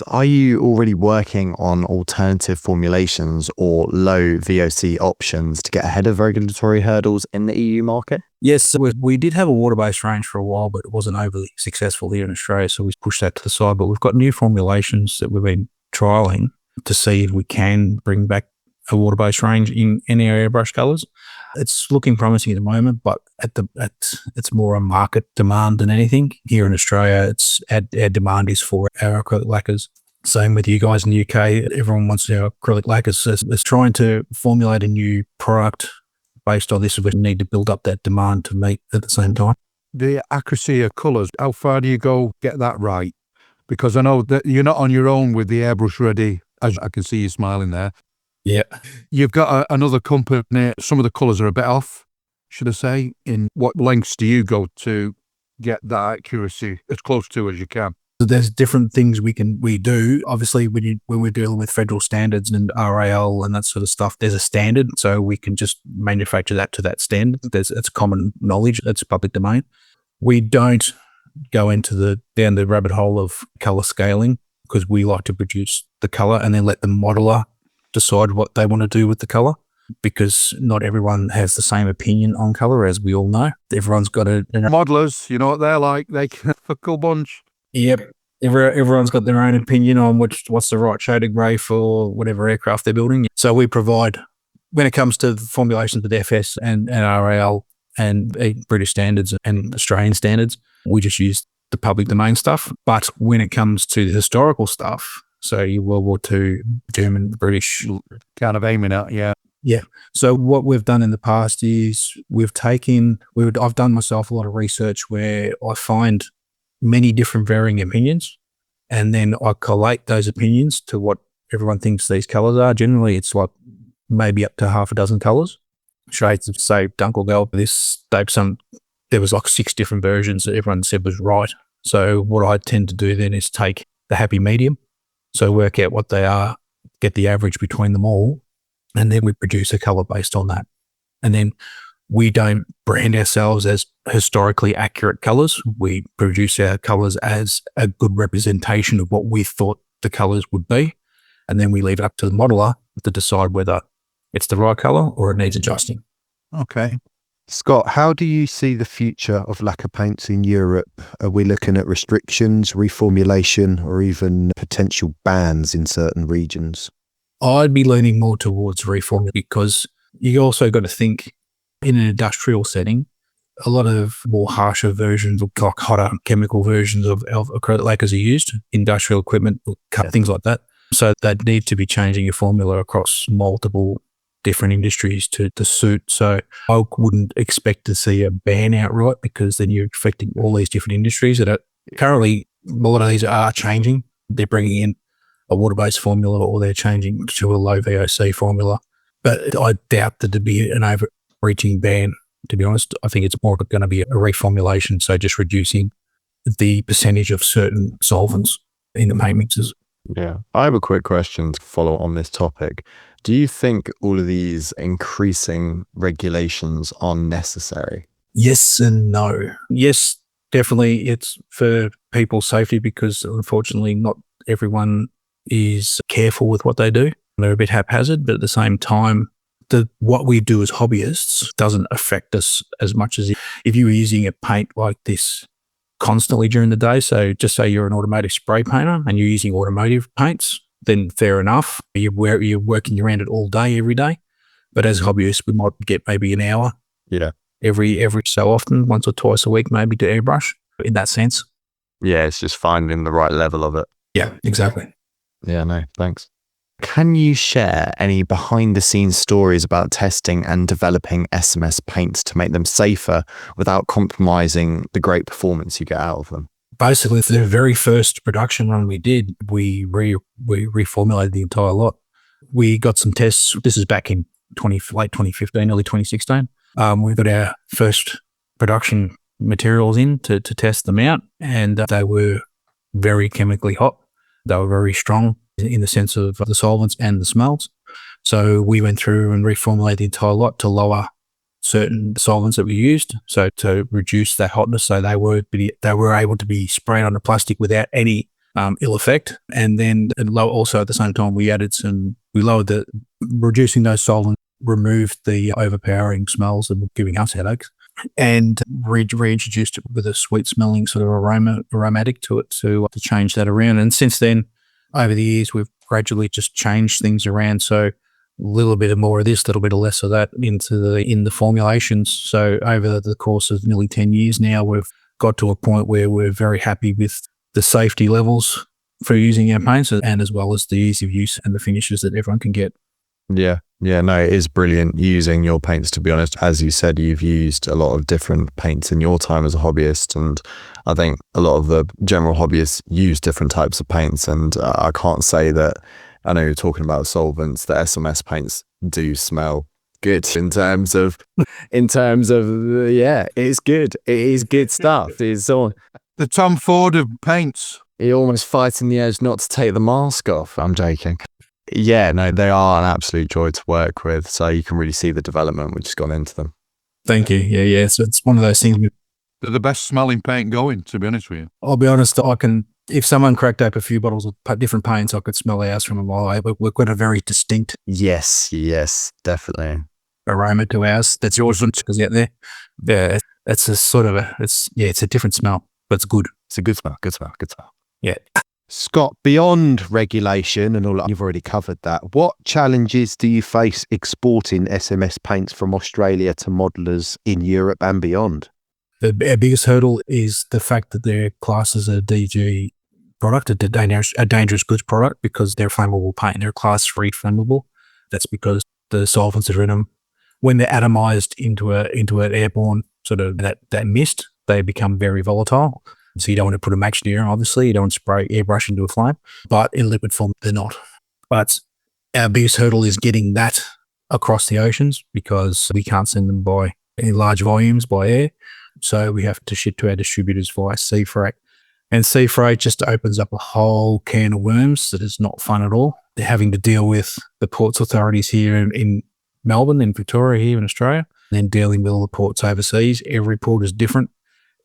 are you already working on alternative formulations or low VOC options to get ahead of regulatory hurdles in the EU market? Yes, we did have a water-based range for a while, but it wasn't overly successful here in Australia, so we pushed that to the side. But we've got new formulations that we've been trialling to see if we can bring back a water-based range in our airbrush colours. It's looking promising at the moment, but it's more a market demand than anything. Here in Australia, our demand is for our acrylic lacquers. Same with you guys in the UK. Everyone wants our acrylic lacquers. It's trying to formulate a new product based on this. We need to build up that demand to meet at the same time. The accuracy of colours, how far do you go get that right? Because I know that you're not on your own with the airbrush ready, as I can see you smiling there. Yeah. You've got another company, some of the colours are a bit off, should I say. In what lengths do you go to get that accuracy as close to as you can? There's different things we do. Obviously, when we're dealing with federal standards and RAL and that sort of stuff, there's a standard, so we can just manufacture that to that standard. It's common knowledge. It's public domain. We don't go down the rabbit hole of colour scaling because we like to produce the colour and then let the modeler decide what they want to do with the colour, because not everyone has the same opinion on colour, as we all know. Everyone's got modelers, you know what they're like, they can a cool bunch. Yep. Everyone's got their own opinion on what's the right shade of grey for whatever aircraft they're building. So we provide, when it comes to the formulations with FS and RAL and British standards and Australian standards, we just use the public domain stuff. But when it comes to the historical stuff, so your World War II, German, British, kind of aiming at, yeah. Yeah. So what we've done in the past is I've done myself a lot of research where I find many different varying opinions, and then I collate those opinions to what everyone thinks these colours are. Generally, it's like maybe up to half a dozen colours. shades of, say, Dunkel Gold. There was like 6 different versions that everyone said was right. So what I tend to do then is take the happy medium. So work out what they are, get the average between them all, and then we produce a color based on that. And then we don't brand ourselves as historically accurate colors. We produce our colors as a good representation of what we thought the colors would be. And then we leave it up to the modeler to decide whether it's the right color or it needs adjusting. Okay. Scott, how do you see the future of lacquer paints in Europe? Are we looking at restrictions, reformulation, or even potential bans in certain regions? I'd be leaning more towards reformulation, because you also got to think, in an industrial setting, a lot of more harsher versions, like hotter chemical versions of acrylic lacquers are used, industrial equipment, things like that. So they'd need to be changing your formula across multiple different industries to suit. So I wouldn't expect to see a ban outright, because then you're affecting all these different industries that are currently, a lot of these are changing. They're bringing in a water-based formula, or they're changing to a low VOC formula. But I doubt that there'd be an overreaching ban, to be honest. I think it's more going to be a reformulation, so just reducing the percentage of certain solvents in the paint mixes. Yeah. I have a quick question to follow on this topic. Do you think all of these increasing regulations are necessary? Yes and no. Yes, definitely it's for people's safety, because unfortunately not everyone is careful with what they do. They're a bit haphazard, but at the same time, what we do as hobbyists doesn't affect us as much as if you were using a paint like this constantly during the day. So just say you're an automotive spray painter and you're using automotive paints, then fair enough. You're working around it all day, every day. But as hobbyists, we might get maybe an hour every so often, once or twice a week, maybe, to airbrush in that sense. Yeah, it's just finding the right level of it. Yeah, exactly. Yeah, no, thanks. Can you share any behind-the-scenes stories about testing and developing SMS paints to make them safer without compromising the great performance you get out of them? Basically, the very first production run we did, we reformulated the entire lot. We got some tests. This is back in late 2015, early 2016. We got our first production materials in to test them out, and they were very chemically hot. They were very strong in the sense of the solvents and the smells. So we went through and reformulated the entire lot to lower certain solvents that we used, so to reduce that hotness, so they were able to be sprayed on the plastic without any ill effect. And then also at the same time, reducing those solvents removed the overpowering smells that were giving us headaches, and reintroduced it with a sweet smelling sort of aromatic to it to change that around. And since then, over the years, we've gradually just changed things around. So a little bit of more of this, a little bit of less of that in the formulations. So over the course of nearly 10 years now, we've got to a point where we're very happy with the safety levels for using our paints, and as well as the ease of use and the finishes that everyone can get. Yeah, no, it is brilliant using your paints, to be honest. As you said, you've used a lot of different paints in your time as a hobbyist, and I think a lot of the general hobbyists use different types of paints, and I can't say that, I know you're talking about solvents, the SMS paints do smell good in terms of yeah, it's good. It is good stuff. It's all the Tom Ford of paints. You're almost fighting the urge not to take the mask off. I'm joking. Yeah, no, they are an absolute joy to work with. So you can really see the development which has gone into them. Thank you. Yeah. So it's one of those things. They're the best smelling paint going, to be honest with you. I'll be honest, if someone cracked open a few bottles of different paints, I could smell ours from a mile away. But we've got a very distinct yes, definitely aroma to ours. That's yours because out there. Yeah, it's a sort of it's a different smell, but it's good. It's a good smell. Yeah. Scott, beyond regulation and all that, you've already covered that. What challenges do you face exporting SMS paints from Australia to modelers in Europe and beyond? Our biggest hurdle is the fact that they're classed as a DG product, a dangerous goods product, because they're flammable paint. They're class 3 flammable. That's because the solvents that are in them, when they're atomized into an airborne sort of that mist, they become very volatile. So you don't want to put a match near, obviously. You don't want to spray airbrush into a flame. But in liquid form, they're not. But our biggest hurdle is getting that across the oceans because we can't send them by in large volumes by air. So we have to ship to our distributors via sea freight. And sea freight just opens up a whole can of worms that is not fun at all. They're having to deal with the ports authorities here in Melbourne, in Victoria, here in Australia, and then dealing with all the ports overseas. Every port is different.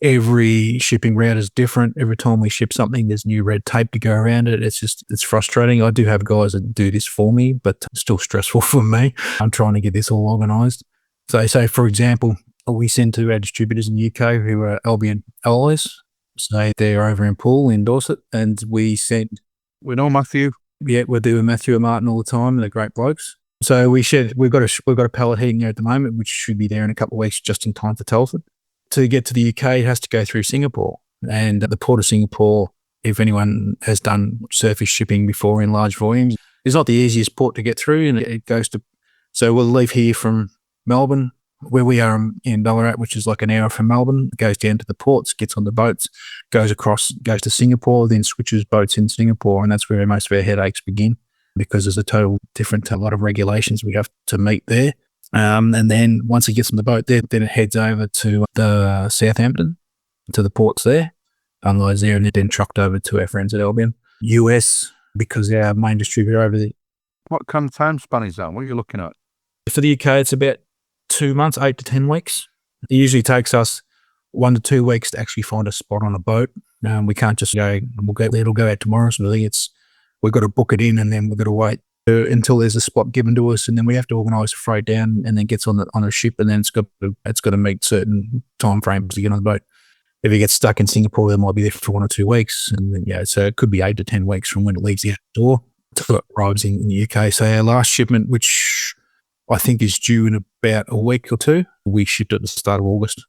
Every shipping route is different. Every time we ship something, there's new red tape to go around it. It's frustrating. I do have guys that do this for me, but it's still stressful for me. I'm trying to get this all organised. So, for example, we send to our distributors in the UK who are Albion alloys. So they're over in Poole in Dorset, and we send. We know Matthew. Yeah, we're doing Matthew and Martin all the time. They're great blokes. So we've got a pallet heating there at the moment, which should be there in a couple of weeks, just in time for Telford. To get to the UK, it has to go through Singapore, and at the port of Singapore, if anyone has done surface shipping before in large volumes, it's not the easiest port to get through, and it goes to. So we'll leave here from Melbourne, where we are in Ballarat, which is like an hour from Melbourne, goes down to the ports, gets on the boats, goes to Singapore, then switches boats in Singapore. And that's where most of our headaches begin because there's a lot of regulations we have to meet there. And then once it gets on the boat there, then it heads over to the Southampton, to the ports there, unloads there, and then trucked over to our friends at Albion. US, because our main distributor over there. What kind of time span is that? What are you looking at? For the UK, it's about 2 months, 8 to 10 weeks. It usually takes us 1 to 2 weeks to actually find a spot on a boat. We can't just go, it'll go out tomorrow. So we've got to book it in, and then we've got to wait until there's a spot given to us, and then we have to organise a freight down, and then gets on a ship, and then it's got to meet certain time frames to get on the boat. If it gets stuck in Singapore, it might be there for 1 or 2 weeks, and then, so it could be 8 to 10 weeks from when it leaves the door until it arrives in the UK. So our last shipment, which I think is due in about a week or two, we shipped at the start of August.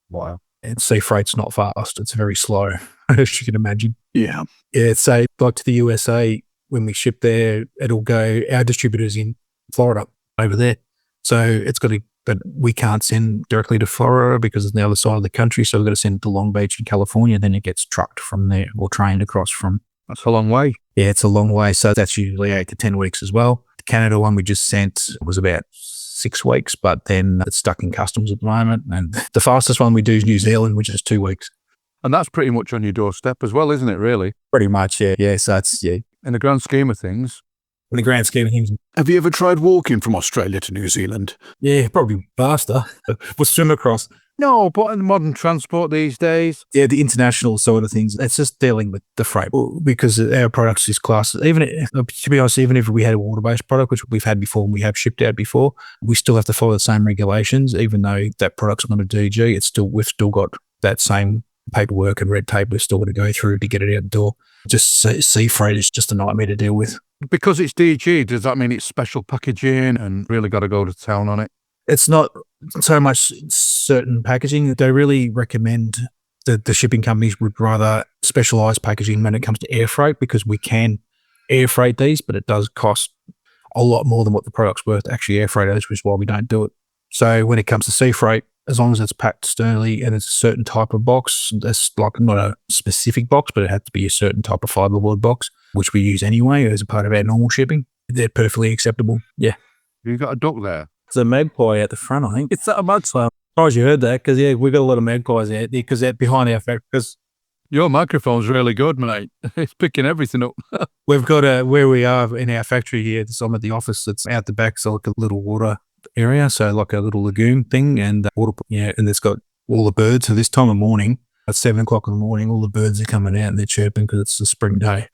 Wow. And sea freight's not fast. It's very slow, as you can imagine. Yeah. Yeah, so like to the USA, when we ship there, it'll go, our distributor's in Florida over there. So but we can't send directly to Florida because it's the other side of the country. So we've got to send it to Long Beach in California. Then it gets trucked from there or trained across from. That's a long way. Yeah, it's a long way. So that's usually 8 to 10 weeks as well. The Canada one we just sent was about 6 weeks, but then it's stuck in customs at the moment. And the fastest one we do is New Zealand, which is 2 weeks. And that's pretty much on your doorstep as well, isn't it, really? Pretty much, yeah. Yeah, so it's, yeah. In the grand scheme of things. In the grand scheme of things. Have you ever tried walking from Australia to New Zealand? Yeah, probably faster. We'll swim across. No, but in modern transport these days. Yeah, the international sort of things. It's just dealing with the freight because our products is classed. To be honest, even if we had a water-based product, which we've had before and we have shipped out before, we still have to follow the same regulations. Even though that product's not a DG, we've still got that same paperwork and red tape we're still going to go through to get it out the door. Just sea freight is just a nightmare to deal with. Because it's DG, does that mean it's special packaging and really got to go to town on it? It's not so much certain packaging. They really recommend the shipping companies would rather specialise packaging when it comes to air freight because we can air freight these, but it does cost a lot more than what the product's worth to actually air freight those, which is why we don't do it. So when it comes to sea freight, as long as it's packed sternly and it's a certain type of box, that's like not a specific box, but it had to be a certain type of fiberboard box, which we use anyway as a part of our normal shipping. They're perfectly acceptable. Yeah. You've got a duck there. It's a magpie at the front, I think. It's a magpie. I'm surprised you heard that because, yeah, we've got a lot of magpies out there because they're behind our factory. Because your microphone's really good, mate. It's picking everything up. We've got where we are in our factory here, I'm at the office, it's out the back, so like a little water area, so like a little lagoon thing, and water, yeah, and it's got all the birds. So this time of morning, at 7 o'clock in the morning, all the birds are coming out and they're chirping because it's a spring day.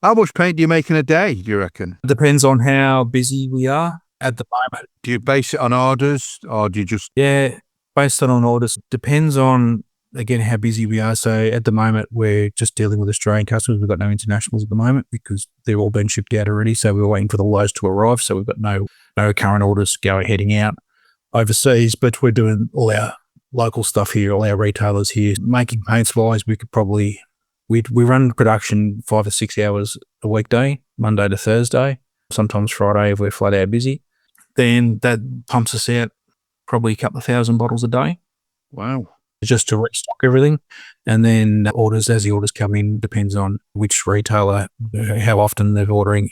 How much paint do you make in a day, do you reckon? It depends on how busy we are at the moment. Do you base it on orders or do you just... Yeah, based on orders. Depends on, again, how busy we are. So at the moment, we're just dealing with Australian customers. We've got no internationals at the moment because they've all been shipped out already. So we're waiting for the loads to arrive. So we've got no current orders heading out overseas, but we're doing all our local stuff here, all our retailers here. Making paint supplies, we could probably... We run production 5 to 6 hours a weekday, Monday to Thursday, sometimes Friday if we're flat out busy. Then that pumps us out probably a couple of thousand bottles a day. Wow. Just to restock everything. And then orders, as the orders come in, depends on which retailer, how often they're ordering,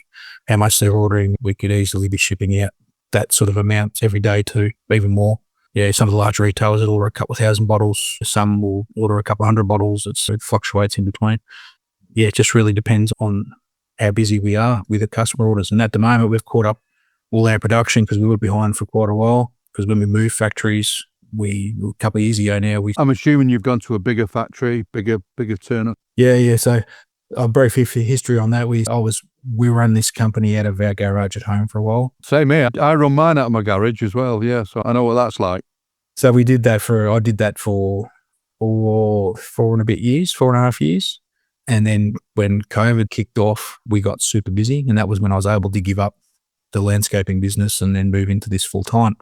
how much they're ordering. We could easily be shipping out that sort of amount every day to even more. Yeah, some of the large retailers will order a couple of thousand bottles. Some will order a couple of hundred bottles. It fluctuates in between. Yeah, it just really depends on how busy we are with the customer orders. And at the moment, we've caught up all our production because we were behind for quite a while. Because when we moved factories, a couple of years ago now, I'm assuming you've gone to a bigger factory, bigger turner. Yeah. So a brief history on that. We run this company out of our garage at home for a while. Same here. I run mine out of my garage as well. Yeah, so I know what that's like. So I did that for 4.5 years. And then when COVID kicked off, we got super busy. And that was when I was able to give up the landscaping business and then move into this full time.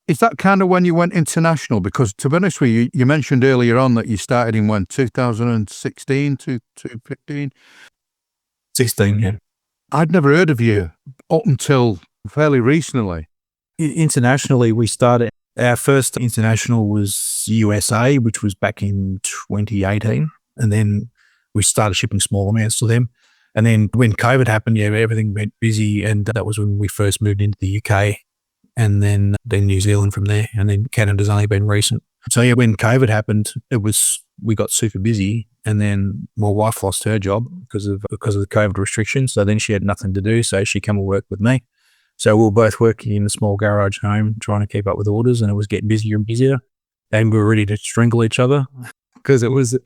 Is that kind of when you went international? Because to be honest with you, you mentioned earlier on that you started in 2016 to 15? 16, yeah. I'd never heard of you up until fairly recently. Internationally, we started, our first international was USA, which was back in 2018. And then we started shipping small amounts to them. And then when COVID happened, everything went busy. And that was when we first moved into the UK. And then New Zealand from there, and then Canada's only been recent. So when COVID happened, we got super busy, and then my wife lost her job because of the COVID restrictions. So then she had nothing to do, so she came and worked with me. So we were both working in a small garage home, trying to keep up with orders, and it was getting busier and busier, and we were ready to strangle each other because it was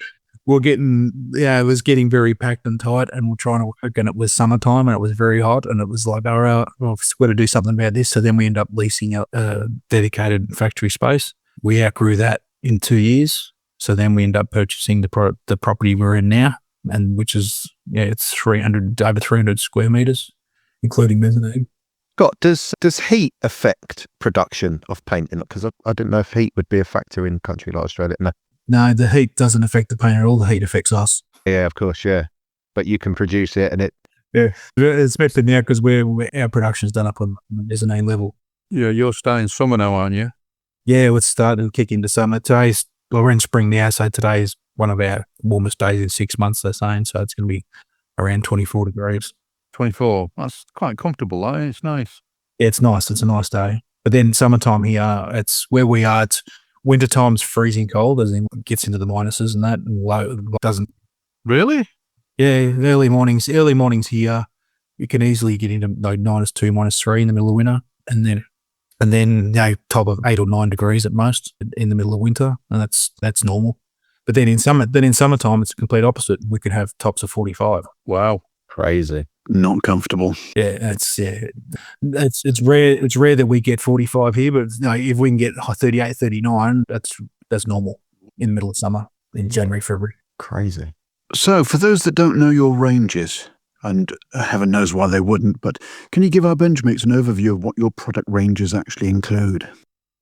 getting very packed and tight, and we're trying to work, and it was summertime and it was very hot, and it was like, all right, well, we've got to do something about this. So then we end up leasing a dedicated factory space. We outgrew that in 2 years. So then we end up purchasing the property we're in now, and which is, it's over 300 square meters, including mezzanine. Scott, does heat affect production of painting? Because I didn't know if heat would be a factor in a country like Australia. No, the heat doesn't affect the paint at all. The heat affects us. Yeah, of course, yeah. But you can produce it, and it. Yeah, especially now because our production's done up on the mezzanine level. Yeah, you're starting summer now, aren't you? Yeah, it's starting to kick into summer. We're in spring now, so today is one of our warmest days in 6 months, they're saying. So it's going to be around 24 degrees. 24. That's quite comfortable, though. It's nice. Yeah, it's nice. It's a nice day. But then summertime here, it's where we are. It's wintertime's freezing cold, as in it gets into the minuses and that, and low doesn't. Really? Yeah, early mornings here, you can easily get into -2, -3 in the middle of winter, and then top of 8 or 9 degrees at most in the middle of winter, and that's normal. But then in summertime, it's the complete opposite. We could have tops of 45. Wow, crazy. Not comfortable. Yeah, it's rare that we get 45 here, but if we can get 38, 39, that's normal in the middle of summer in January, February. Crazy. So, for those that don't know your ranges, and heaven knows why they wouldn't, but can you give our BenchMates an overview of what your product ranges actually include?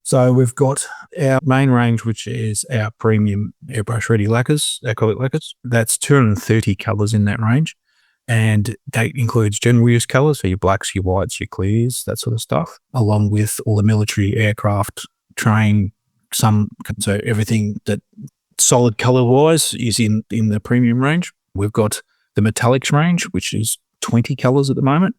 So we've got our main range, which is our premium airbrush ready lacquers, acrylic lacquers. That's 230 colours in that range. And that includes general use colours, so your blacks, your whites, your clears, that sort of stuff, along with all the military, aircraft, train, so everything that solid colour-wise is in the premium range. We've got the metallics range, which is 20 colours at the moment.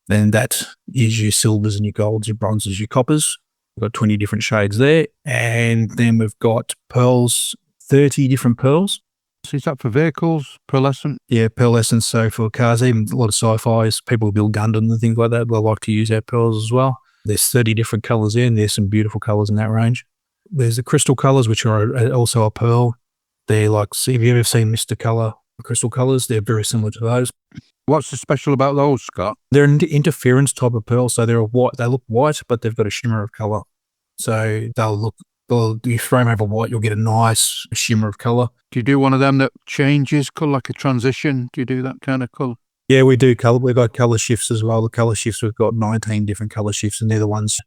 Then that is your silvers and your golds, your bronzes, your coppers. We've got 20 different shades there. And then we've got pearls, 30 different pearls. So is that for vehicles, pearlescent? Yeah, pearlescent. So for cars, even a lot of sci-fis, people build Gundam and things like that, they'll like to use our pearls as well. There's 30 different colours in. There's some beautiful colours in that range. There's the crystal colours, which are also a pearl. They're like, see, have you ever seen Mr. Colour crystal colours? They're very similar to those. What's so special about those, Scott? They're an interference type of pearl, so they're white. They look white, but they've got a shimmer of colour. So you throw them over white, you'll get a nice shimmer of colour. Do you do one of them that changes colour, like a transition? Do you do that kind of colour? Yeah, we do colour. We've got colour shifts as well. The colour shifts, we've got 19 different colour shifts, and they're the ones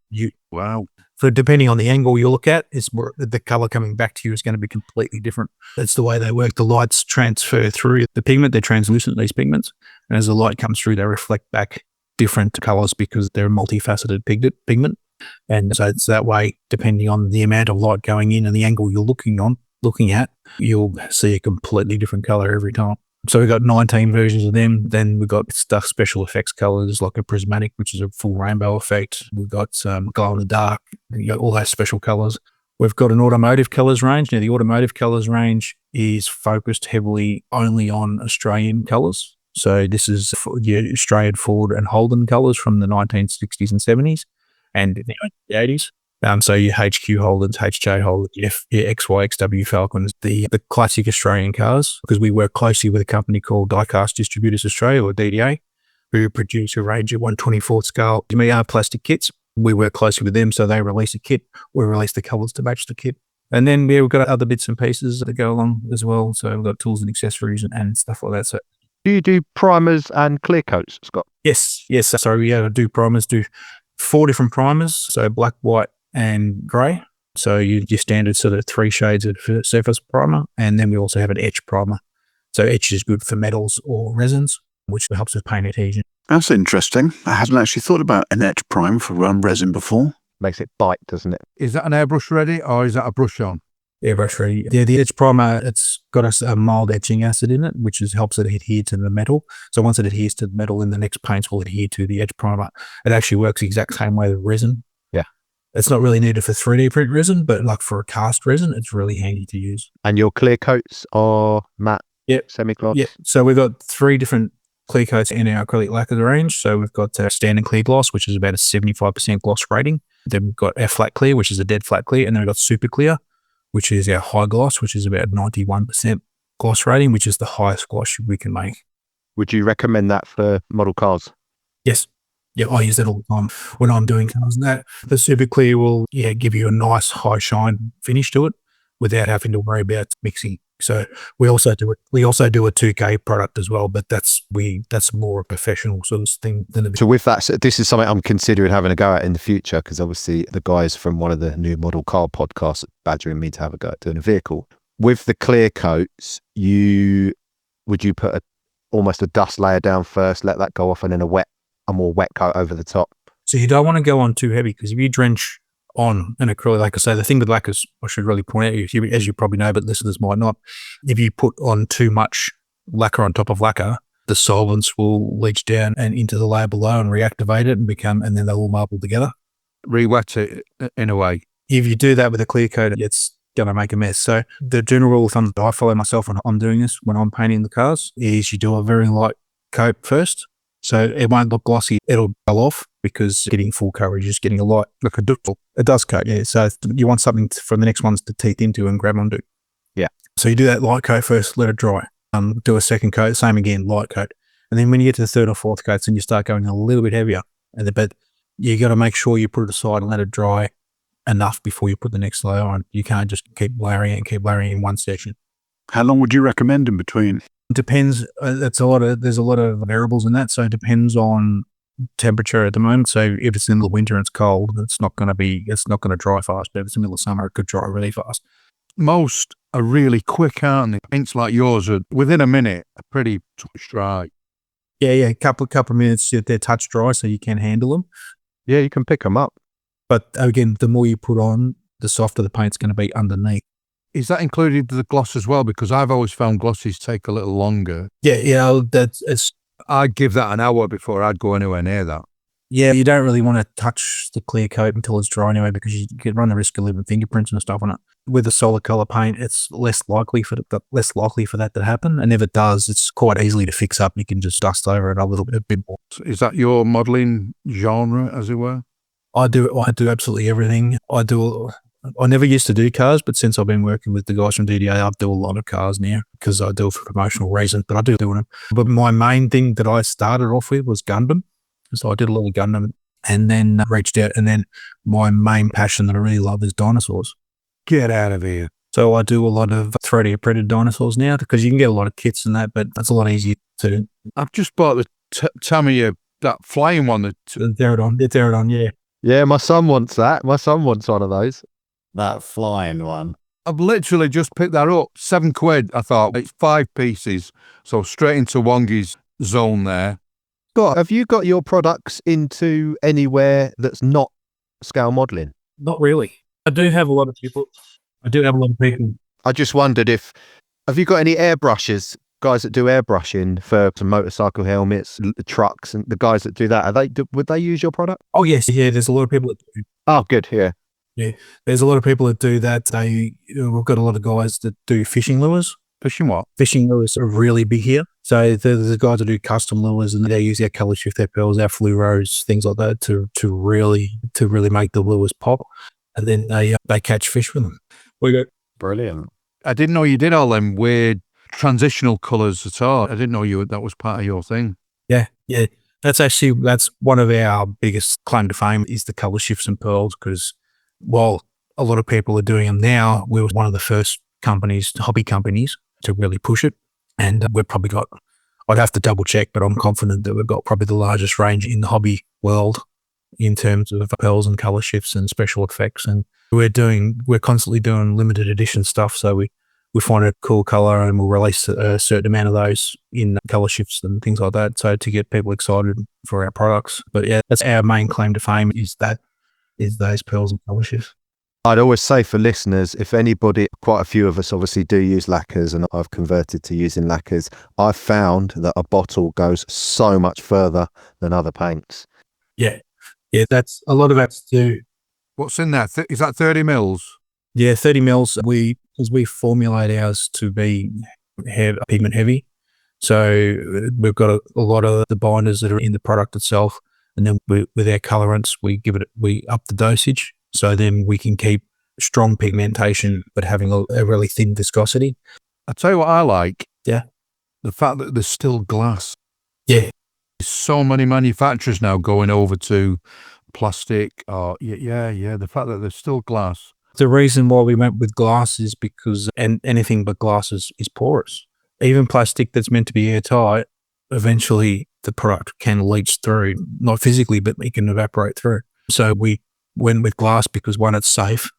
Wow. So depending on the angle you look at, the colour coming back to you is going to be completely different. That's the way they work. The lights transfer through the pigment. They're translucent, these pigments. And as the light comes through, they reflect back different colours because they're multifaceted pigment. And so it's that way, depending on the amount of light going in and the angle you're looking at, you'll see a completely different colour every time. So we've got 19 versions of them. Then we've got stuff, special effects colors like a prismatic, which is a full rainbow effect. We've got some glow in the dark, all those special colors. We've got an automotive colors range. Now, the automotive colors range is focused heavily only on Australian colors. So this is your Australian Ford and Holden colors from the 1960s and 70s and the 80s. So your HQ Holdens, HJ Holdens, your XY, XW Falcons, the classic Australian cars, because we work closely with a company called Diecast Distributors Australia, or DDA, who produce a range of 1/24 scale plastic kits. We work closely with them, so they release a kit. We release the colours to match the kit. And then we've got other bits and pieces that go along as well. So we've got tools and accessories and stuff like that. So, Do you do primers and clear coats, Scott? Yes. So we do primers, do 4 different primers. So black, white, and grey. So your standard sort of 3 shades of surface primer. And then we also have an etch primer. So etch is good for metals or resins, which helps with paint adhesion. That's interesting. I hadn't actually thought about an etch prime for resin before. Makes it bite, doesn't it? Is that an airbrush ready or is that a brush on? Airbrush ready. Yeah, the etch primer, it's got a mild etching acid in it, which helps it adhere to the metal. So once it adheres to the metal, then the next paints will adhere to the etch primer. It actually works the exact same way with resin. Yeah. It's not really needed for 3D print resin, but like for a cast resin, it's really handy to use. And your clear coats are matte, semi-gloss? Yeah. So we've got 3 different clear coats in our acrylic lacquer range. So we've got standard clear gloss, which is about a 75% gloss rating. Then we've got our flat clear, which is a dead flat clear. And then we've got super clear, which is our high gloss, which is about 91% gloss rating, which is the highest gloss we can make. Would you recommend that for model cars? Yes. Yeah, I use that all the time when I'm doing cars and that. The super clear will give you a nice high shine finish to it without having to worry about mixing. So we also do it. We also do a 2K product as well, but that's more a professional sort of thing than a. So with that, so this is something I'm considering having a go at in the future, because obviously the guys from one of the new model car podcasts are badgering me to have a go at doing a vehicle. With the clear coats, would you put almost a dust layer down first, let that go off, and then a more wet coat over the top? So you don't want to go on too heavy, because if you drench on an acrylic, like I say, the thing with lacquers, I should really point out, as you probably know, but listeners might not, if you put on too much lacquer on top of lacquer, the solvents will leach down and into the layer below and reactivate it and then they'll all marble together. Re-wet it in a way. If you do that with a clear coat, it's going to make a mess. So the general rule of thumb that I follow myself when I'm doing this, when I'm painting the cars, is you do a very light coat first. So it won't look glossy. It'll dull off because getting full coverage is getting a light, like a ductile. It does coat, yeah. So you want something for the next ones to teeth into and grab onto. Yeah. So you do that light coat first, let it dry. Do a second coat, same again, light coat. And then when you get to the third or fourth coats, then you start going a little bit heavier. But you got to make sure you put it aside and let it dry enough before you put the next layer on. You can't just keep layering it in one section. How long would you recommend in between? Depends. There's a lot of variables in that. So it depends on temperature at the moment. So if it's in the winter and it's cold, it's not going to dry fast. But if it's in the middle of summer, it could dry really fast. Most are really quick, aren't they? Paints like yours are within a minute, are pretty touch dry. Yeah. A couple of minutes, they're touch dry, so you can handle them. Yeah, you can pick them up. But again, the more you put on, the softer the paint's going to be underneath. Is that included the gloss as well? Because I've always found glosses take a little longer. Yeah. I'd give that an hour before I'd go anywhere near that. Yeah, you don't really want to touch the clear coat until it's dry anyway, because you could run the risk of leaving fingerprints and stuff on it. With a solid color paint, it's less likely for that to happen. And if it does, it's quite easily to fix up. You can just dust over it a bit more. Is that your modelling genre, as it were? I do absolutely everything. I never used to do cars, but since I've been working with the guys from DDA, I do a lot of cars now because I do it for promotional reasons, but I do them. But my main thing that I started off with was Gundam. So I did a lot of Gundam and then reached out. And then my main passion that I really love is dinosaurs. Get out of here. So I do a lot of 3D printed dinosaurs now because you can get a lot of kits and that, but that's a lot easier to do. I've just bought the Tamiya, that flying one. The Pterodon, yeah. Yeah, my son wants that. My son wants one of those. That flying one. I've literally just picked that up. £7. I thought it's 5 pieces. So straight into Wongi's zone there. Scott, have you got your products into anywhere that's not scale modelling? Not really. I do have a lot of people. I just wondered have you got any airbrushes guys that do airbrushing for some motorcycle helmets, trucks, and the guys that do that, would they use your product? Oh yes, yeah. There's a lot of people that do. Oh, good. Yeah. Yeah, there's a lot of people that do that. We've got a lot of guys that do fishing lures. Fishing what? Fishing lures are really big here. So there's guys that do custom lures, and they use our colour shift, their pearls, our fluoros, things like that to really make the lures pop, and then they catch fish with them. We go Brilliant. I didn't know you did all them weird transitional colours at all. I didn't know that was part of your thing. Yeah. That's one of our biggest claim to fame is the colour shifts and pearls, because while a lot of people are doing them now, we were one of the first hobby companies to really push it. And we've probably got, I'd have to double check, but I'm confident that we've got probably the largest range in the hobby world in terms of pearls and colour shifts and special effects. And we're constantly doing limited edition stuff. So we find a cool colour and we'll release a certain amount of those in colour shifts and things like that. So to get people excited for our products. But yeah, that's our main claim to fame is those pearls and colour shifts. I'd always say for listeners, if anybody, quite a few of us obviously do use lacquers, and I've converted to using lacquers, I've found that a bottle goes so much further than other paints. Yeah, that's a lot of that's to. What's in there? Is that 30 mils? Yeah, 30 mils. Because we formulate ours to be pigment heavy. So we've got a lot of the binders that are in the product itself. And then with our colorants, we up the dosage. So then we can keep strong pigmentation, but having a really thin viscosity. I'll tell you what I like. Yeah. The fact that there's still glass. Yeah. There's so many manufacturers now going over to plastic. The fact that there's still glass. The reason why we went with glass is because anything but glass is porous. Even plastic that's meant to be airtight, eventually the product can leach through, not physically, but it can evaporate through. So we went with glass because, one, it's safe.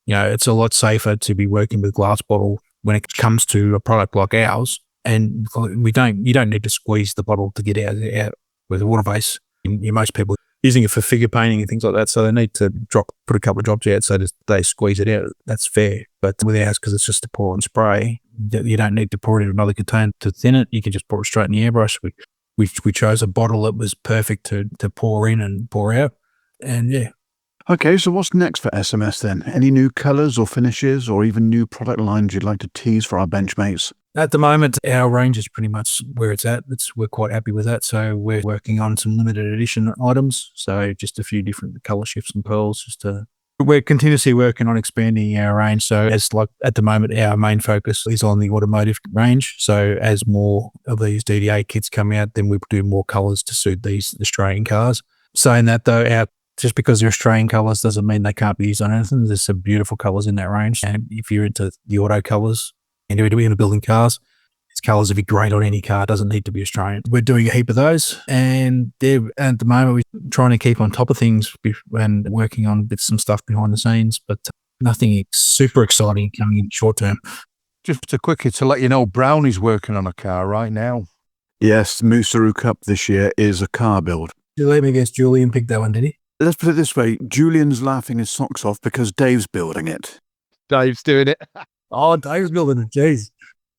It's a lot safer to be working with glass bottle when it comes to a product like ours. And you don't need to squeeze the bottle to get out with a water base. Most people using it for figure painting and things like that, so they need to put a couple of drops out so that they squeeze it out. That's fair. But with ours, because it's just a pour and spray, you don't need to pour it in another container to thin it. You can just pour it straight in the airbrush. We chose a bottle that was perfect to pour in and pour out. And yeah. Okay, so what's next for SMS then? Any new colours or finishes or even new product lines you'd like to tease for our benchmates? At the moment, our range is pretty much where it's at. We're quite happy with that. So we're working on some limited edition items. So just a few different colour shifts and pearls. We're continuously working on expanding our range. So at the moment, our main focus is on the automotive range. So as more of these DDA kits come out, then we do more colours to suit these Australian cars. Saying that though, just because they're Australian colours doesn't mean they can't be used on anything. There's some beautiful colours in that range. And if you're into the auto colours and you're into building cars, these colours would be great on any car. It doesn't need to be Australian. We're doing a heap of those. And at the moment, we're trying to keep on top of things and working on some stuff behind the scenes, but nothing super exciting coming in short term. Just a quickie to let you know, Brownie's working on a car right now. Yes, the Musaru Cup this year is a car build. You let me guess, Julian picked that one, did he? Let's put it this way, Julian's laughing his socks off because Dave's building it. Dave's doing it. Oh, Dave's building it, jeez.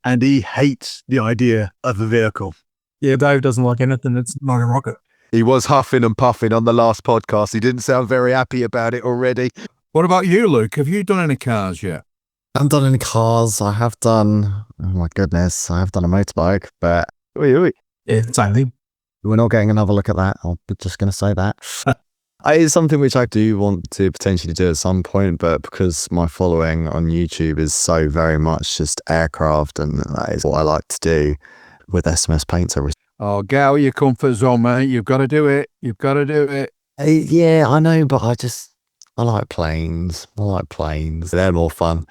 And he hates the idea of the vehicle. Yeah, Dave doesn't like anything that's not a rocket. He was huffing and puffing on the last podcast. He didn't sound very happy about it already. What about you, Luke? Have you done any cars yet? I haven't done any cars. I have done, oh my goodness, I have done a motorbike, but yeah, same thing. We're not getting another look at that. I'm just going to say that. It's something which I do want to potentially do at some point, but because my following on YouTube is so very much just aircraft, and that is what I like to do with SMS paints. Oh, get out of your comfort zone, mate. You've got to do it. You've got to do it. Yeah, I know, but I like planes. They're more fun,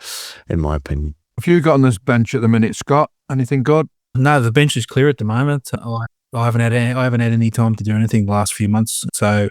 in my opinion. Have you got on this bench at the minute, Scott? Anything good? No, the bench is clear at the moment. I haven't had any time to do anything the last few months. So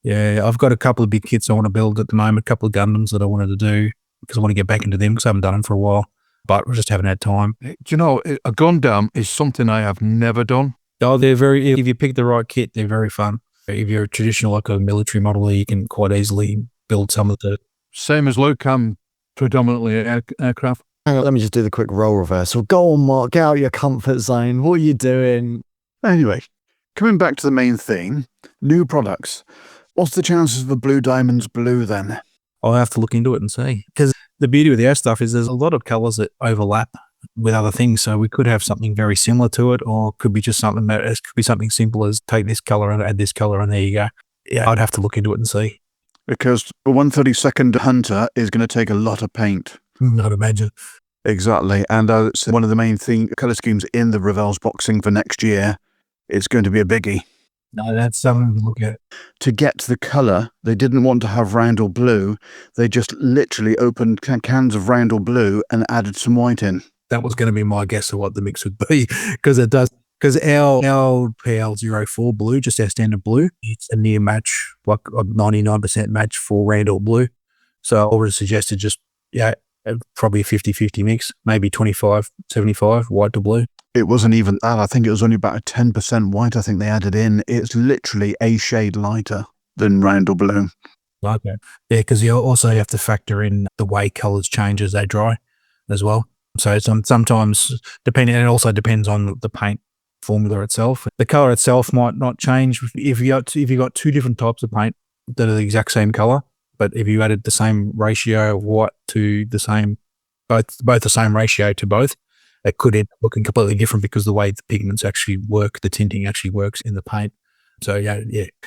yeah, I've got a couple of big kits I want to build at the moment, a couple of Gundams that I wanted to do because I want to get back into them because I haven't done them for a while, but I just haven't had time. Do you know, a Gundam is something I have never done. Oh, if you pick the right kit, they're very fun. If you're a traditional, like a military modeler, you can quite easily build some of the... Same as Luke, I'm predominantly aircraft. Hang on, let me just do the quick role reversal. Go on, Mark, get out of your comfort zone. What are you doing? Anyway, coming back to the main theme, new products. What's the chances of a Blue Diamonds blue then? I'll have to look into it and see. Because the beauty with our stuff is there's a lot of colours that overlap with other things. So we could have something very similar to it, or could be just something that it could be something simple as take this colour and add this colour, and there you go. Yeah, I'd have to look into it and see. Because the 132nd Hunter is going to take a lot of paint. I'd imagine. Exactly. And it's one of the main colour schemes in the Revels boxing for next year. It's going to be a biggie. No, that's something to look at. To get the colour, they didn't want to have Roundel Blue. They just literally opened cans of Roundel Blue and added some white in. That was going to be my guess of what the mix would be, because it does. Because our PL04 blue, just our standard blue, it's a near match, like a 99% match for Roundel Blue. So I would have suggested just, probably a 50-50 mix, maybe 25-75 white to blue. It wasn't even that. I think it was only about a 10% white I think they added in. It's literally a shade lighter than Roundel Blue. Okay. Yeah, because you also have to factor in the way colours change as they dry as well. So sometimes, depending, and it also depends on the paint formula itself. The colour itself might not change if you got two different types of paint that are the exact same colour, but if you added the same ratio of white to the same, both the same ratio to both, it could end up looking completely different because the way the pigments actually work, the tinting actually works in the paint. So yeah,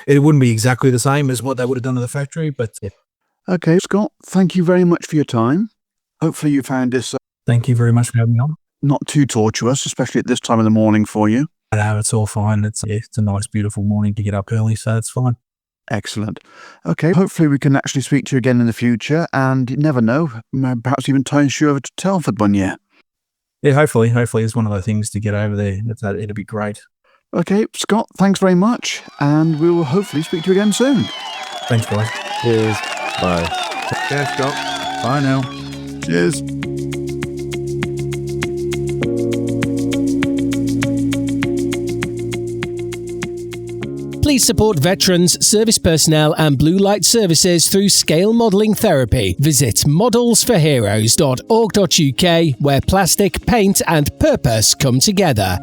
it wouldn't be exactly the same as what they would have done in the factory, but yeah. Okay, Scott, thank you very much for your time. Hopefully you found this thank you very much for having me on. Not too tortuous, especially at this time of the morning for you. No, it's all fine. It's a nice, beautiful morning to get up early, so it's fine. Excellent. Okay, hopefully we can actually speak to you again in the future, and you never know, perhaps even entice you over to Telford one year. Yeah, hopefully it's one of the things to get over there. It'd be great. Okay, Scott, thanks very much, and we will hopefully speak to you again soon. Thanks, guys. Cheers. Bye. Yeah, Scott. Bye now. Cheers. Please support veterans, service personnel and blue light services through scale modelling therapy. Visit modelsforheroes.org.uk, where plastic, paint and purpose come together.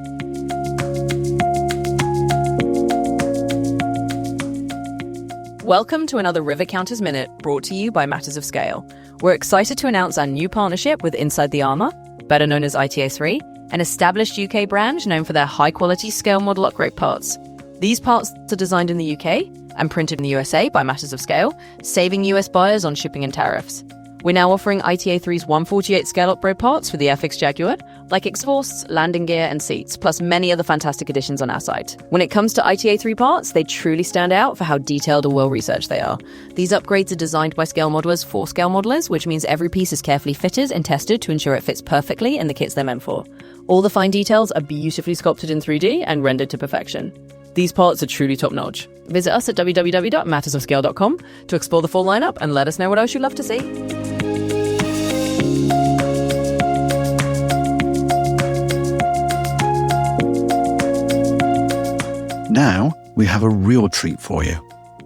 Welcome to another River Counters Minute, brought to you by Matters of Scale. We're excited to announce our new partnership with Inside the Armour, better known as ITA3, an established UK brand known for their high-quality scale model upgrade parts. These parts are designed in the UK and printed in the USA by Matters of Scale, saving US buyers on shipping and tariffs. We're now offering ITA3's 148 scale upgrade parts for the Airfix Jaguar, like exhausts, landing gear and seats, plus many other fantastic additions on our site. When it comes to ITA3 parts, they truly stand out for how detailed and well-researched they are. These upgrades are designed by scale modelers for scale modelers, which means every piece is carefully fitted and tested to ensure it fits perfectly in the kits they're meant for. All the fine details are beautifully sculpted in 3D and rendered to perfection. These parts are truly top-notch. Visit us at www.mattersofscale.com to explore the full lineup and let us know what else you'd love to see. Now, we have a real treat for you.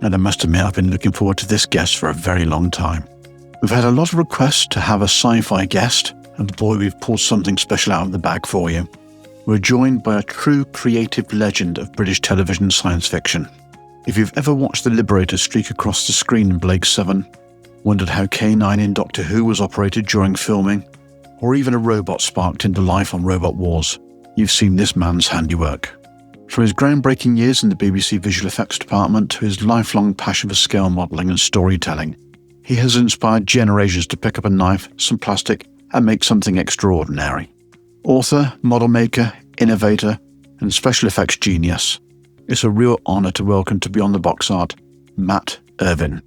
And I must admit, I've been looking forward to this guest for a very long time. We've had a lot of requests to have a sci-fi guest, and boy, we've pulled something special out of the bag for you. We're joined by a true creative legend of British television science fiction. If you've ever watched the Liberator streak across the screen in Blake 7, wondered how K9 in Doctor Who was operated during filming, or even a robot sparked into life on Robot Wars, you've seen this man's handiwork. From his groundbreaking years in the BBC visual effects department to his lifelong passion for scale modelling and storytelling, he has inspired generations to pick up a knife, some plastic, and make something extraordinary. Author, model maker, innovator, and special effects genius. It's a real honour to welcome to Beyond the Box Art, Matt Irvine.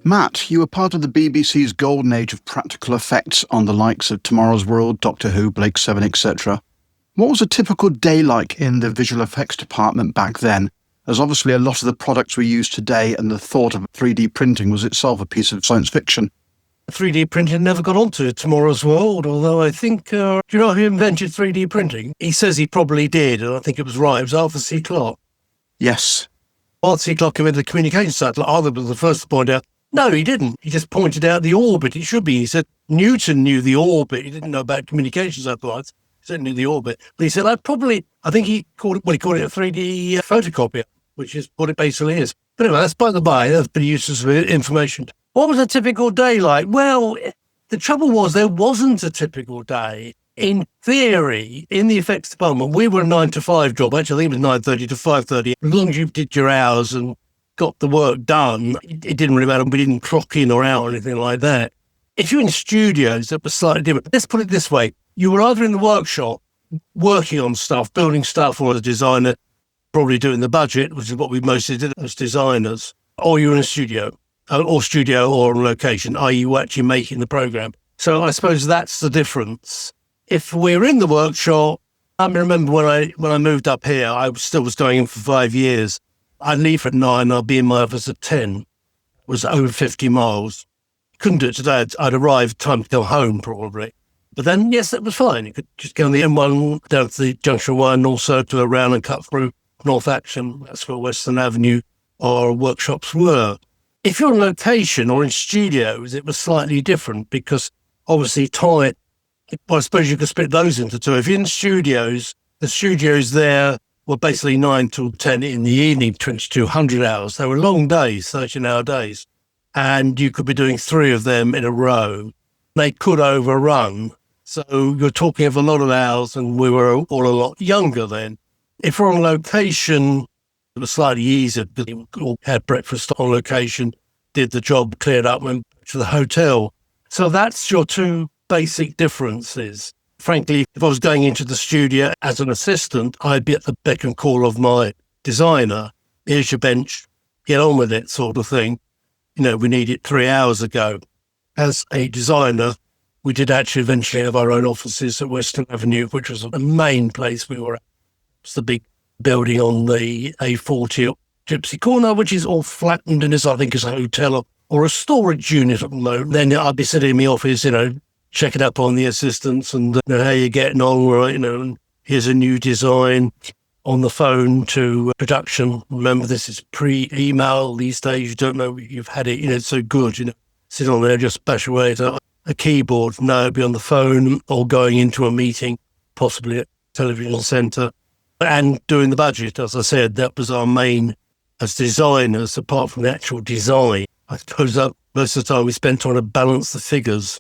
Matt, you were part of the BBC's golden age of practical effects on the likes of Tomorrow's World, Doctor Who, Blake 7, etc. What was a typical day like in the visual effects department back then, as obviously a lot of the products we use today and the thought of 3D printing was itself a piece of science fiction? 3D printing never got onto Tomorrow's World, although I think, do you know who invented 3D printing? He says he probably did, and I think it was right. It was Arthur C. Clarke. Yes. Arthur C. Clarke invented the communication satellite. Arthur was the first to point out No, he didn't. He just pointed out the orbit. It should be. He said Newton knew the orbit. He didn't know about communications satellites. He said knew the orbit. But he said, I think he called it a 3D photocopier, which is what it basically is. But anyway, that's by the by. That's pretty useless information. What was a typical day like? Well, the trouble was there wasn't a typical day. In theory, in the effects department, we were a 9 to 5 job. Actually, I think it was 9:30 to 5:30. As long as you did your hours and got the work done, it didn't really matter. We didn't clock in or out or anything like that. If you're in studios, that was slightly different. Let's put it this way. You were either in the workshop working on stuff, building stuff, or as a designer, probably doing the budget, which is what we mostly did as designers, or you were in a studio, or on location, i.e. you were actually making the program. So I suppose that's the difference. If we're in the workshop, I remember when I moved up here, I still was going in for 5 years. I'd leave at 9, I'd be in my office at 10. It was over 50 miles. Couldn't do it today. I'd arrive time to go home, probably. But then, yes, that was fine. You could just go on the M1 down to the Junction 1, North Circle around and cut through North Action. That's where Western Avenue or workshops were. If you're on location or in studios, it was slightly different because obviously time, well, I suppose you could split those into two. If you're in studios, the studios there were basically 9 till 10 in the evening, 2200 hours. They were long days, 13-hour days. And you could be doing 3 of them in a row. They could overrun. So you're talking of a lot of hours, and we were all a lot younger then. If we're on location, it was slightly easier because we all had breakfast on location, did the job, cleared up, went to the hotel. So that's your two basic differences. Frankly, if I was going into the studio as an assistant, I'd be at the beck and call of my designer. Here's your bench, get on with it sort of thing. You know, we need it 3 hours ago. As a designer, we did actually eventually have our own offices at Western Avenue, which was the main place we were at. It's the big building on the A40 Gypsy Corner, which is all flattened and is, I think, is a hotel or a storage unit at the moment. Then I'd be sitting in my office, checking up on the assistants and how you're getting on, right? And here's a new design on the phone to production. Remember, this is pre-email these days. You don't know you've had it. It's so good. Sit on there, just bash away at a keyboard. No, be on the phone or going into a meeting, possibly at television centre, and doing the budget. As I said, that was our main as designers. Apart from the actual design, I suppose that most of the time we spent trying to balance the figures.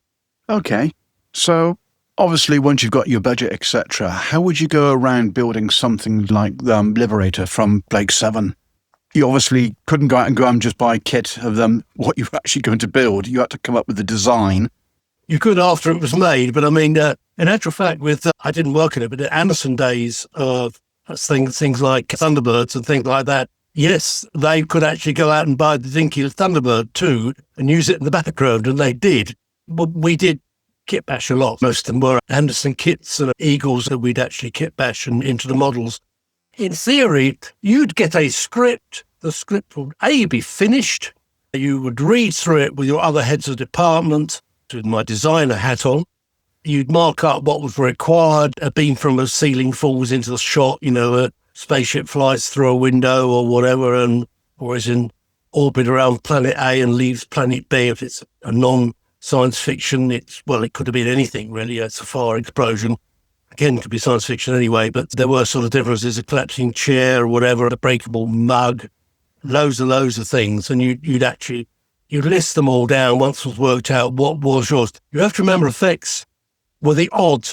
Okay, so obviously once you've got your budget, etc., how would you go around building something like the Liberator from Blake 7? You obviously couldn't go out and just buy a kit of them, what you were actually going to build. You had to come up with the design. You could after it was made, but I mean, in actual fact, I didn't work in it, but at Anderson days of things like Thunderbirds and things like that, yes, they could actually go out and buy the dinky Thunderbird too and use it in the background, and they did. We did kit bash a lot. Most of them were Anderson kits and Eagles that we'd actually kit bash into the models. In theory, you'd get a script. The script would be finished. You would read through it with your other heads of department, with my designer hat on. You'd mark up what was required. A beam from a ceiling falls into the shot, a spaceship flies through a window or whatever, or is in orbit around planet A and leaves planet B. If it's a non-science fiction, it could have been anything really. It's a fire explosion. Again, it could be science fiction anyway, but there were sort of differences, a collapsing chair or whatever, a breakable mug, loads of things. And you'd list them all down once it was worked out what was yours. You have to remember effects were the odd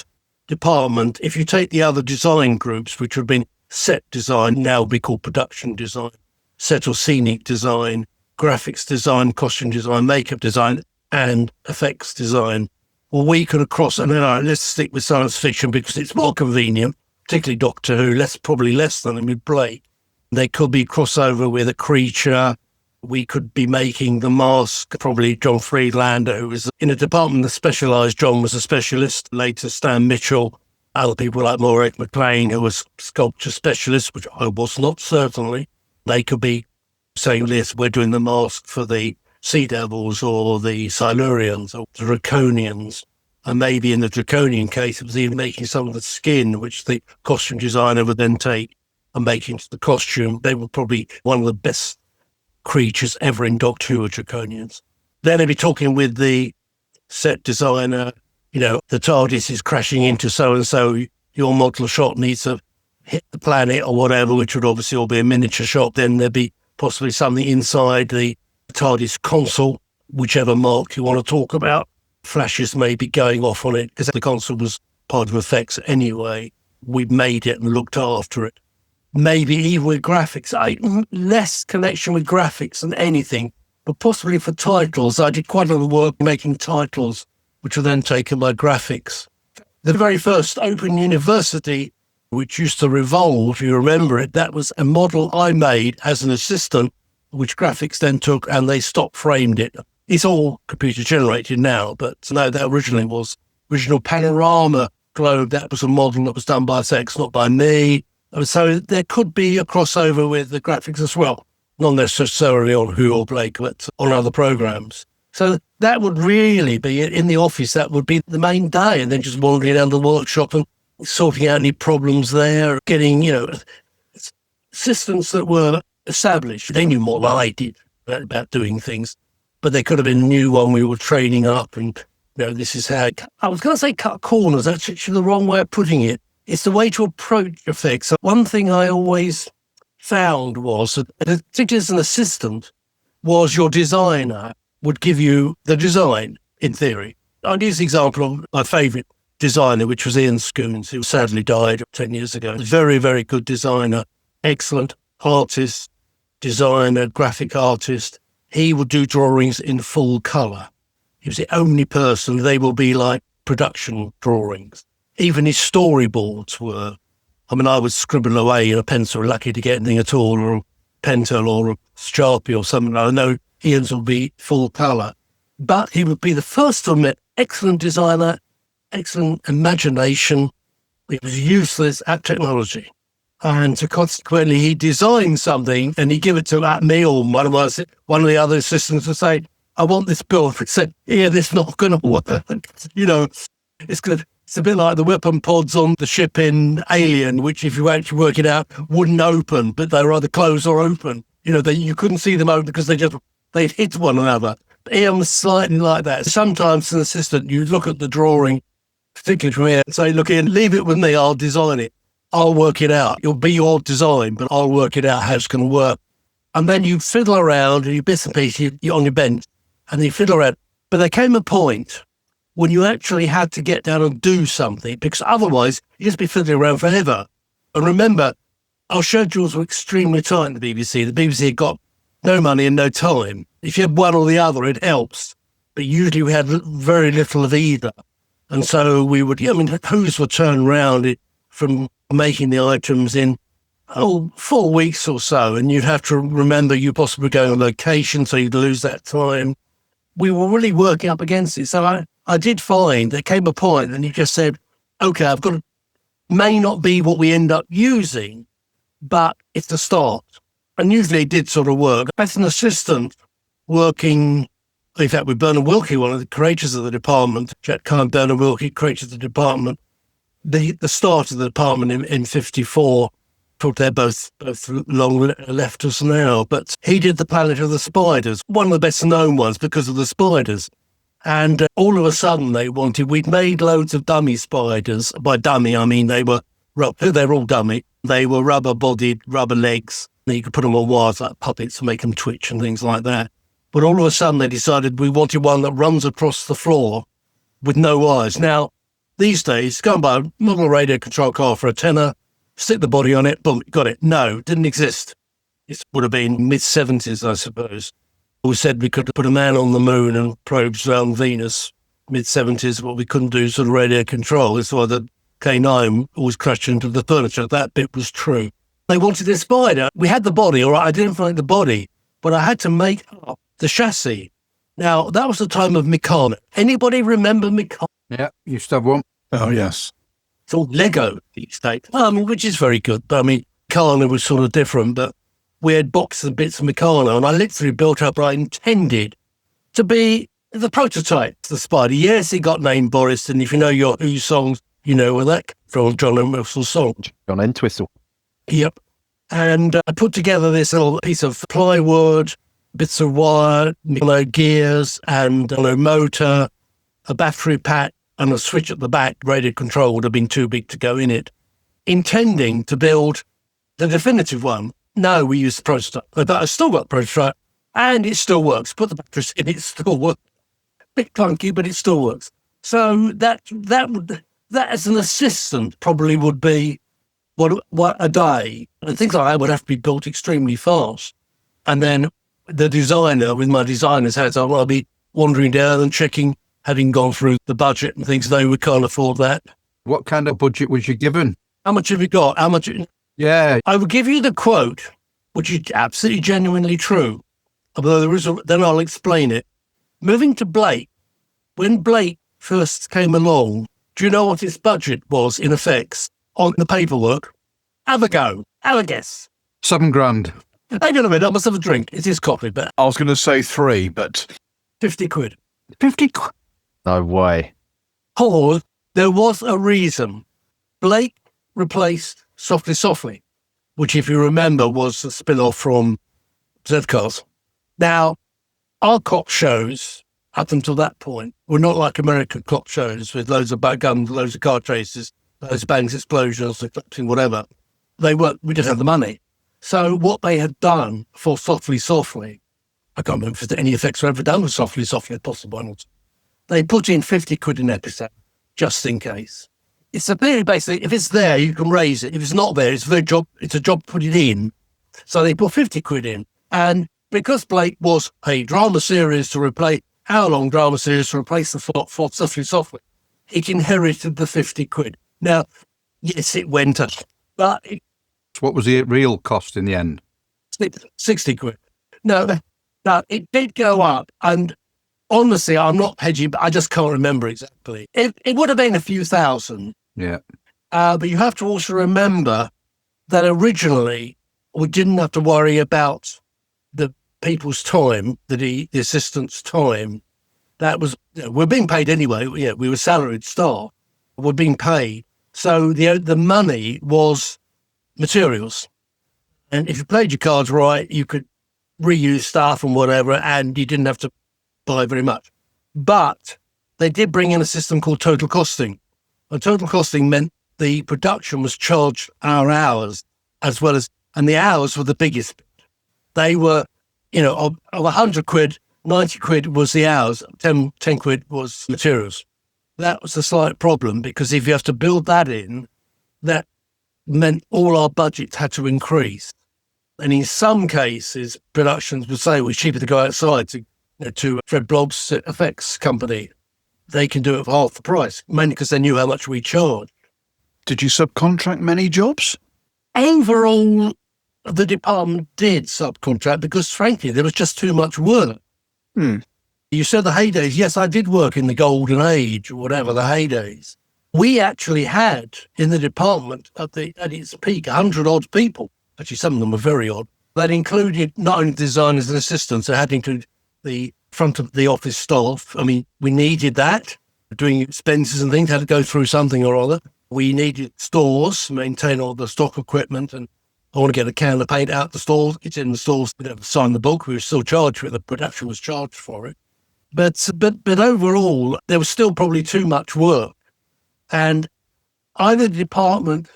department. If you take the other design groups, which would have been set design, now would be called production design, set or scenic design, graphics design, costume design, makeup design, and effects design. Well, we could have crossed, and then let's stick with science fiction because it's more convenient, particularly Doctor Who, probably less than with Blake. They could be crossover with a creature. We could be making the mask, probably John Friedlander, who was in a department that specialised. John was a specialist, later Stan Mitchell, other people like Maurice McLean, who was sculpture specialist, which I was not, certainly. They could be saying this, we're doing the mask for the Sea Devils or the Silurians or the Draconians. And maybe in the Draconian case, it was even making some of the skin, which the costume designer would then take and make into the costume. They were probably one of the best creatures ever in Doctor Who, Draconians. Then they'd be talking with the set designer, the TARDIS is crashing into so-and-so, your model shot needs to hit the planet or whatever, which would obviously all be a miniature shot. Then there'd be possibly something inside the TARDIS console, whichever mark you want to talk about. Flashes may be going off on it because the console was part of effects anyway. We made it and looked after it. Maybe even with graphics. Less connection with graphics than anything, but possibly for titles. I did quite a lot of work making titles, which were then taken by graphics. The very first Open University, which used to revolve, if you remember it, that was a model I made as an assistant, which graphics then took and they stop framed it. It's all computer generated now, but no, that originally was original panorama globe. That was a model that was done by FX, not by me. So there could be a crossover with the graphics as well, not necessarily on Who or Blake, but on other programs. So that would really be in the office. That would be the main day, and then just wandering down the workshop and sorting out any problems there, getting, assistants that were established. They knew more than I did about doing things, but they could have been a new one we were training up. And, this is how I was going to say cut corners. That's actually the wrong way of putting it. It's the way to approach effects. One thing I always found was, particularly as an assistant, was your designer would give you the design, in theory. I'll use the example of my favourite designer, which was Ian Scoons, who sadly died 10 years ago. Very, very good designer, excellent artist, designer, graphic artist. He would do drawings in full colour. He was the only person. They will be like production drawings. Even his storyboards were, I would scribble away in a pencil, lucky to get anything at all, or a Pentel or a Sharpie or something. I know Ian's would be full colour. But he would be the first to admit, excellent designer, excellent imagination. He was useless at technology. And so consequently, he designed something and he'd give it to me or one of the other assistants to say, I want this built. He said, this is not going to work. It's good. It's a bit like the weapon pods on the ship in Alien, which if you actually work it out, wouldn't open, but they were either closed or open. You couldn't see them open because they'd hit one another. Ian was slightly like that. Sometimes as an assistant, you look at the drawing, particularly from here, and say, look, Ian, leave it with me, I'll design it. I'll work it out. It'll be your design, but I'll work it out how it's going to work. And then you fiddle around and you bits and pieces, you're on your bench, and you fiddle around. But there came a point when you actually had to get down and do something, because otherwise you'd just be fiddling around forever. And remember, our schedules were extremely tight in the BBC. The BBC had got no money and no time. If you had one or the other, it helps. But usually we had very little of either. And so we would, who's were turned around from making the items in 4 weeks or so. And you'd have to remember you possibly going on location, so you'd lose that time. We were really working up against it. So I did find there came a point and you just said, okay, I've got to, may not be what we end up using, but it's a start. And usually it did sort of work. As an assistant working, in fact, with Bernard Wilkie, one of the creators of the department, Jack Kine, Bernard Wilkie, creator of the department, the start of the department in 54, they're both long left us now, but he did the Planet of the Spiders, one of the best known ones because of the spiders. And all of a sudden we'd made loads of dummy spiders. By dummy, I mean they're all dummy. They were rubber-bodied, rubber legs. You could put them on wires like puppets to make them twitch and things like that. But all of a sudden they decided we wanted one that runs across the floor with no eyes. Now, these days, go and buy a model radio control car for a tenner, stick the body on it, boom, got it. No, didn't exist. It would have been mid-70s, I suppose. We said we could put a man on the moon and probes around Venus, mid-70s, but we couldn't do sort of radio control. That's why the K9 always crashed into the furniture. That bit was true. They wanted this spider. We had the body, all right, I didn't find the body, but I had to make up the chassis. Now, that was the time of Meccano. Anybody remember Meccano? Yeah, used to have one. Oh, yes. It's all Lego these days, which is very good. But Meccano was sort of different, but we had boxes and bits of Meccano, and I literally built up what I intended to be the prototype, the spider. Yes, it got named Boris, and if you know your Who songs, you know where that from John Entwistle's song. John Entwistle. Yep. And I put together this little piece of plywood, bits of wire, gears and a motor, a battery pack and a switch at the back, radio control, would have been too big to go in it, intending to build the definitive one. No, we used the prototype. But I still got the prototype and it still works. Put the batteries in, it still works. Bit clunky, but it still works. So that as an assistant probably would be what a day. And things like that would have to be built extremely fast. And then the designer, with my designer's hats on, I'll be wandering down and checking, having gone through the budget and things, they can't afford that. What kind of budget was you given? How much have you got? How much? Yeah. I will give you the quote, which is absolutely genuinely true. Although then I'll explain it. Moving to Blake, when Blake first came along, do you know what his budget was in effects on the paperwork? Have a go. Have a guess. £7,000. Hang on a minute, I must have a drink. It is coffee, but I was going to say 3, but 50 quid. 50 quid? No way. Paul, there was a reason. Blake replaced Softly Softly, which, if you remember, was a spin-off from Z-Cars. Now, our cop shows, up until that point, were not like American cop shows with loads of guns, loads of car chases, loads of bangs, explosions, whatever. We didn't have the money. So what they had done for Softly Softly, I can't remember if any effects were ever done with Softly Softly, possible not. They put in 50 quid an episode, just in case. It's a very basic, if it's there, you can raise it. If it's not there, it's a job to put it in. So they put 50 quid in. And because Blake was a drama series to replace, hour-long drama series to replace the for Softly Softly, it inherited the 50 quid. Now, yes, it went up, but what was the real cost in the end? 60 quid. No, it did go up. And honestly, I'm not hedging, but I just can't remember exactly. It would have been a few thousand. Yeah. But you have to also remember that originally we didn't have to worry about the people's time, the assistants' time. That was, we're being paid anyway. Yeah, we were salaried staff. We're being paid. So the money was materials. And if you played your cards right, you could reuse stuff and whatever, and you didn't have to buy very much. But they did bring in a system called total costing. And total costing meant the production was charged our hours as well as, and the hours were the biggest bit. They were, of 100 quid, 90 quid was the hours, 10 quid was materials. That was a slight problem because if you have to build that in, that meant all our budgets had to increase. And in some cases, productions would say it was cheaper to go outside to Fred Blogg's effects company. They can do it for half the price, mainly because they knew how much we charged. Did you subcontract many jobs? Overall, the department did subcontract because, frankly, there was just too much work. You said the heydays. Yes, I did work in the golden age or whatever, the heydays. We actually had in the department at its peak 100-odd people. Actually, some of them were very odd. That included not only designers and assistants, it had included the front of the office staff. I mean, we needed that. Doing expenses and things had to go through something or other. We needed stores, maintain all the stock equipment, and I want to get a can of paint out the stores. It's in the stores. We didn't sign the book. We were still charged for it. The production was charged for it. But overall, there was still probably too much work. And either department,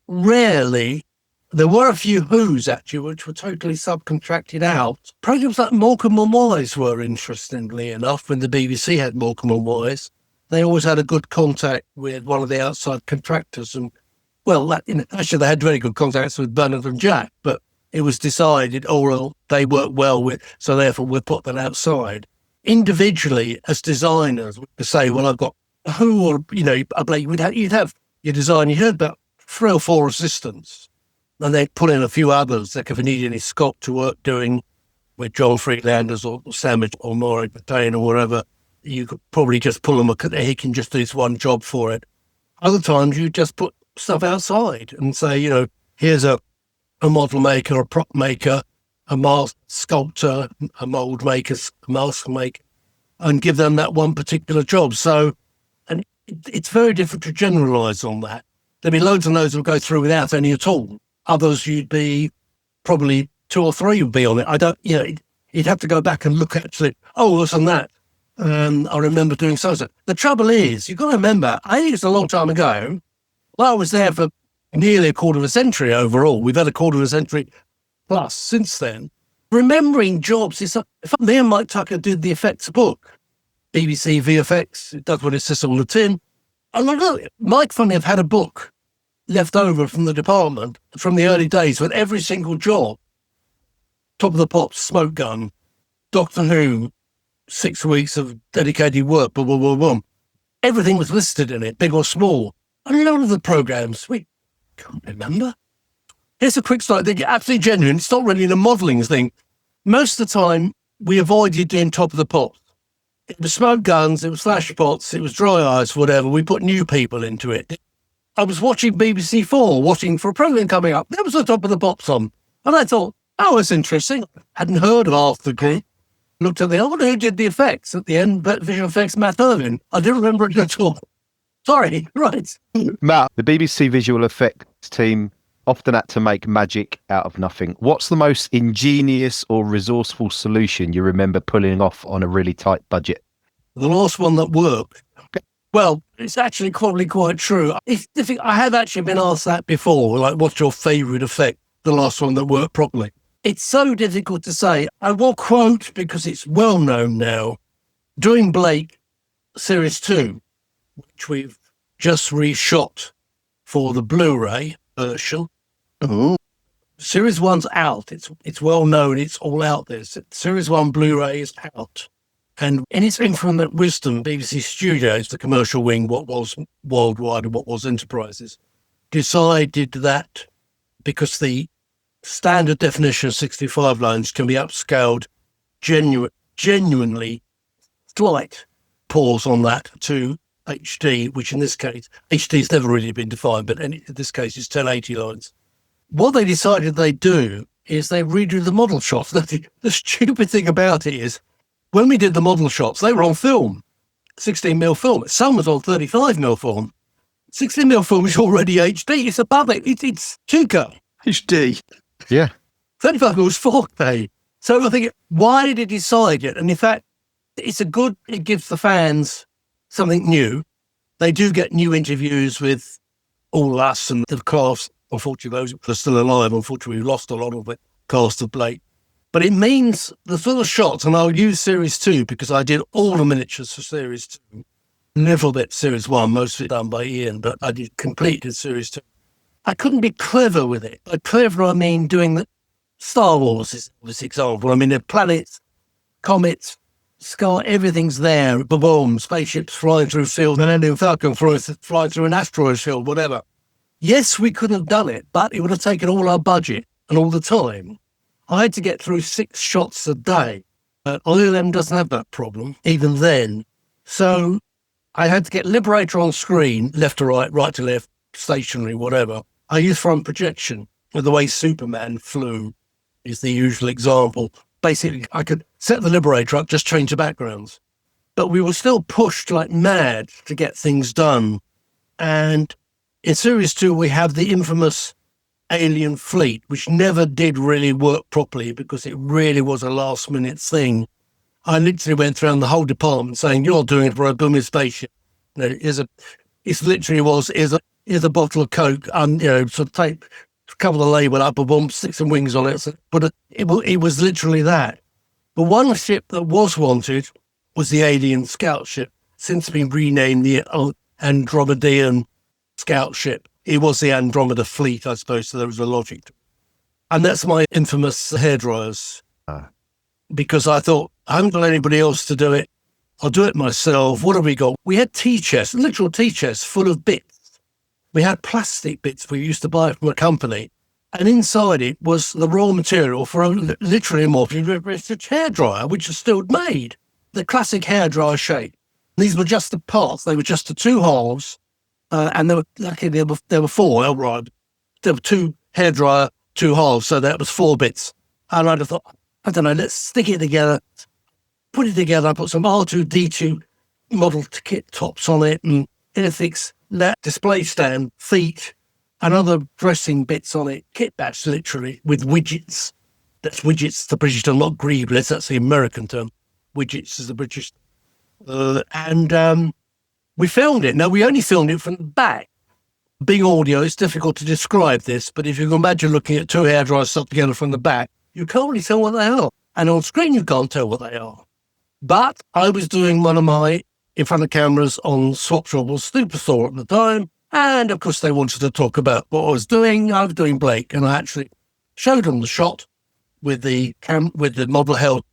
rarely, there were a few Who's actually, which were totally subcontracted out. Programs like Morecambe and Wise were, interestingly enough, when the BBC had Morecambe and Wise. They always had a good contact with one of the outside contractors. And, well, actually, they had very good contacts with Bernard and Jack, but it was decided, they work well with, so therefore we'll put that outside. Individually, as designers, we could say, well, I've got who, or, you'd have your design, you'd have about 3 or 4 assistants, and they'd put in a few others, like if you need any sculptor work doing with John Freelanders or Sandwich or Maury Patain or whatever, you could probably just pull them, he can just do this one job for it. Other times you just put stuff outside and say, here's a model maker, a prop maker, a mask sculptor, a mold maker, a mask maker, and give them that one particular job. So, and it's very difficult to generalise on that. There'd be loads and loads that would go through without any at all. Others, you'd be probably 2 or 3 would be on it. you'd have to go back and look at it. Oh, this and that. I remember doing so. The trouble is, you've got to remember, I think it's a long time ago. Well, I was there for nearly a quarter of a century overall. We've had a quarter of a century plus since then. Remembering jobs, me and Mike Tucker did the effects book, BBC VFX. It does what it says on the tin. And Mike funny have had a book left over from the department from the early days with every single job. Top of the Pops, smoke gun, Doctor Who, 6 weeks of dedicated work, boom, boom, boom, boom. Everything was listed in it, big or small. And a lot of the programs, we can't remember. Here's a quick story. They're absolutely genuine. It's not really a modelling thing. Most of the time, we avoided doing Top of the Pops. It was smoke guns, it was flash pots, it was dry ice, whatever. We put new people into it. I was watching BBC 4, watching for a programme coming up. There was the Top of the Pops on. And I thought, oh, that's interesting. Hadn't heard of half the group. Looked at I wonder who did the effects at the end, but visual effects, Matt Irvine. I didn't remember it at all. Sorry, right. Matt, the BBC visual effects team often had to make magic out of nothing. What's the most ingenious or resourceful solution you remember pulling off on a really tight budget? The last one that worked. Well, it's actually probably quite true. I have actually been asked that before, like, what's your favourite effect? The last one that worked properly. It's so difficult to say. I will quote, because it's well known now, doing Blake Series 2, which we've just reshot for the Blu-ray version. Oh. Series 1's out. It's well known. It's all out there. Series 1 Blu-ray is out. And in its infinite wisdom, BBC Studios, the commercial wing, what was Worldwide and what was Enterprises, decided that because the standard definition of 65 lines can be upscaled genuinely slight pause on that to HD, which in this case, HD has never really been defined, but in this case it's 1080 lines. What they decided they'd do is they redo the model shots. The stupid thing about it is, when we did the model shots, they were on film, 16mm film. Some was on 35mm film. 16mm film is already HD. It's above it. It's 2K. HD. Yeah. 35mm was 4K. So I think, why did it decide it? And in fact, it gives the fans something new. They do get new interviews with all us and the cast. Unfortunately, those that are still alive, unfortunately, we lost a lot of the cast of Blake. But it means the sort of shots, and I'll use Series 2 because I did all the miniatures for Series 2. A little bit Series 1, most of it done by Ian, but I completed Series 2. I couldn't be clever with it. By clever, I mean doing the Star Wars is this example. I mean, the planets, comets, sky, everything's there. Boom, spaceships flying through field, and then Falcon flying through an asteroid field, whatever. Yes, we could have done it, but it would have taken all our budget and all the time. I had to get through 6 shots a day. ILM doesn't have that problem, even then. So I had to get Liberator on screen, left to right to left, stationary, whatever. I used front projection with the way Superman flew is the usual example. Basically, I could set the Liberator up, just change the backgrounds. But we were still pushed like mad to get things done. And in Series 2, we have the infamous alien fleet, which never did really work properly because it really was a last-minute thing. I literally went around the whole department saying, "You're doing it for a booming spaceship." Here's a bottle of Coke, and sort of tape, cover the label up, boom, stick some wings on it. But it was literally that. But one ship that was wanted was the alien scout ship, since been renamed the Andromedan scout ship. It was the Andromeda fleet, I suppose, so there was a logic to it. And that's my infamous hairdryers. Because I thought, I haven't got anybody else to do it. I'll do it myself. What have we got? We had tea chests, literal tea chests full of bits. We had plastic bits we used to buy from a company. And inside it was the raw material for literally a multi-research hairdryer, which is still made. The classic hairdryer shape. These were just the parts. They were just the 2 halves. And there were 4 outright. There were 2 hairdryer, 2 halves, so that was 4 bits. And I'd have thought, I don't know, let's stick it together, put it together. I put some R2-D2 model kit tops on it, and Inifix display stand, feet, and other dressing bits on it, kit batch literally, with widgets. That's widgets, the British term, not greeblets. That's the American term. Widgets is the British. And we filmed it. Now, we only filmed it from the back. Being audio, it's difficult to describe this, but if you can imagine looking at two hairdryers stuck together from the back, you can't really tell what they are. And on screen, you can't tell what they are. But I was doing one of my in front of cameras on Swap Shop or Superstore at the time. And of course, they wanted to talk about what I was doing. I was doing Blake, and I actually showed them the shot with the model held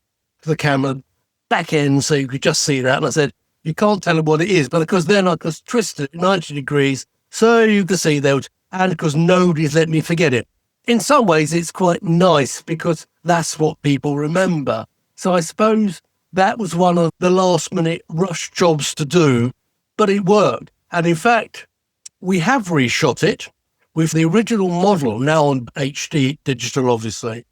to the camera back end, so you could just see that. And I said, you can't tell them what it is, but of course, then I just twisted it 90 degrees so you could see those. And of course, nobody's let me forget it. In some ways, it's quite nice because that's what people remember. So I suppose that was one of the last-minute rush jobs to do, but it worked. And in fact, we have reshot it with the original model, now on HD digital, obviously.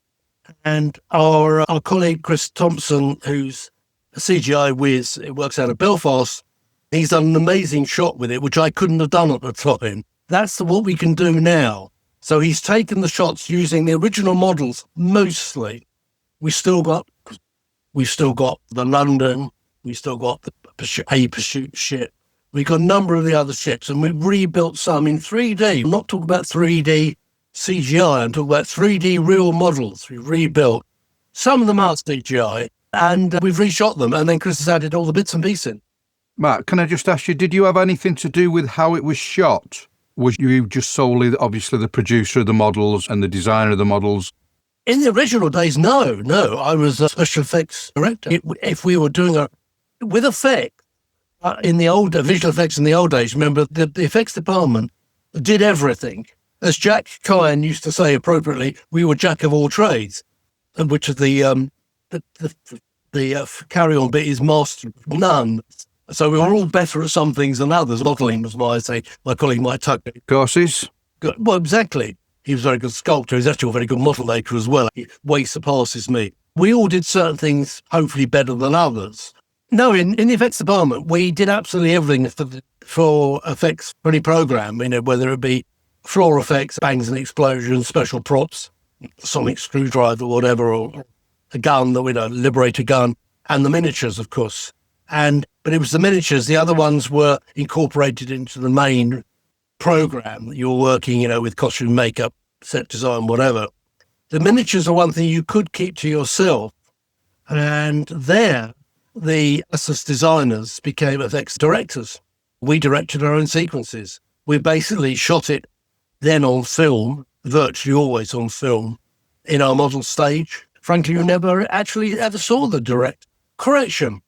And our colleague, Chris Thompson, who's a CGI whiz, it works out of Belfast, he's done an amazing shot with it, which I couldn't have done at the time. That's what we can do now. So he's taken the shots using the original models, mostly. We've still got the London, we've still got the Pursuit ship. We've got a number of the other ships, and we've rebuilt some in 3D. I'm not talking about 3D CGI, I'm talking about 3D real models. We've rebuilt. Some of them are CGI, and we've reshot them, and then Chris has added all the bits and pieces in. Matt, can I just ask you, did you have anything to do with how it was shot? Was you just solely, obviously, the producer of the models and the designer of the models? In the original days, no. I was a special effects director. If we were doing with effect, in the old visual effects in the old days, remember, the effects department did everything. As Jack Kyan used to say appropriately, we were jack of all trades, and which is the carry-on bit is master of none. So we were all better at some things than others. Modelling was why I say my colleague Mike Tucker. Courses? Well, exactly. He was a very good sculptor. He's actually a very good model maker as well. He way surpasses me. We all did certain things hopefully better than others. No, in the effects department, we did absolutely everything for effects for any program, whether it be floor effects, bangs and explosions, special props, sonic screwdriver or whatever, or a gun, Liberator gun, and the miniatures, of course. But it was the miniatures. The other ones were incorporated into the main program that you were working, with costume, makeup, set design, whatever. The miniatures are one thing you could keep to yourself. And there, us as designers became effects directors. We directed our own sequences. We basically shot it then on film, virtually always on film, in our model stage. Frankly, you never actually ever saw the direct correction.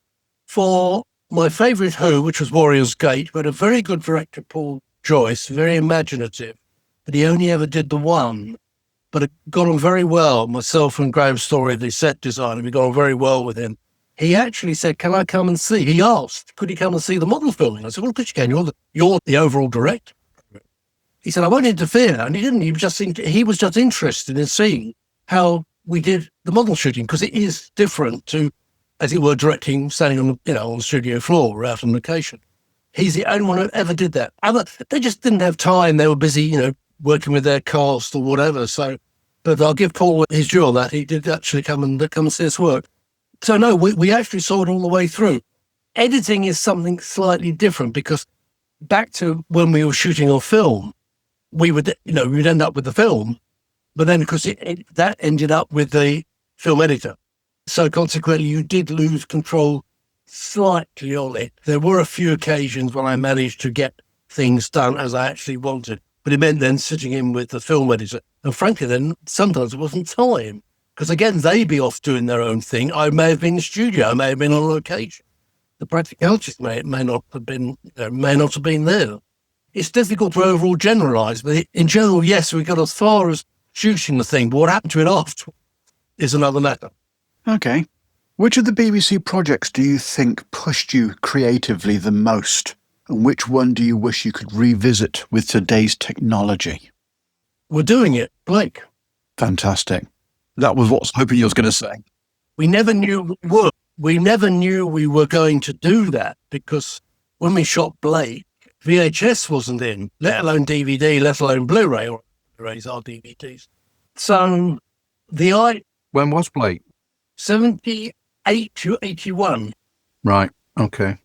For my favourite Who, which was Warrior's Gate, we had a very good director, Paul Joyce, very imaginative, but he only ever did the one. But it got on very well. Myself and Graham Story, the set designer, we got on very well with him. He actually said, can I come and see? He asked, could he come and see the model filming? I said, well, of course you can. You're the overall director. He said, I won't interfere. And he didn't. He was just interested in seeing how we did the model shooting, because it is different to, as it were, directing, standing on the studio floor or out on location. He's the only one who ever did that. They just didn't have time. They were busy, working with their cast or whatever. So, but I'll give Paul his due on that. He did actually come and see us work. So no, we actually saw it all the way through. Editing is something slightly different, because back to when we were shooting on film, we'd end up with the film, but then because that ended up with the film editor. So consequently, you did lose control slightly on it. There were a few occasions when I managed to get things done as I actually wanted, but it meant then sitting in with the film editor. And frankly, then sometimes it wasn't time, because again, they'd be off doing their own thing. I may have been in the studio, I may have been on location. The practicalities may not have been there. It's difficult to overall generalise, but in general, yes, we got as far as shooting the thing, but what happened to it after is another matter. Okay. Which of the BBC projects do you think pushed you creatively the most? And which one do you wish you could revisit with today's technology? We're doing it, Blake. Fantastic. That was what I was hoping you was going to say. We never knew we would. We never knew we were going to do that, because when we shot Blake, VHS wasn't in, let alone DVD, let alone Blu-ray, or Blu-rays are DVDs. So When was Blake? 78 to 81. Right. Okay.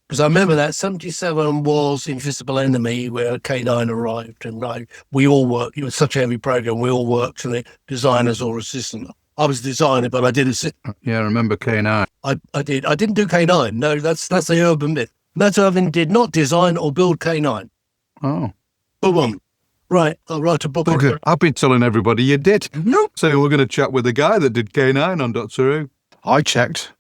Because I remember that 77 was Invisible Enemy, where K9 arrived, and we all worked. It was such a heavy program. We all worked, and the designers or assistant. I was a designer, but I did assist. Yeah, I remember K9. I did. I didn't do K9. No, that's the urban myth. Matt Irvine did not design or build K9. Oh. Boom. Right, I'll write a book. Okay. I've been telling everybody you did. No. So we're going to chat with the guy that did K9 on Doctor Who. I checked.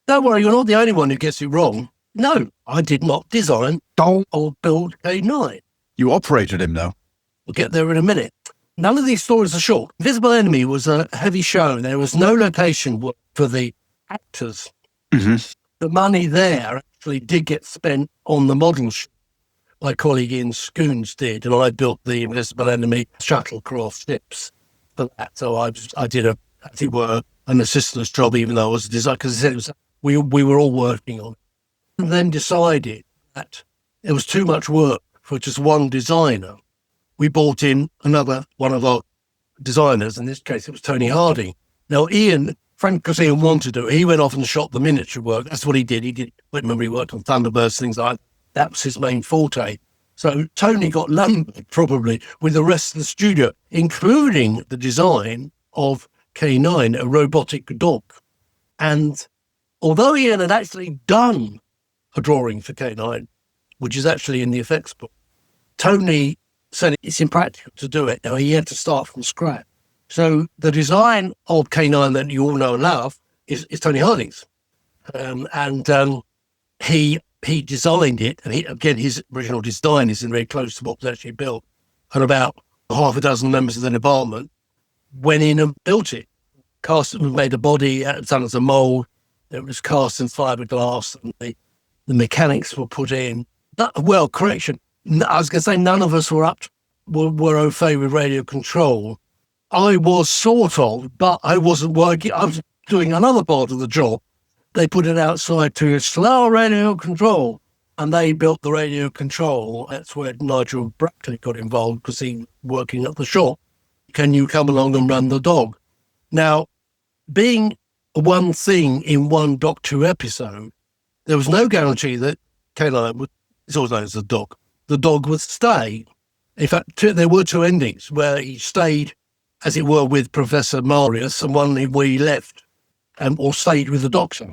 Don't worry, you're not the only one who gets it wrong. No, I did not design or build K9. You operated him, though. We'll get there in a minute. None of these stories are short. Invisible Enemy was a heavy show. There was no location work for the actors. Mm-hmm. The money there actually did get spent on the models. My colleague Ian Scoons did, and I built the Invisible Enemy shuttlecraft ships for that. So I did as it were, an assistant's job, even though I was a designer, because we were all working on it. And then decided that it was too much work for just one designer. We brought in another one of our designers. In this case, it was Tony Harding. Now, Ian, because Ian wanted to, he went off and shot the miniature work. That's what he did. Remember, he worked on Thunderbirds, things like that. That was his main forte. So Tony got lumbered probably with the rest of the studio, including the design of K9, a robotic dog. And although Ian had actually done a drawing for K9, which is actually in the effects book, Tony said it's impractical to do it. Now, he had to start from scratch. So the design of K9 that you all know and love is Tony Harding's. He designed it, and his original design is very close to what was actually built. And about half a dozen members of the department went in and built it. Made a body, done as a mould. It was cast in fiberglass, and the mechanics were put in. Correction. I was going to say none of us were au fait with radio control. I was sort of, but I wasn't working. I was doing another part of the job. They put it outside to slow radio control, and they built the radio control. That's where Nigel Brackley got involved, because he was working at the shop. Can you come along and run the dog? Now, being one thing in one Doctor Who episode, there was no guarantee that K9 would, it's always known as the dog would stay. In fact, there were two endings where he stayed, as it were, with Professor Marius, and one where he left or stayed with the Doctor.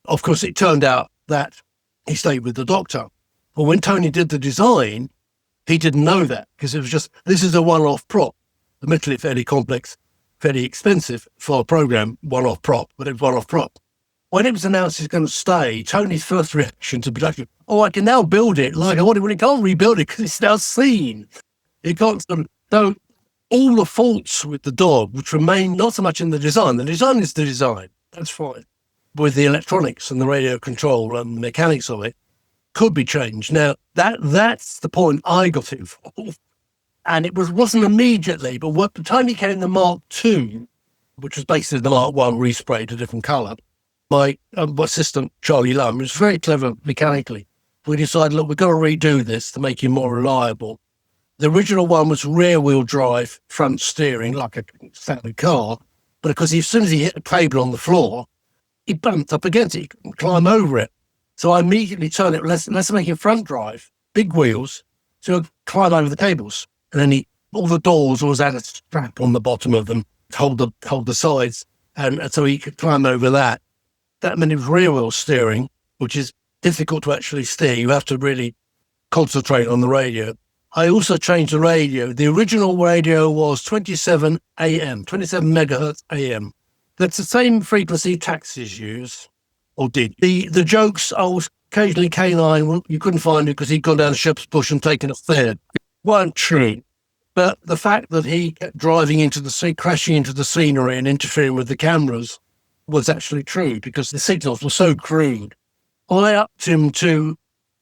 Of course, it turned out that he stayed with the Doctor. But when Tony did the design, he didn't know that, because it was just, this is a one-off prop, admittedly fairly complex, fairly expensive for a program, one-off prop, but it was one-off prop. When it was announced he's going to stay, Tony's first reaction to production, I can now build it like I want it, when he can't rebuild it because it's now seen. He can't. So all the faults with the dog, which remain not so much in the design is the design, that's fine. With the electronics and the radio control and the mechanics of it, could be changed. Now, that's the point I got involved. And it wasn't immediately, but by the time he came the Mark II, which was basically the Mark I resprayed a different colour, my assistant, Charlie Lum, was very clever mechanically. We decided, look, we've got to redo this to make him more reliable. The original one was rear-wheel drive, front steering, like a standard car. But because as soon as he hit a cable on the floor, he bumped up against it, he couldn't climb over it. So I immediately turned it, let's make it front drive, big wheels, so he'll climb over the cables. And then all the doors always had a strap on the bottom of them to hold the sides. And so he could climb over that. That meant it was rear-wheel steering, which is difficult to actually steer. You have to really concentrate on the radio. I also changed the radio. The original radio was 27 megahertz AM. That's the same frequency taxis use, or did. The jokes, occasionally K9, you couldn't find it because he'd gone down to Shepherd's Bush and taken a third. Weren't true. But the fact that he kept driving into the sea, crashing into the scenery and interfering with the cameras was actually true, because the signals were so crude. I upped him to,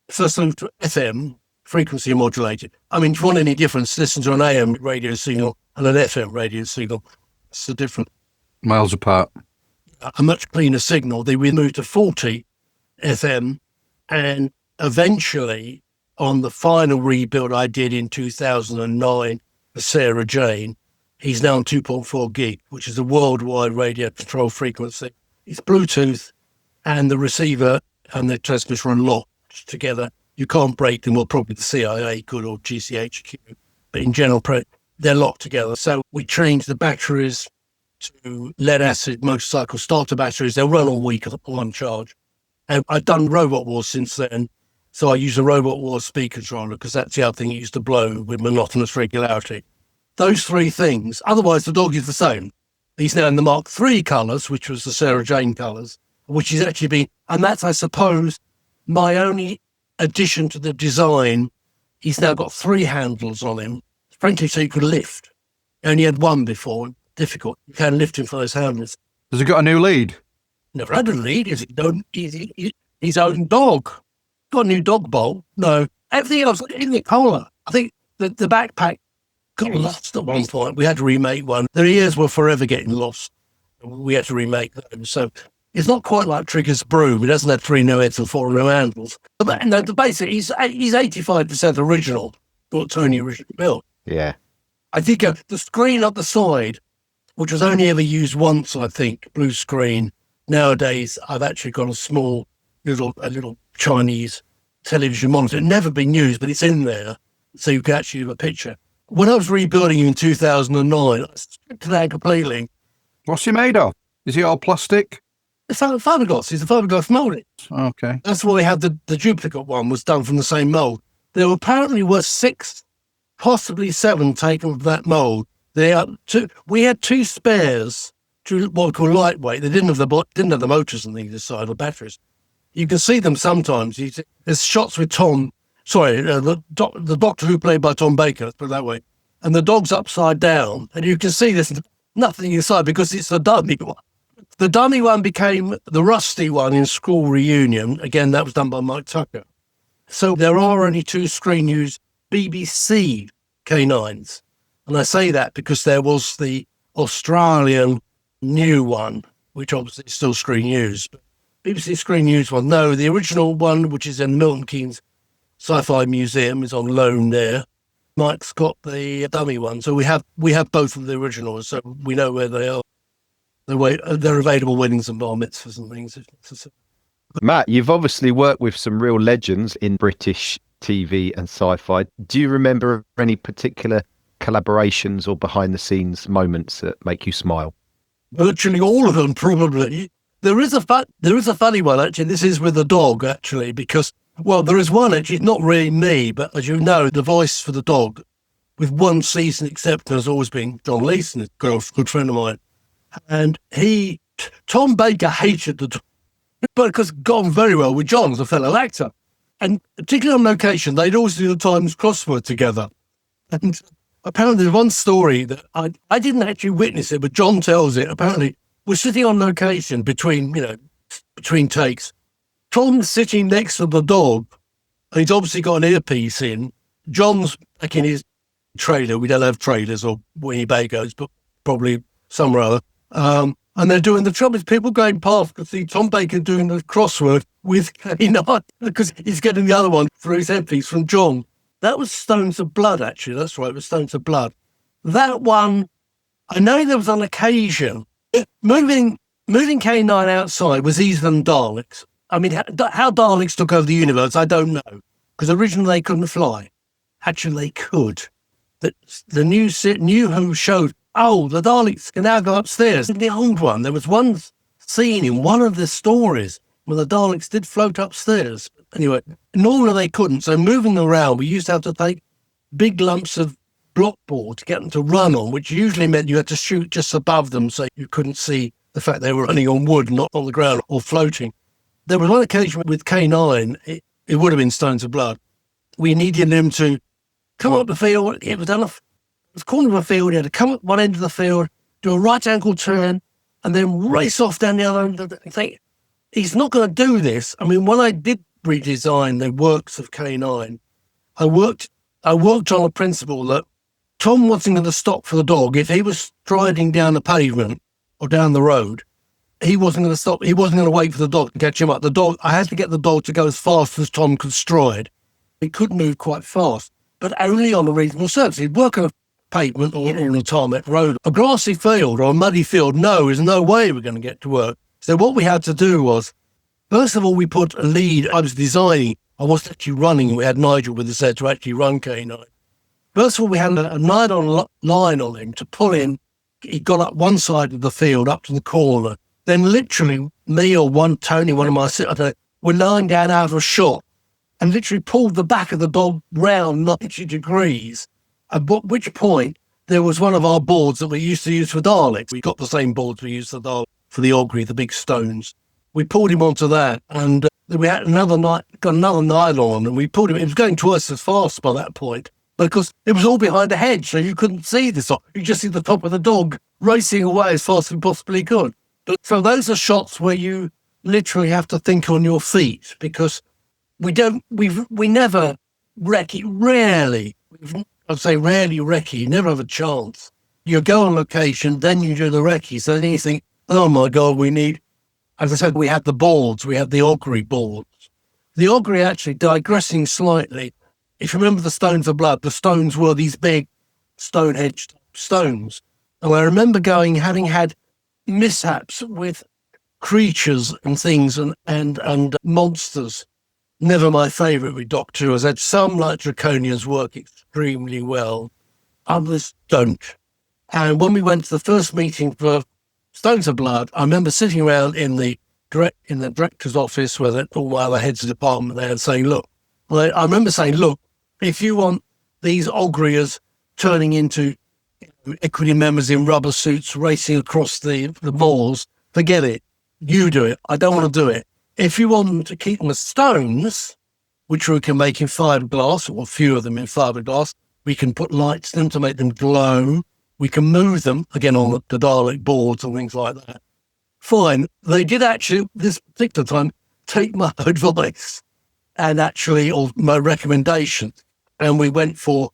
first of all, to FM, frequency modulated. I mean, if you want any difference, listen to an AM radio signal and an FM radio signal. It's a different. Miles apart. A much cleaner signal. We moved to 40 FM, and eventually, on the final rebuild I did in 2009 for Sarah Jane, He's now on 2.4 gig, which is a worldwide radio control frequency. It's Bluetooth, and the receiver and the transmitter are locked together. You can't break them, well, probably the CIA could, or GCHQ, but in general, they're locked together. So we changed the batteries to lead-acid motorcycle starter batteries. They'll run all week at one charge. And I've done Robot Wars since then, so I use a Robot Wars speed controller because that's the other thing it used to blow with monotonous regularity. Those three things. Otherwise, the dog is the same. He's now in the Mark III colours, which was the Sarah Jane colours, which is actually been, and that's, I suppose, my only addition to the design. He's now got 3 handles on him, frankly, so you could lift. He only had one before, difficult. You can lift him for those handles. Has he got a new lead? Never had a lead. Is it his own dog? Got a new dog bowl? No. Everything else in the collar. I think the backpack got lost at one point. We had to remake one. The ears were forever getting lost. We had to remake them. So it's not quite like Trigger's broom. It doesn't have 3 no heads and 4 no handles. But no, the basic, he's 85% original, what Tony originally built. Yeah. I think the screen up the side, which was only ever used once, I think, blue screen. Nowadays, I've actually got a little Chinese television monitor. It's never been used, but it's in there, so you can actually do a picture. When I was rebuilding you in 2009, I stripped it out completely. What's he made of? Is he all plastic? It's fiberglass. It's a fiberglass mould. Okay. That's why we had the duplicate one was done from the same mould. There apparently were 6, possibly 7 taken from that mould. We had 2 spares, what we call lightweight. They didn't have the motors on either side, or batteries. You can see them sometimes. There's shots with Tom. Sorry, the doctor who played by Tom Baker, let's put it that way. And the dog's upside down, and you can see there's nothing inside because it's a dummy one. The dummy one became the rusty one in School Reunion. Again, that was done by Mike Tucker. So there are only 2 screen used BBC canines. And I say that because there was the Australian new one, which obviously is still screen used. But BBC screen used one. No, the original one, which is in Milton Keynes Sci-Fi Museum, is on loan there. Mike's got the dummy one. So we have both of the originals, so we know where they are. They're available weddings and bar mitzvahs and things. Matt, you've obviously worked with some real legends in British TV and sci-fi. Do you remember any particular collaborations or behind-the-scenes moments that make you smile? Virtually all of them, probably. There is a funny one, actually. This is with a dog, actually, because, well, there is one, actually, it's not really me, but as you know, the voice for the dog, with one season except, has always been John Leeson, a good friend of mine. And Tom Baker hated the dog, but because got on very well with John as a fellow actor. And particularly on location, they'd always do the Times crossword together. And apparently there's one story that I didn't actually witness it, but John tells it. Apparently we're sitting on location between takes. Tom's sitting next to the dog, and he's obviously got an earpiece in. John's back in his trailer. We don't have trailers or Winnebagos, but probably somewhere or other. And they're doing the trouble is people going past to see Tom Baker doing the crossword with K9 because he's getting the other one through his headpiece from John. That was Stones of Blood, actually. That's right, it was Stones of Blood. That one, I know there was on occasion, moving K9 outside was easier than Daleks. I mean, how Daleks took over the universe, I don't know, because originally they couldn't fly. Actually, they could. The new Who showed, the Daleks can now go upstairs. In the old one, there was one scene in one of the stories where the Daleks did float upstairs. Anyway, normally they couldn't. So moving them around, we used to have to take big lumps of blockboard to get them to run on, which usually meant you had to shoot just above them so you couldn't see the fact they were running on wood, not on the ground or floating. There was one occasion with K9, it would have been Stones of Blood. We needed him to come up the field. It was done the corner of the field. He had to come up one end of the field, do a right angle turn, and then race off down the other end of the thing. He's not going to do this. I mean, when I did redesign the works of K9, I worked on a principle that Tom wasn't going to stop for the dog. If he was striding down the pavement or down the road, he wasn't going to stop. He wasn't going to wait for the dog to catch him up. I had to get the dog to go as fast as Tom could stride. He could move quite fast, but only on a reasonable surface. He'd work on a pavement or on a tarmac road. A grassy field or a muddy field, there's no way we're going to get to work. So what we had to do was, first of all, we put a lead. I was designing. I wasn't actually running. We had Nigel with us there to actually run K9. First of all, we had a nylon line on him to pull in. He got up one side of the field, up to the corner. Then literally, me or Tony, one of my sitters, were lying down out of a shot and literally pulled the back of the dog round 90 degrees, at which point there was one of our boards that we used to use for Daleks. We got the same boards we used for the augury, the big stones. We pulled him onto that, and we had got another nylon, and we pulled him. It was going twice as fast by that point, because it was all behind a hedge, so you couldn't see this. You just see the top of the dog racing away as fast as you possibly could. So those are shots where you literally have to think on your feet, because we never recce, rarely recce, you never have a chance. You go on location, then you do the recce, so then you think, oh my God, we need, as I said, we had the boards, we had the augury boards. The augury, actually, digressing slightly, if you remember the stones of blood, the stones were these big Stonehenge stones. And I remember having had mishaps with creatures and things and monsters. Never my favourite with Doctor Who. I said some, like Draconians, work extremely well. Others don't. And when we went to the first meeting for Stones of Blood, I remember sitting around in the director's office where all the other heads of department there and saying, look, I remember saying, look, if you want these auguriers turning into equity members in rubber suits racing across the moors, forget it. You do it. I don't want to do it. If you want them to keep them as stones, which we can make in fiberglass, or a few of them in fiberglass, we can put lights in them to make them glow. We can move them, again, on the Dalek boards and things like that. Fine. They did actually, this particular time, take my advice and actually, or my recommendation. And we went for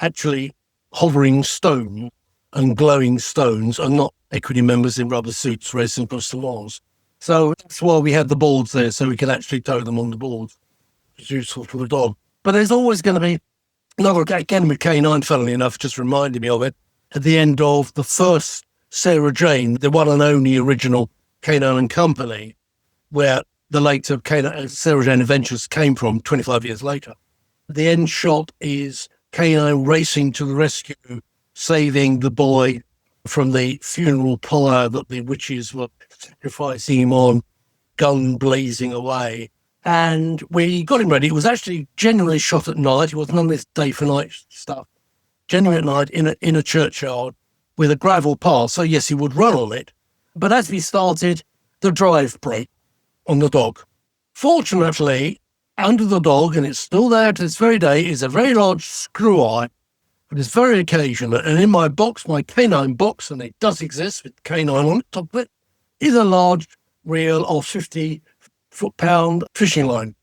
actually hovering stone and glowing stones and not equity members in rubber suits racing across the walls. So that's why we had the boards there, so we could actually tow them on the boards. It's useful for the dog. But there's always going to be another, again with K9, funnily enough, just reminded me of it, at the end of the first Sarah Jane, the one and only original K9 and Company, where the later Sarah Jane Adventures came from 25 years later. The end shot is K9 racing to the rescue, saving the boy from the funeral pyre that the witches were sacrificing him on, gun blazing away. And we got him ready. It was actually genuinely shot at night. It was none of this day for night stuff. Genuinely at night in a churchyard with a gravel path. So yes, he would run on it. But as we started, the drive broke on the dog. Fortunately, under the dog, and it's still there to this very day, is a very large screw eye. But it's very occasional. And in my box, my K9 box, and it does exist with K9 on the top of it, is a large reel of 50 foot-pound fishing line.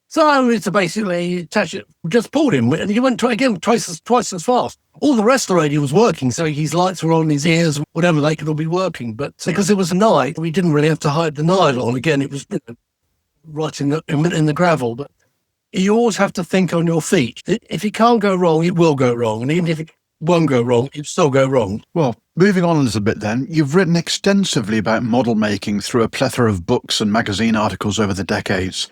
So I wanted to basically attach it, just pulled him, and he went twice as fast. All the rest of the radio was working, so his lights were on, his ears, whatever, they could all be working. But because it was night, we didn't really have to hide the nylon. Again, it was right in the gravel. But you always have to think on your feet. If it can't go wrong, it will go wrong. And even if it won't go wrong, it'll still go wrong. Well, moving on a little bit then, you've written extensively about model making through a plethora of books and magazine articles over the decades.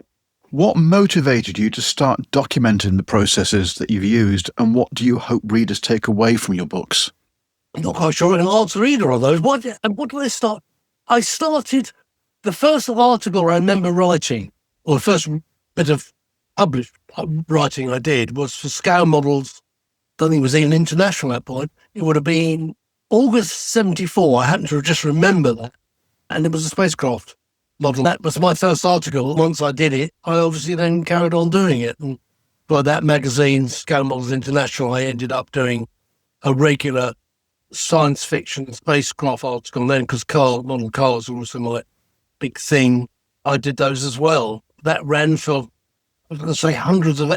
What motivated you to start documenting the processes that you've used, and what do you hope readers take away from your books? I'm not quite sure I can answer either of those. What did I start? I started, the first article I remember writing, or the first bit of published writing I did, was for Scale Models. I don't think it was even international at that point. It would have been August 74. I happen to just remember that. And it was a spacecraft model. That was my first article. Once I did it, I obviously then carried on doing it. And by that magazine, Scale Models International, I ended up doing a regular science fiction spacecraft article. And then, because model cars were also my big thing, I did those as well. That ran for, I was going to say, hundreds of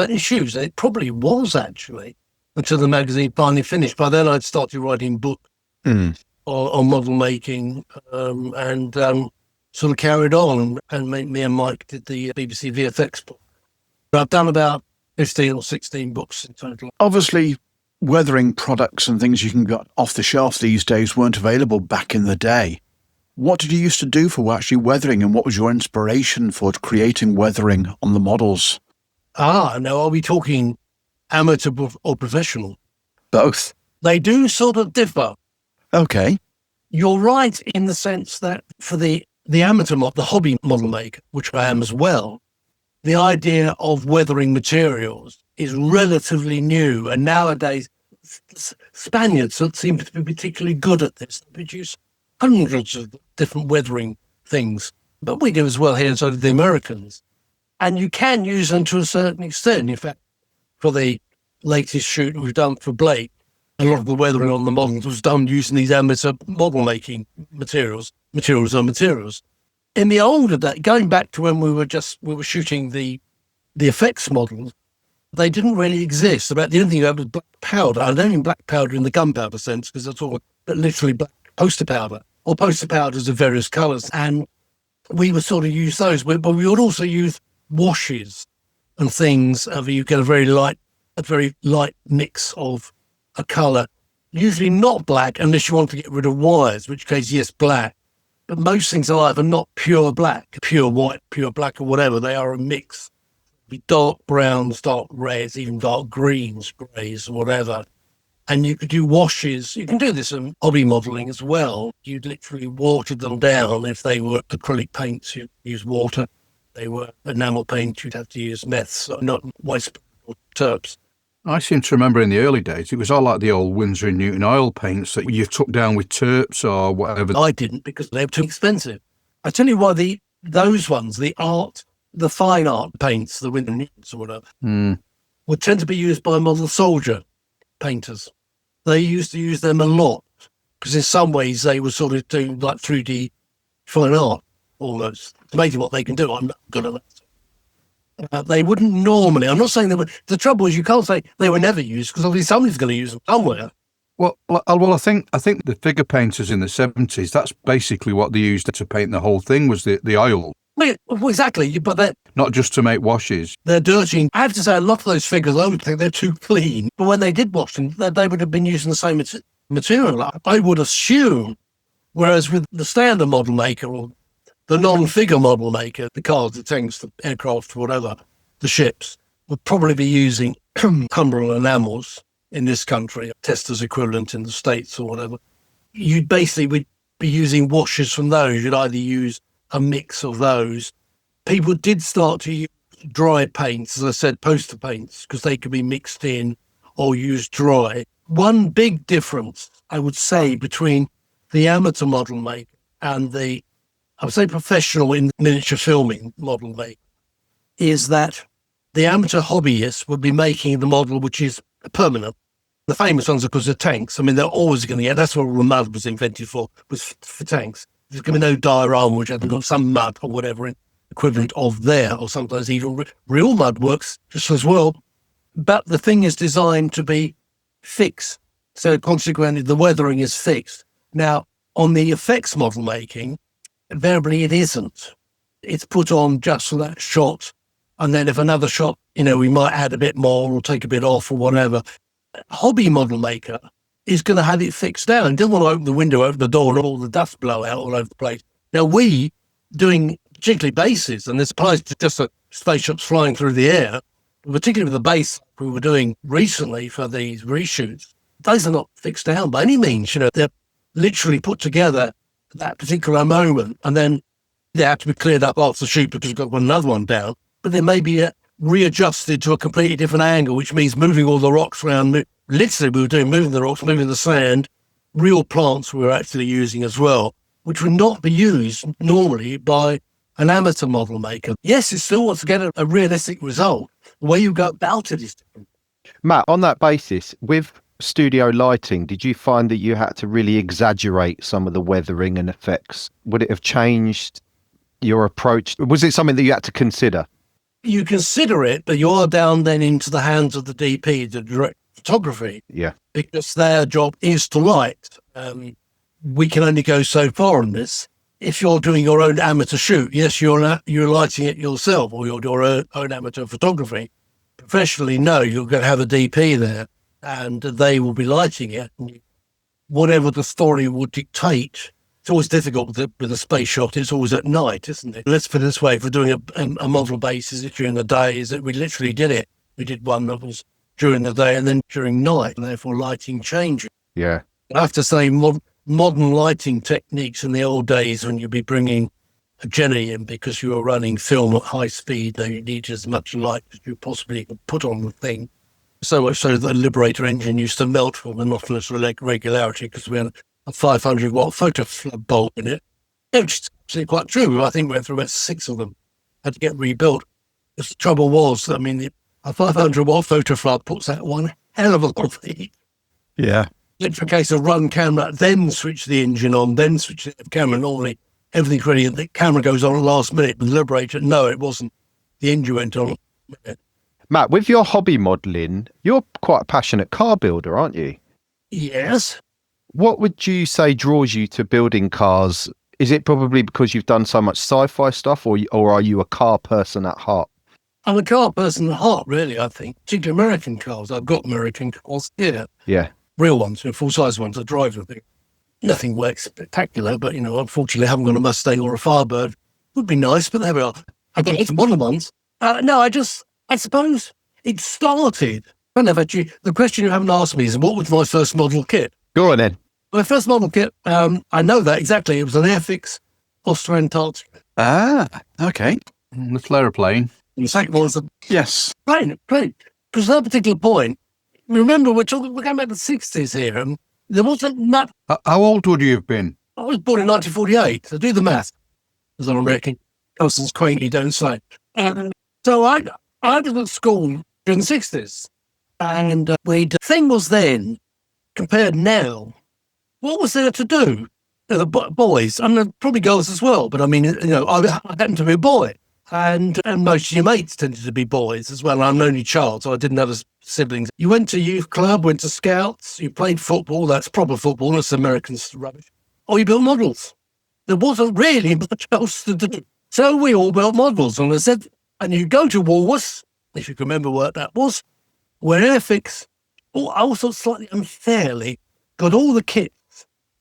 issues. It probably was, actually, until the magazine finally finished. By then, I'd started writing books on model making and sort of carried on. And me and Mike did the BBC VFX book. I've done about 15 or 16 books in total. Obviously, weathering products and things you can get off the shelf these days weren't available back in the day. What did you used to do for actually weathering, and what was your inspiration for creating weathering on the models? Now are we talking amateur or professional? Both. They do sort of differ. Okay. You're right in the sense that for the amateur the hobby model maker, which I am as well, the idea of weathering materials is relatively new. And nowadays, Spaniards seem to be particularly good at this. They produce hundreds of different weathering things. But we do as well here, so do the Americans. And you can use them to a certain extent. In fact, for the latest shoot we've done for Blake, a lot of the weathering on the models was done using these amateur model making materials. In the older days, going back to when we were shooting the effects models, they didn't really exist. About the only thing you had was black powder. I don't mean black powder in the gunpowder sense, because that's all, but literally black poster powder, or poster powders of various colours. And we would sort of use those, but we would also use washes and things. You get a very light mix of a colour, usually not black unless you want to get rid of wires, in which case, yes, black. But most things are either not pure black, pure white, pure black, or whatever. They are a mix. Dark browns, dark reds, even dark greens, greys, whatever. And you could do washes. You can do this in hobby modelling as well. You'd literally water them down. If they were acrylic paints, you'd use water. They were enamel paint, you'd have to use meths, not white or terps. I seem to remember in the early days, it was all like the old Winsor and Newton oil paints that you took down with terps or whatever. I didn't, because they were too expensive. I tell you why, those ones, the fine art paints, the Winsor and Newtons or whatever, would tend to be used by model soldier painters. They used to use them a lot, because in some ways they were sort of doing like 3D fine art almost. It's amazing what they can do. I'm not good at that. They wouldn't normally. I'm not saying they would. The trouble is, you can't say they were never used, because obviously somebody's going to use them somewhere. Well, I think the figure painters in the 70s, that's basically what they used to paint the whole thing, was the oil. Well, exactly, but they're not just to make washes. They're dirty. I have to say, a lot of those figures, I would think they're too clean. But when they did wash them, they would have been using the same material, I would assume. Whereas with the standard model maker or the non-figure model maker, the cars, the tanks, the aircraft, whatever, the ships, would probably be using Cumberland enamels in this country, Tester's equivalent in the States or whatever. You basically would be using washes from those. You'd either use a mix of those. People did start to use dry paints, as I said, poster paints, because they could be mixed in or used dry. One big difference, I would say, between the amateur model maker and I would say professional in miniature filming model maker, is that the amateur hobbyist would be making the model which is permanent. The famous ones, of course, are tanks. I mean, they're always going to get, that's what all the mud was invented for, was for tanks. There's going to be no diorama which hasn't got some mud or whatever equivalent of there, or sometimes even real mud works just as well. But the thing is designed to be fixed. So consequently, the weathering is fixed. Now, on the effects model making, invariably it isn't. It's put on just for that shot. And then if another shot, we might add a bit more or take a bit off or whatever. Hobby model maker is going to have it fixed down and doesn't want to open the window, open the door and all the dust blow out all over the place. Now we, doing particularly bases, and this applies to just spaceships flying through the air, particularly with the base we were doing recently for these reshoots, those are not fixed down by any means. They're literally put together at that particular moment, and then they have to be cleared up after the shoot because we've got another one down, but they may be readjusted to a completely different angle, which means moving all the rocks around. Literally, we were doing moving the rocks, moving the sand, real plants we were actually using as well, which would not be used normally by an amateur model maker. Yes, it still wants to get a realistic result. The way you go about it is different. Matt, on that basis, with studio lighting, did you find that you had to really exaggerate some of the weathering and effects? Would it have changed your approach? Was it something that you had to consider? You consider it, but you are down then into the hands of the DP, the direct photography. Yeah. Because their job is to light. We can only go so far on this. If you're doing your own amateur shoot, yes, you're lighting it yourself, or your own amateur photography. Professionally, no, you're going to have a DP there. and they will be lighting it. And whatever the story would dictate, it's always difficult with a space shot. It's always at night, isn't it? Let's put it this way, if we're doing a model base, is it during the day? Is it we literally did it? We did one that was during the day and then during night, and therefore lighting changing. Yeah. I have to say, modern lighting techniques in the old days, when you'd be bringing a Jenny in because you were running film at high speed, they needed as much light as you possibly could put on the thing. So much so that the Liberator engine used to melt for monotonous regularity because we had a 500 watt photo flood bulb in it. Which is actually quite true. I think we went through about 6 of them, had to get rebuilt. The trouble was, I mean, a 500 watt photo flood puts out one hell of a lot of heat. Yeah. It's a case of run camera, then switch the engine on, then switch the camera. Normally, everything's ready, and the camera goes on at the last minute. With the Liberator, no, it wasn't. The engine went on. Matt, with your hobby modelling, you're quite a passionate car builder, aren't you? Yes. What would you say draws you to building cars? Is it probably because you've done so much sci-fi stuff, or are you a car person at heart? I'm a car person at heart, really, I think. Particularly American cars. I've got American cars here. Yeah. Real ones, full-size ones. I drive them. Nothing works spectacular, but, unfortunately, I haven't got a Mustang or a Firebird. Would be nice, but there we are. I've got lots of modern ones. No, I suppose it started. The question you haven't asked me is, what was my first model kit? Go on then. My first model kit, I know that exactly. It was an Airfix Austro-Antarctica. Ah, okay. Little aeroplane. And the second one was a Yes. plane. Because at that particular point, remember, we're going back to the 60s here, and there wasn't much. How old would you have been? I was born in 1948, so do the math, as an American persons quaintly don't say. So I was at school during the 60s, and the thing was then, compared now, what was there to do? The boys, and probably girls as well, but I mean, I happened to be a boy, and most of your mates tended to be boys as well. I'm an only child, so I didn't have siblings. You went to youth club, went to scouts, you played football, that's proper football, that's American rubbish, or you built models. There wasn't really much else to do. So we all built models, and I said, and you go to Woolworths, if you can remember what that was, where Airfix, also slightly unfairly, got all the kits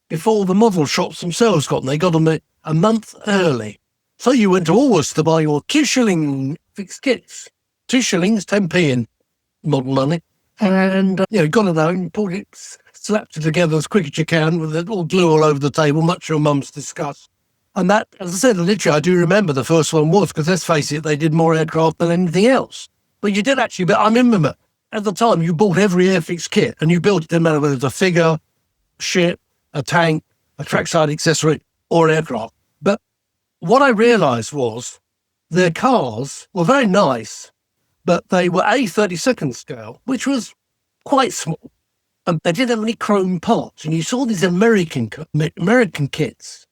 before the model shops themselves got them. They got them a month early. So you went to Woolworths to buy your 2 shilling fixed kits. 2 shillings, 10p in modern money. And, got it out and pulled it, slapped it together as quick as you can with it all glue all over the table, much to your mum's disgust. And that, as I said, literally, I do remember the first one was, because let's face it, they did more aircraft than anything else. But you did actually, but I remember, at the time, you bought every Airfix kit, and you built it, didn't matter whether it was a figure, ship, a tank, a trackside accessory, or an aircraft. But what I realised was their cars were very nice, but they were A32nd scale, which was quite small. And they didn't have any chrome parts. And you saw these American kits,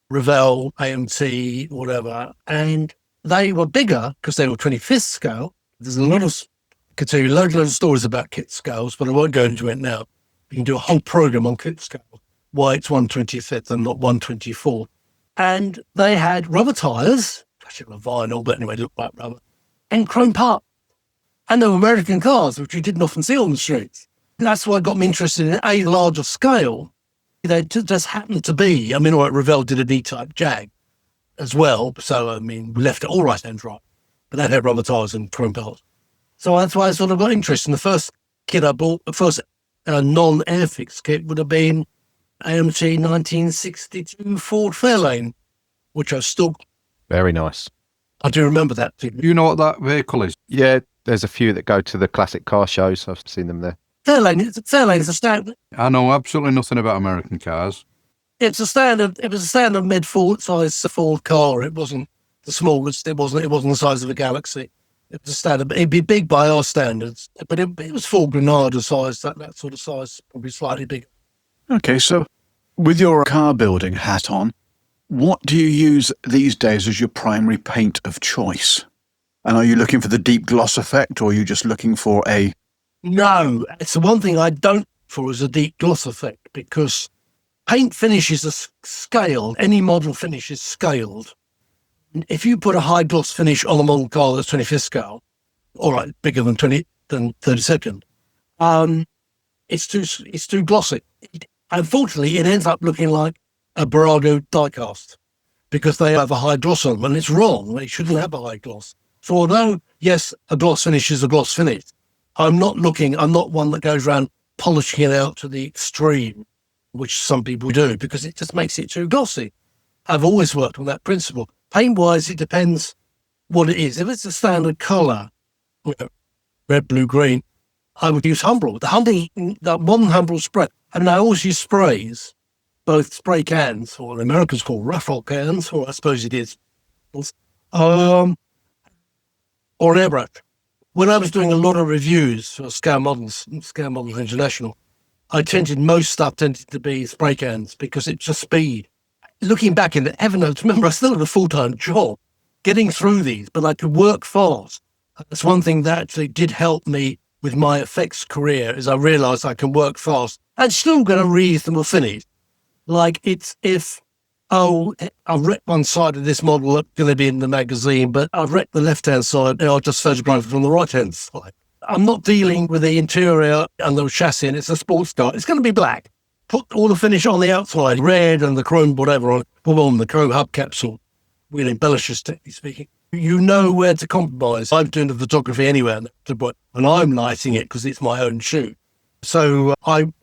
Revell, AMT, whatever, and they were bigger because they were 25th scale. There's a lot of, I could tell you loads of stories about kit scales, but I won't go into it now. You can do a whole program on kit scale, why it's 125th and not 124. And they had rubber tyres, actually were vinyl, but anyway, looked like rubber, and chrome parts. And they were American cars, which you didn't often see on the streets. That's why it got me interested in a larger scale. They just happened to be, Revell did an E-type Jag as well. So, we left it all right and right. But that had rubber tyres and chrome parts. So that's why I sort of got interested. And the first kit I bought, the first non-Airfix kit would have been AMT 1962 Ford Fairlane, which I still... Very nice. I do remember that too. You know what that vehicle is? Yeah, there's a few that go to the classic car shows. I've seen them there. Fairlane is a standard. I know absolutely nothing about American cars. It was a standard mid-Ford size Ford car. It wasn't the smallest. It wasn't the size of a Galaxy. It was a standard. It'd be big by our standards, but it was full Granada size, that sort of size, probably slightly bigger. Okay, so with your car building hat on, what do you use these days as your primary paint of choice? And are you looking for the deep gloss effect, or are you just looking for a... No, it's the one thing I don't for is a deep gloss effect, because paint finish is a scale. Any model finish is scaled. If you put a high gloss finish on a model car that's 25th scale, all right, bigger than 32nd, it's too glossy. Unfortunately, it ends up looking like a Barago diecast because they have a high gloss on them, and it's wrong. They shouldn't have a high gloss. So although, yes, a gloss finish is a gloss finish, I'm not one that goes around polishing it out to the extreme, which some people do, because it just makes it too glossy. I've always worked on that principle. Paint-wise, it depends what it is. If it's a standard colour, red, blue, green, I would use Humbrol. The modern Humbrol spray. And I always use sprays, both spray cans, or the Americans call Raffle cans, or I suppose it is, or an airbrush. When I was doing a lot of reviews for Scale Models International, most stuff tended to be spray cans because it's just speed. Looking back in it, heaven knows, remember, I still had a full-time job getting through these, but I could work fast. That's one thing that actually did help me with my effects career, is I realised I can work fast and still get a reasonable finish. Like I've wrecked one side of this model that's going to be in the magazine, but I've wrecked the left-hand side, and I'll just photograph it from the right-hand side. I'm not dealing with the interior and the chassis, and it's a sports car. It's going to be black. Put all the finish on the outside, red and the chrome, whatever, on the chrome hubcaps, or wheel embellishes, technically speaking. You know where to compromise. I'm doing the photography anyway, and I'm lighting it because it's my own shoot. So I'm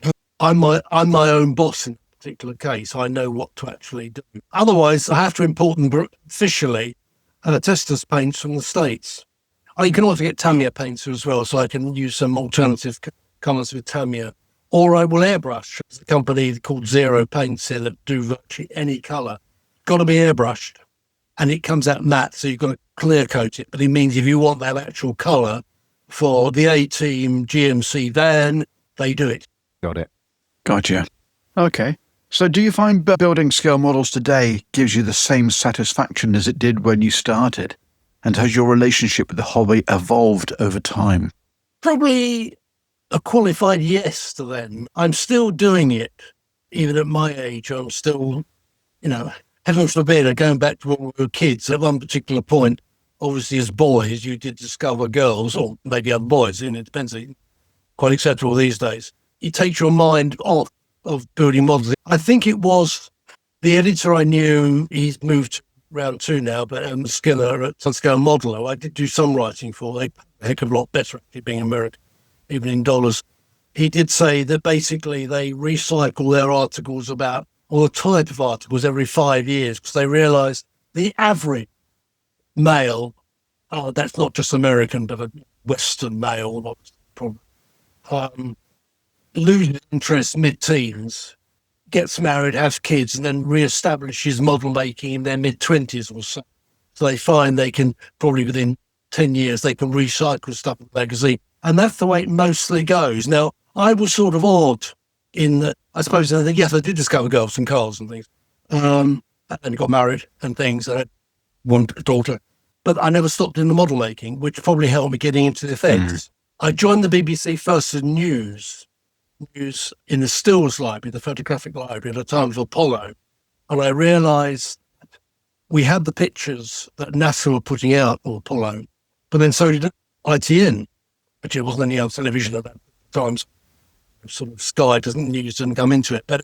my own boss in a particular case. I know what to actually do. Otherwise, I have to import them officially testers paints from the States. You can also get Tamiya paints as well, so I can use some alternative colours with Tamiya. Or I will airbrush. There's a company called Zero Paints here that do virtually any colour. Got to be airbrushed. And it comes out matte, so you've got to clear coat it. But it means if you want that actual colour for the A-Team GMC van, they do it. Got it. Gotcha. Okay. So do you find building scale models today gives you the same satisfaction as it did when you started? And has your relationship with the hobby evolved over time? Probably a qualified yes to then. I'm still doing it, even at my age. I'm still, heaven forbid, going back to when we were kids. At one particular point, obviously as boys, you did discover girls, or maybe other boys, it depends. Quite acceptable these days. It takes your mind off of building models. I think it was the editor I knew, he's moved to round 2 now, but Skinner at Sunscale Modeler, I did do some writing for. They a heck of a lot better, actually, being American, even in dollars. He did say that basically they recycle their articles about, or the type of articles, every 5 years, because they realise the average male, that's not just American, but a Western male, not probably, loses interest mid-teens, gets married, has kids, and then re-establishes model making in their mid-20s or so. So they find they can, probably within 10 years, they can recycle stuff in the magazine. And that's the way it mostly goes. Now, I was sort of odd in that, I suppose, yes, I did discover girls and cars and things, and got married and things, and I had one daughter. But I never stopped in the model making, which probably helped me getting into the effects. I joined the BBC first in news in the stills library, the photographic library, at a time of Apollo. And I realised we had the pictures that NASA were putting out on Apollo, but then so did ITN, which it wasn't any other television at that time. Sort of Sky didn't come into it. But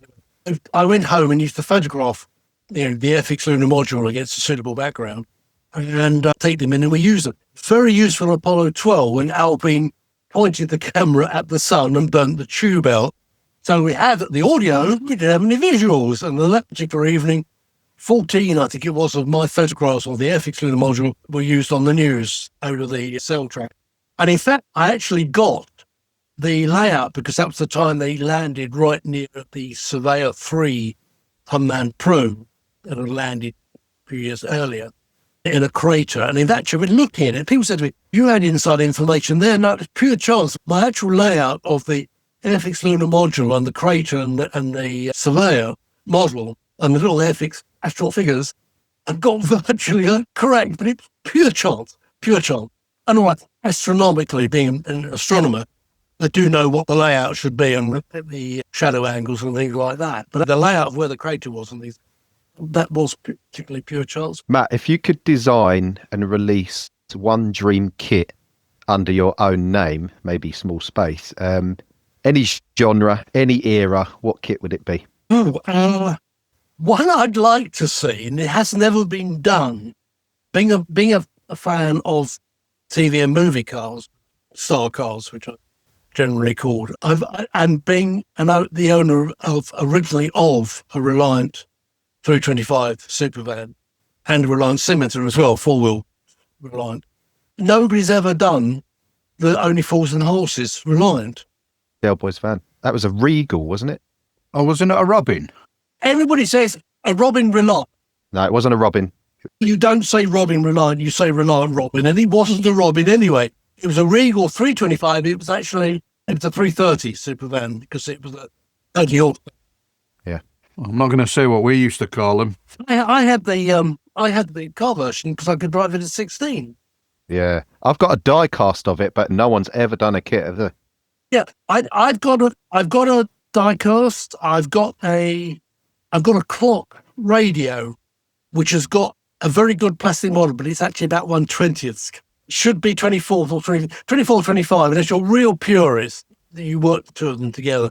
I went home and used to photograph the Airfix lunar module against a suitable background and take them in, and we use them. Very useful on Apollo 12 when Alpine pointed the camera at the sun and burnt the tube out. So we had the audio, we didn't have any visuals. And on that particular evening, 14, I think it was, of my photographs of the Airfix lunar module were used on the news over the cell track. And in fact, I actually got the layout because that was the time they landed right near the Surveyor 3 unmanned probe that had landed a few years earlier in a crater. And in that, you've been looking at it. People said to me, you had inside information there. No, it's pure chance. My actual layout of the Airfix lunar module and the crater and the Surveyor model and the little Airfix astral figures have got virtually correct, but it's pure chance. And all right, astronomically, being an astronomer, I do know what the layout should be and the shadow angles and things like that. But the layout of where the crater was and things, that was particularly pure chance. Matt, if you could design and release one dream kit under your own name, maybe small space, Any genre, any era, what kit would it be? One I'd like to see, and it has never been done, being a fan of TV and movie cars, star cars, which are generally called, and being the owner originally of a Reliant 325 Supervan and a Reliant Scimitar as well, four-wheel Reliant. Nobody's ever done the Only Fools and Horses Reliant. Del Boys van. That was a Regal, wasn't it? Oh, wasn't it a Robin? Everybody says a Robin Reliant. No, it wasn't a Robin. You don't say Robin Reliant, you say Reliant Robin, and it wasn't a Robin anyway. It was a Regal 325. It was a 330 Supervan because it was a only old. Yeah. I'm not going to say what we used to call them. I had the car version because I could drive it at 16. Yeah. I've got a die cast of it, but no one's ever done a kit of it. Yeah, I've got a die cast. I've got a clock radio, which has got a very good plastic model, but it's actually about 1/20th. Should be 24th or 24, 25. And if you're real purist, you work the two of them together.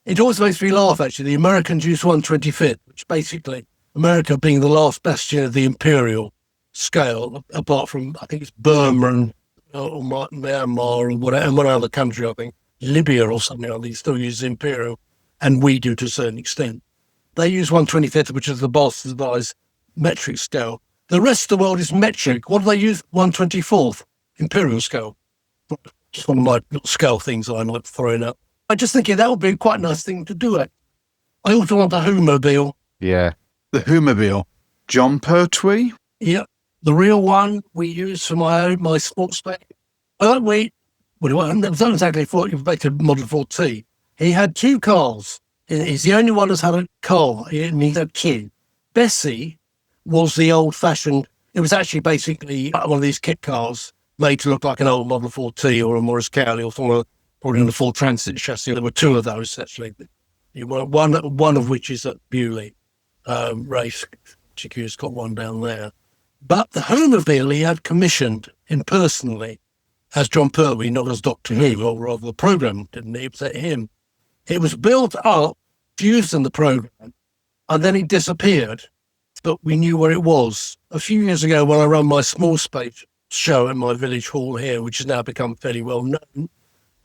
It always makes me laugh, actually. The Americans use 1/25th, which basically America being the last bastion of the imperial scale, apart from, I think it's Burma and or Myanmar or whatever, and one other country, I think, Libya or something like that, still uses imperial, and we do to a certain extent. They use 1/25th, which is the bastardized metric scale. The rest of the world is metric. What do they use? 1/24th, imperial scale. Just one of my little scale things I like throwing up. I just think that would be quite a nice thing to do it. I also want the Whomobile. Yeah. The Whomobile. John Pertwee? Yeah. The real one we use for my sports spec. That was exactly back to Model 4T. He had two cars. He's the only one that's had a car, and he's a kid. Bessie was the old-fashioned. It was actually basically one of these kit cars made to look like an old Model 4T or a Morris Cowley or something, probably on the Ford Transit chassis. There were two of those, actually. One of which is at Bewley race. GQ's got one down there. But the Whomobile he had commissioned in personally as John Pertwee, not as Doctor Who, or rather the programme didn't he? It was him. It was built up, used in the programme, and then it disappeared. But we knew where it was. A few years ago when I ran my small space show at my village hall here, which has now become fairly well known,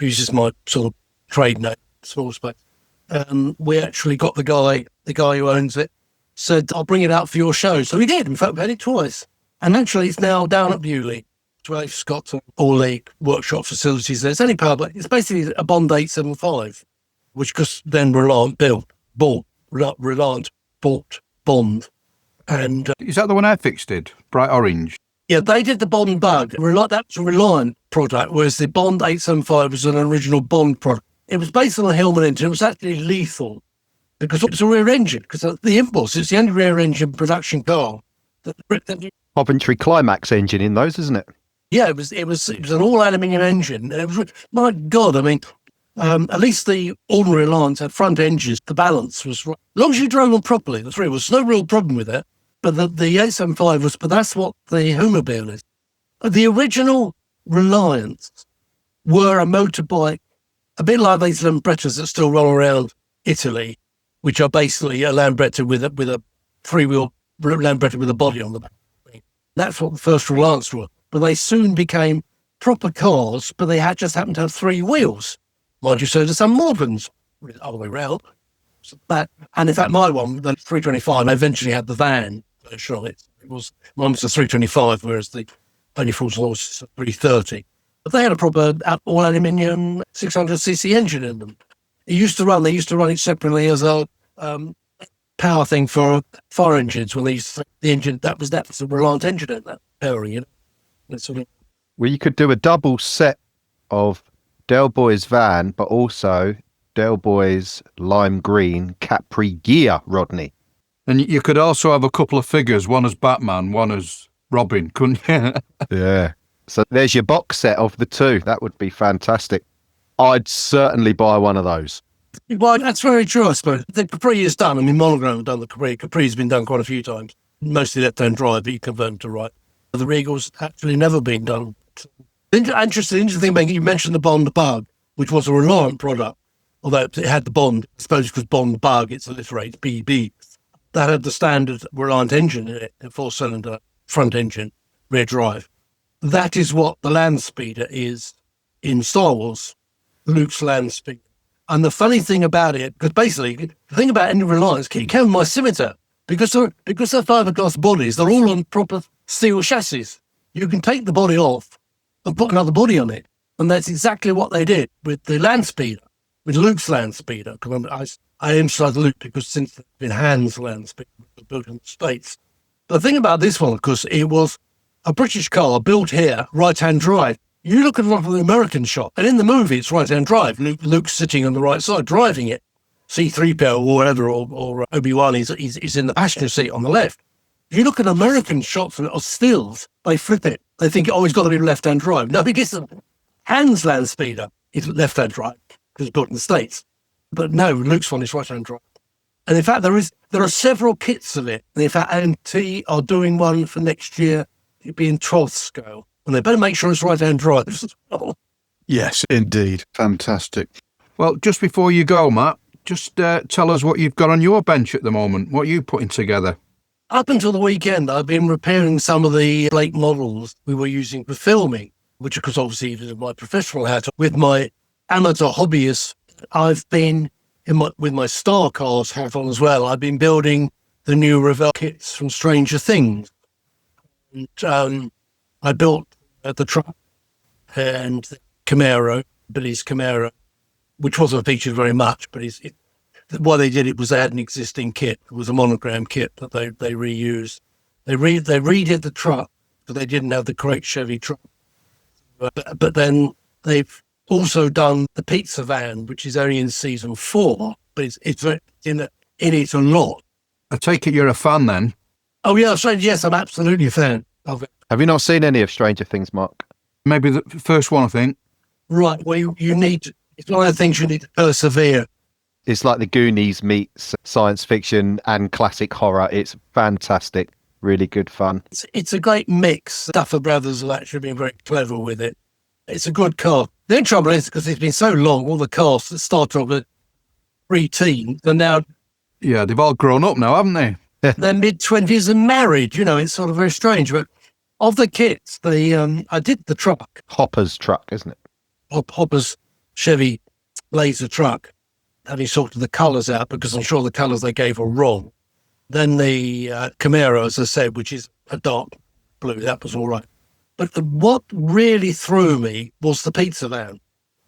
uses my sort of trade name, small space. We actually got the guy who owns it, said, I'll bring it out for your show. So we did. In fact, we had it twice. And actually, it's now down at Bewley. It's got all the workshop facilities there. It's only powered by, it's basically a Bond 875, which just then Reliant bought Bond. And is that the one Airfix did? Bright orange? Yeah, they did the Bond bug. That was a Reliant product, whereas the Bond 875 was an original Bond product. It was based on a Hillman engine. It was actually lethal because it was a rear engine. Because the Impulse is the only rear engine production car. Coventry Climax engine in those, isn't it? Yeah, it was an all aluminium engine. And it was, my God, I mean, at least the ordinary Reliants had front engines. The balance was right. As long as you drove them properly, the three was no real problem with it. But the 875 was, but that's what the Whomobile is. The original Reliants were a motorbike, a bit like these Lambrettas that still run around Italy, which are basically a Lambretta with a three-wheel Lambretta with a body on the back. That's what the first Reliants were. But they soon became proper cars, but they just happened to have three wheels. Mind you, so do some moderns, all the way round. And in fact, my one, the 325, eventually had the van version of it. Mine was the 325, whereas the Only Fools and Horses was 330. But they had a proper all-aluminium 600cc engine in them. They used to run it separately as a power thing for fire engines. When they used to, the engine, that was a Reliant engine in that power, you know. Well, you could do a double set of Del Boy's van, but also Del Boy's lime green Capri gear, Rodney. And you could also have a couple of figures, one as Batman, one as Robin, couldn't you? Yeah. So there's your box set of the two. That would be fantastic. I'd certainly buy one of those. Well, that's very true, I suppose. The Capri is done. I mean, Monogram have done the Capri. Capri's been done quite a few times. Mostly left-hand drive, but you convert them to right. The Regal's actually never been done. Interesting thing, you mentioned the Bond bug. which was a Reliant product, although it had the Bond, I suppose because Bond bug, it's alliterated BB. That had the standard Reliant engine in it, a 4-cylinder front engine, rear drive. That is what the land speeder is in Star Wars, Luke's land speeder. And the funny thing about it, because basically, the thing about any Reliance kit, count my scimitar, because they're fiberglass bodies, they're all on proper steel chassis. You can take the body off and put another body on it. And that's exactly what they did with the land speeder, with Luke's land speeder. Because I emphasize Luke because since it's been Han's land speeder, built in the States. The thing about this one, of course, it was a British car built here, right-hand drive. You look at a lot of the American shot, and in the movie, it's right-hand drive. Luke's sitting on the right side, driving it. C-3PO or whatever, or Obi-Wan is in the passenger seat on the left. If you look at American shots or stills, they flip it. They think, oh, it's got to be left-hand drive. No, it isn't. Han's land speeder is left-hand drive because it's built in the States. But no, Luke's one is right-hand drive. And in fact, there are several kits of it. And in fact, AMT are doing one for next year. It'd be in 12th scale. And they better make sure it's right-hand drive as well. Yes, indeed. Fantastic. Well, just before you go, Matt, just tell us what you've got on your bench at the moment. What are you putting together? Up until the weekend, I've been repairing some of the Blake models we were using for filming, which, of course, obviously is my professional hat. With my amateur hobbyist, I've been, with my Star Cars hat on as well, I've been building the new Revell kits from Stranger Things. And I built the truck and the Camaro, Billy's Camaro, which wasn't featured very much, but why they did it was they had an existing kit. It was a monogram kit that they reused. They redid the truck, but they didn't have the correct Chevy truck. But then they've also done the pizza van, which is only in season 4, but it's in it a lot. I take it you're a fan then? Oh yeah, yes, I'm absolutely a fan of it. Have you not seen any of Stranger Things, Mark? Maybe the first one, I think. Right, well, you need to, it's one of the things you need to persevere. It's like the Goonies meets science fiction and classic horror. It's fantastic. Really good fun. It's a great mix. Duffer Brothers have actually been very clever with it. It's a good cast. The only trouble is, because it's been so long, all the cast that started off with pre-teen, and now... Yeah, they've all grown up now, haven't they? They're mid-20s and married, it's sort of very strange. But of the kits, I did the truck. Hopper's truck, isn't it? Hopper's Chevy Laser truck. Having sorted the colours out, because I'm sure the colours they gave were wrong. Then the Camaro, as I said, which is a dark blue, that was all right. But what really threw me was the pizza van.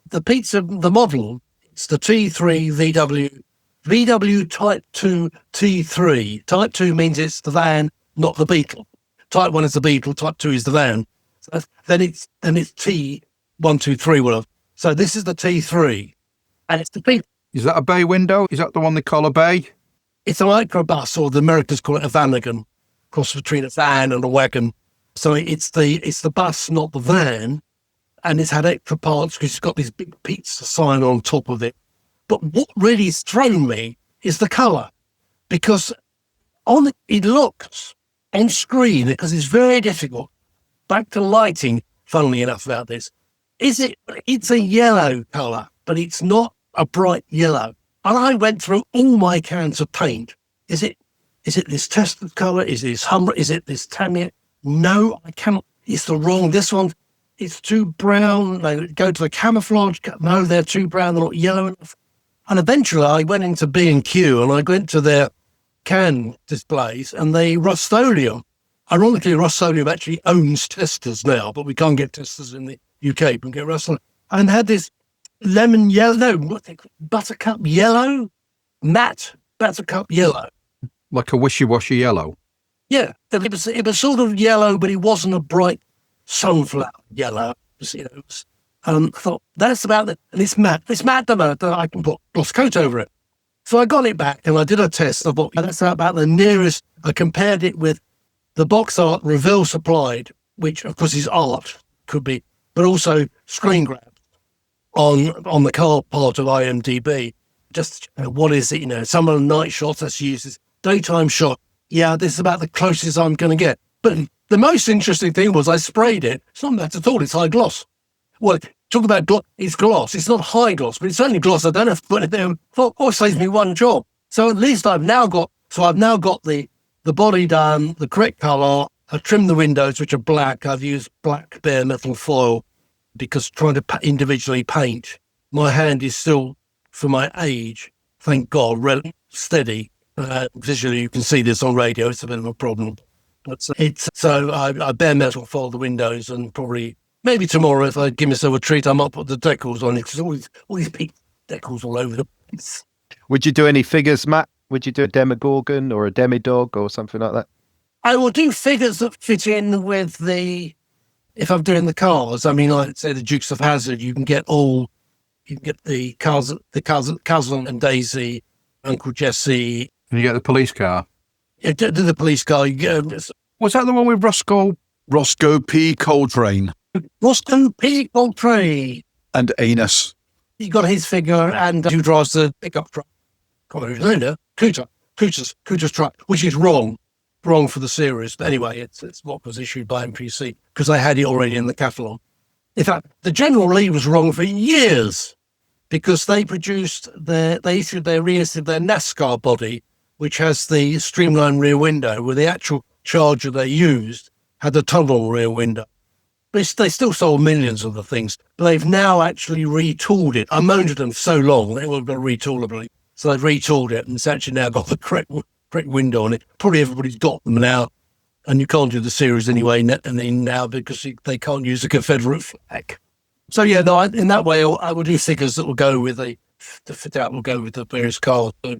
The model, it's the T3 VW Type 2 T3. Type 2 means it's the van, not the Beetle. Type 1 is the Beetle, Type 2 is the van. So then it's T1, 2, 3, whatever. So this is the T3, and it's the Beetle. Is that a bay window? Is that the one they call a bay? It's a microbus, or the Americans call it a vanagon, cross between a van and a wagon. So it's the bus, not the van, and it's had extra parts because it's got this big pizza sign on top of it. But what really has thrown me is the colour, because it looks on screen, because it's very difficult. Back to lighting, funnily enough, about this, it's a yellow colour, but it's not a bright yellow. And I went through all my cans of paint. Is it this tested colour? Is it this Humber? Is it this Tamiya? No, I cannot. It's the wrong. This one, it's too brown. They go to the camouflage. No, they're too brown. They're not yellow enough. And eventually I went into B&Q and I went to their can displays, and they Rust-Oleum. Ironically, Rust-Oleum actually owns testers now, but we can't get testers in the UK. We can get Rust-Oleum. And had this lemon yellow, buttercup yellow, matte buttercup yellow. Like a wishy-washy yellow? Yeah, it was sort of yellow, but it wasn't a bright sunflower yellow. I thought, that's about it. And it's matte that I can put gloss coat over it. So I got it back and I did a test. I thought, that's about the nearest. I compared it with the box art Revell supplied, which of course is art, could be, but also screen grabs on the car part of IMDb. Just what is it? Some of the night shots that's used is daytime shot. Yeah, this is about the closest I'm going to get. But the most interesting thing was I sprayed it. It's not matte at all. It's high gloss. Well, talk about it's gloss. It's not high gloss, but it's only gloss. I don't have to put it there. It saves me one job. So at least I've now got the body done, the correct colour. I've trimmed the windows, which are black. I've used black bare metal foil because trying to individually paint, my hand is still, for my age, thank God, steady. Visually, you can see this on radio. It's a bit of a problem. So I bare metal foil the windows, and probably maybe tomorrow, if I give myself a treat, I might put the decals on it, because all these big decals all over the place. Would you do any figures, Matt? Would you do a Demogorgon or a Demidog or something like that? I will do figures that fit in with if I'm doing the cars. I mean, like say the Dukes of Hazzard, you can get the cars, Cousin and Daisy, Uncle Jesse. And you get the police car. Yeah, the police car. Was that the one with Roscoe P. Coltrane? Roscoe P. Coltrane. And Anus. He got his figure, and who drives the pickup truck? Cooter's truck, which is wrong for the series. But anyway, it's what was issued by MPC, because I had it already in the catalogue. In fact, the General Lee was wrong for years, because they reissued their NASCAR body, which has the streamlined rear window, where the actual Charger they used had the tunnel rear window. They still sold millions of the things, but they've now actually retooled it. I moaned at them so long, they were going to retool it, really. So they've retooled it, and it's actually now got the correct window on it. Probably everybody's got them now, and you can't do the series anyway now because they can't use the Confederate flag. So yeah, no, in that way, I will do figures that will go with the fit out will go with the various cars. So,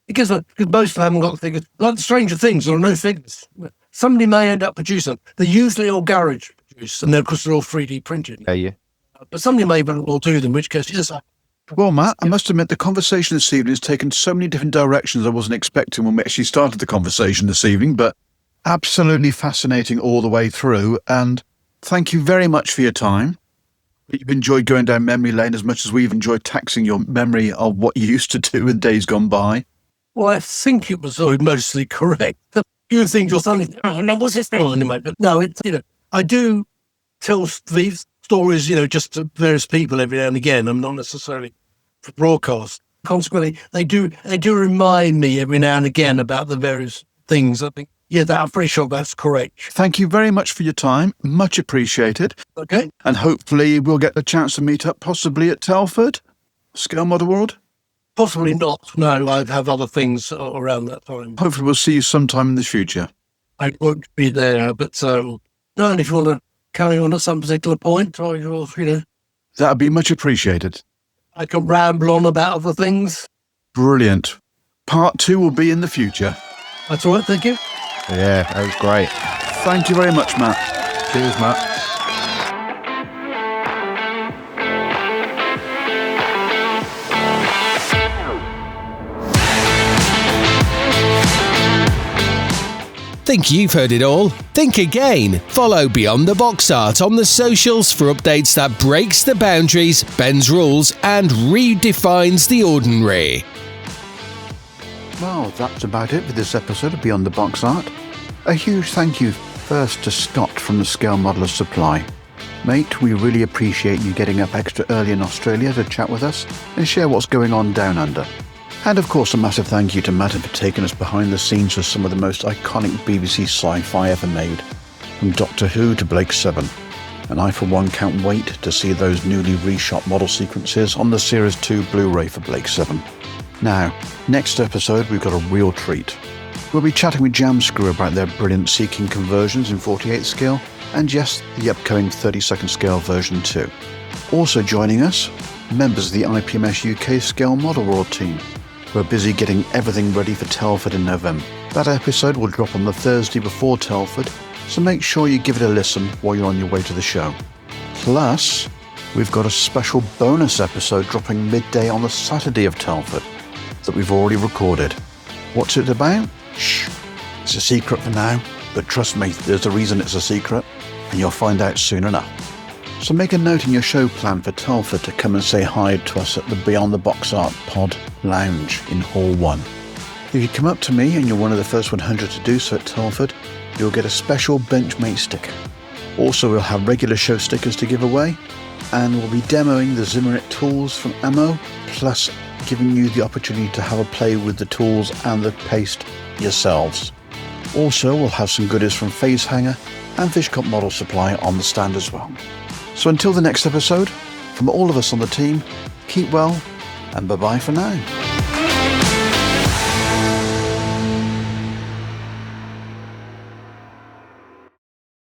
because most of them haven't got figures. Like Stranger Things, there are no figures. Somebody may end up producing them. They're usually all garage produced, and of course they're all 3D printed. Yeah. But somebody may well do them, in which case, yes. Well, Matt, I must admit the conversation this evening has taken so many different directions I wasn't expecting when we actually started the conversation this evening, but absolutely fascinating all the way through. And thank you very much for your time. You've enjoyed going down memory lane as much as we've enjoyed taxing your memory of what you used to do in days gone by. Well, I think it was mostly correct. A few things you're saying, what's this thing? Anyway, but no, I do tell these stories, just to various people every now and again. I'm not necessarily for broadcast. Consequently, they do remind me every now and again about the various things. I think, I'm pretty sure that's correct. Thank you very much for your time. Much appreciated. Okay. And hopefully we'll get the chance to meet up possibly at Telford, Scale Model World. Possibly not. No, I'd have other things around that time. Hopefully we'll see you sometime in the future. I won't be there, but no, and if you want to carry on at some particular point, or that'd be much appreciated. I can ramble on about other things. Brilliant. Part 2 will be in the future. That's all right, thank you. Yeah, that was great. Thank you very much, Matt. Cheers, Matt. Think you've heard it all? Think again. Follow Beyond the Box Art on the socials for updates that breaks the boundaries, bends rules, and redefines the ordinary. Well, that's about it for this episode of Beyond the Box Art. A huge thank you first to Scott from the Scale Modelers Supply. Mate, we really appreciate you getting up extra early in Australia to chat with us and share what's going on down under. And of course a massive thank you to Matt for taking us behind the scenes for some of the most iconic BBC sci-fi ever made, from Doctor Who to Blake 7. And I for one can't wait to see those newly reshot model sequences on the Series 2 Blu-ray for Blake 7. Now, next episode we've got a real treat. We'll be chatting with Jamscrew about their brilliant Seeking conversions in 48 scale, and yes, the upcoming 32nd scale version 2. Also joining us, members of the IPMS UK Scale Model World team. We're busy getting everything ready for Telford in November. That episode will drop on the Thursday before Telford, so make sure you give it a listen while you're on your way to the show. Plus, we've got a special bonus episode dropping midday on the Saturday of Telford that we've already recorded. What's it about? Shh, it's a secret for now, but trust me, there's a reason it's a secret, and you'll find out soon enough. So make a note in your show plan for Telford to come and say hi to us at the Beyond the Box Art Pod Lounge in Hall 1. If you come up to me and you're one of the first 100 to do so at Telford, you'll get a special BenchMates sticker. Also, we'll have regular show stickers to give away, and we'll be demoing the Zimmerit tools from Ammo, plus giving you the opportunity to have a play with the tools and the paste yourselves. Also, we'll have some goodies from Phase Hanger and Fishcop Model Supply on the stand as well. So until the next episode, from all of us on the team, keep well and bye-bye for now.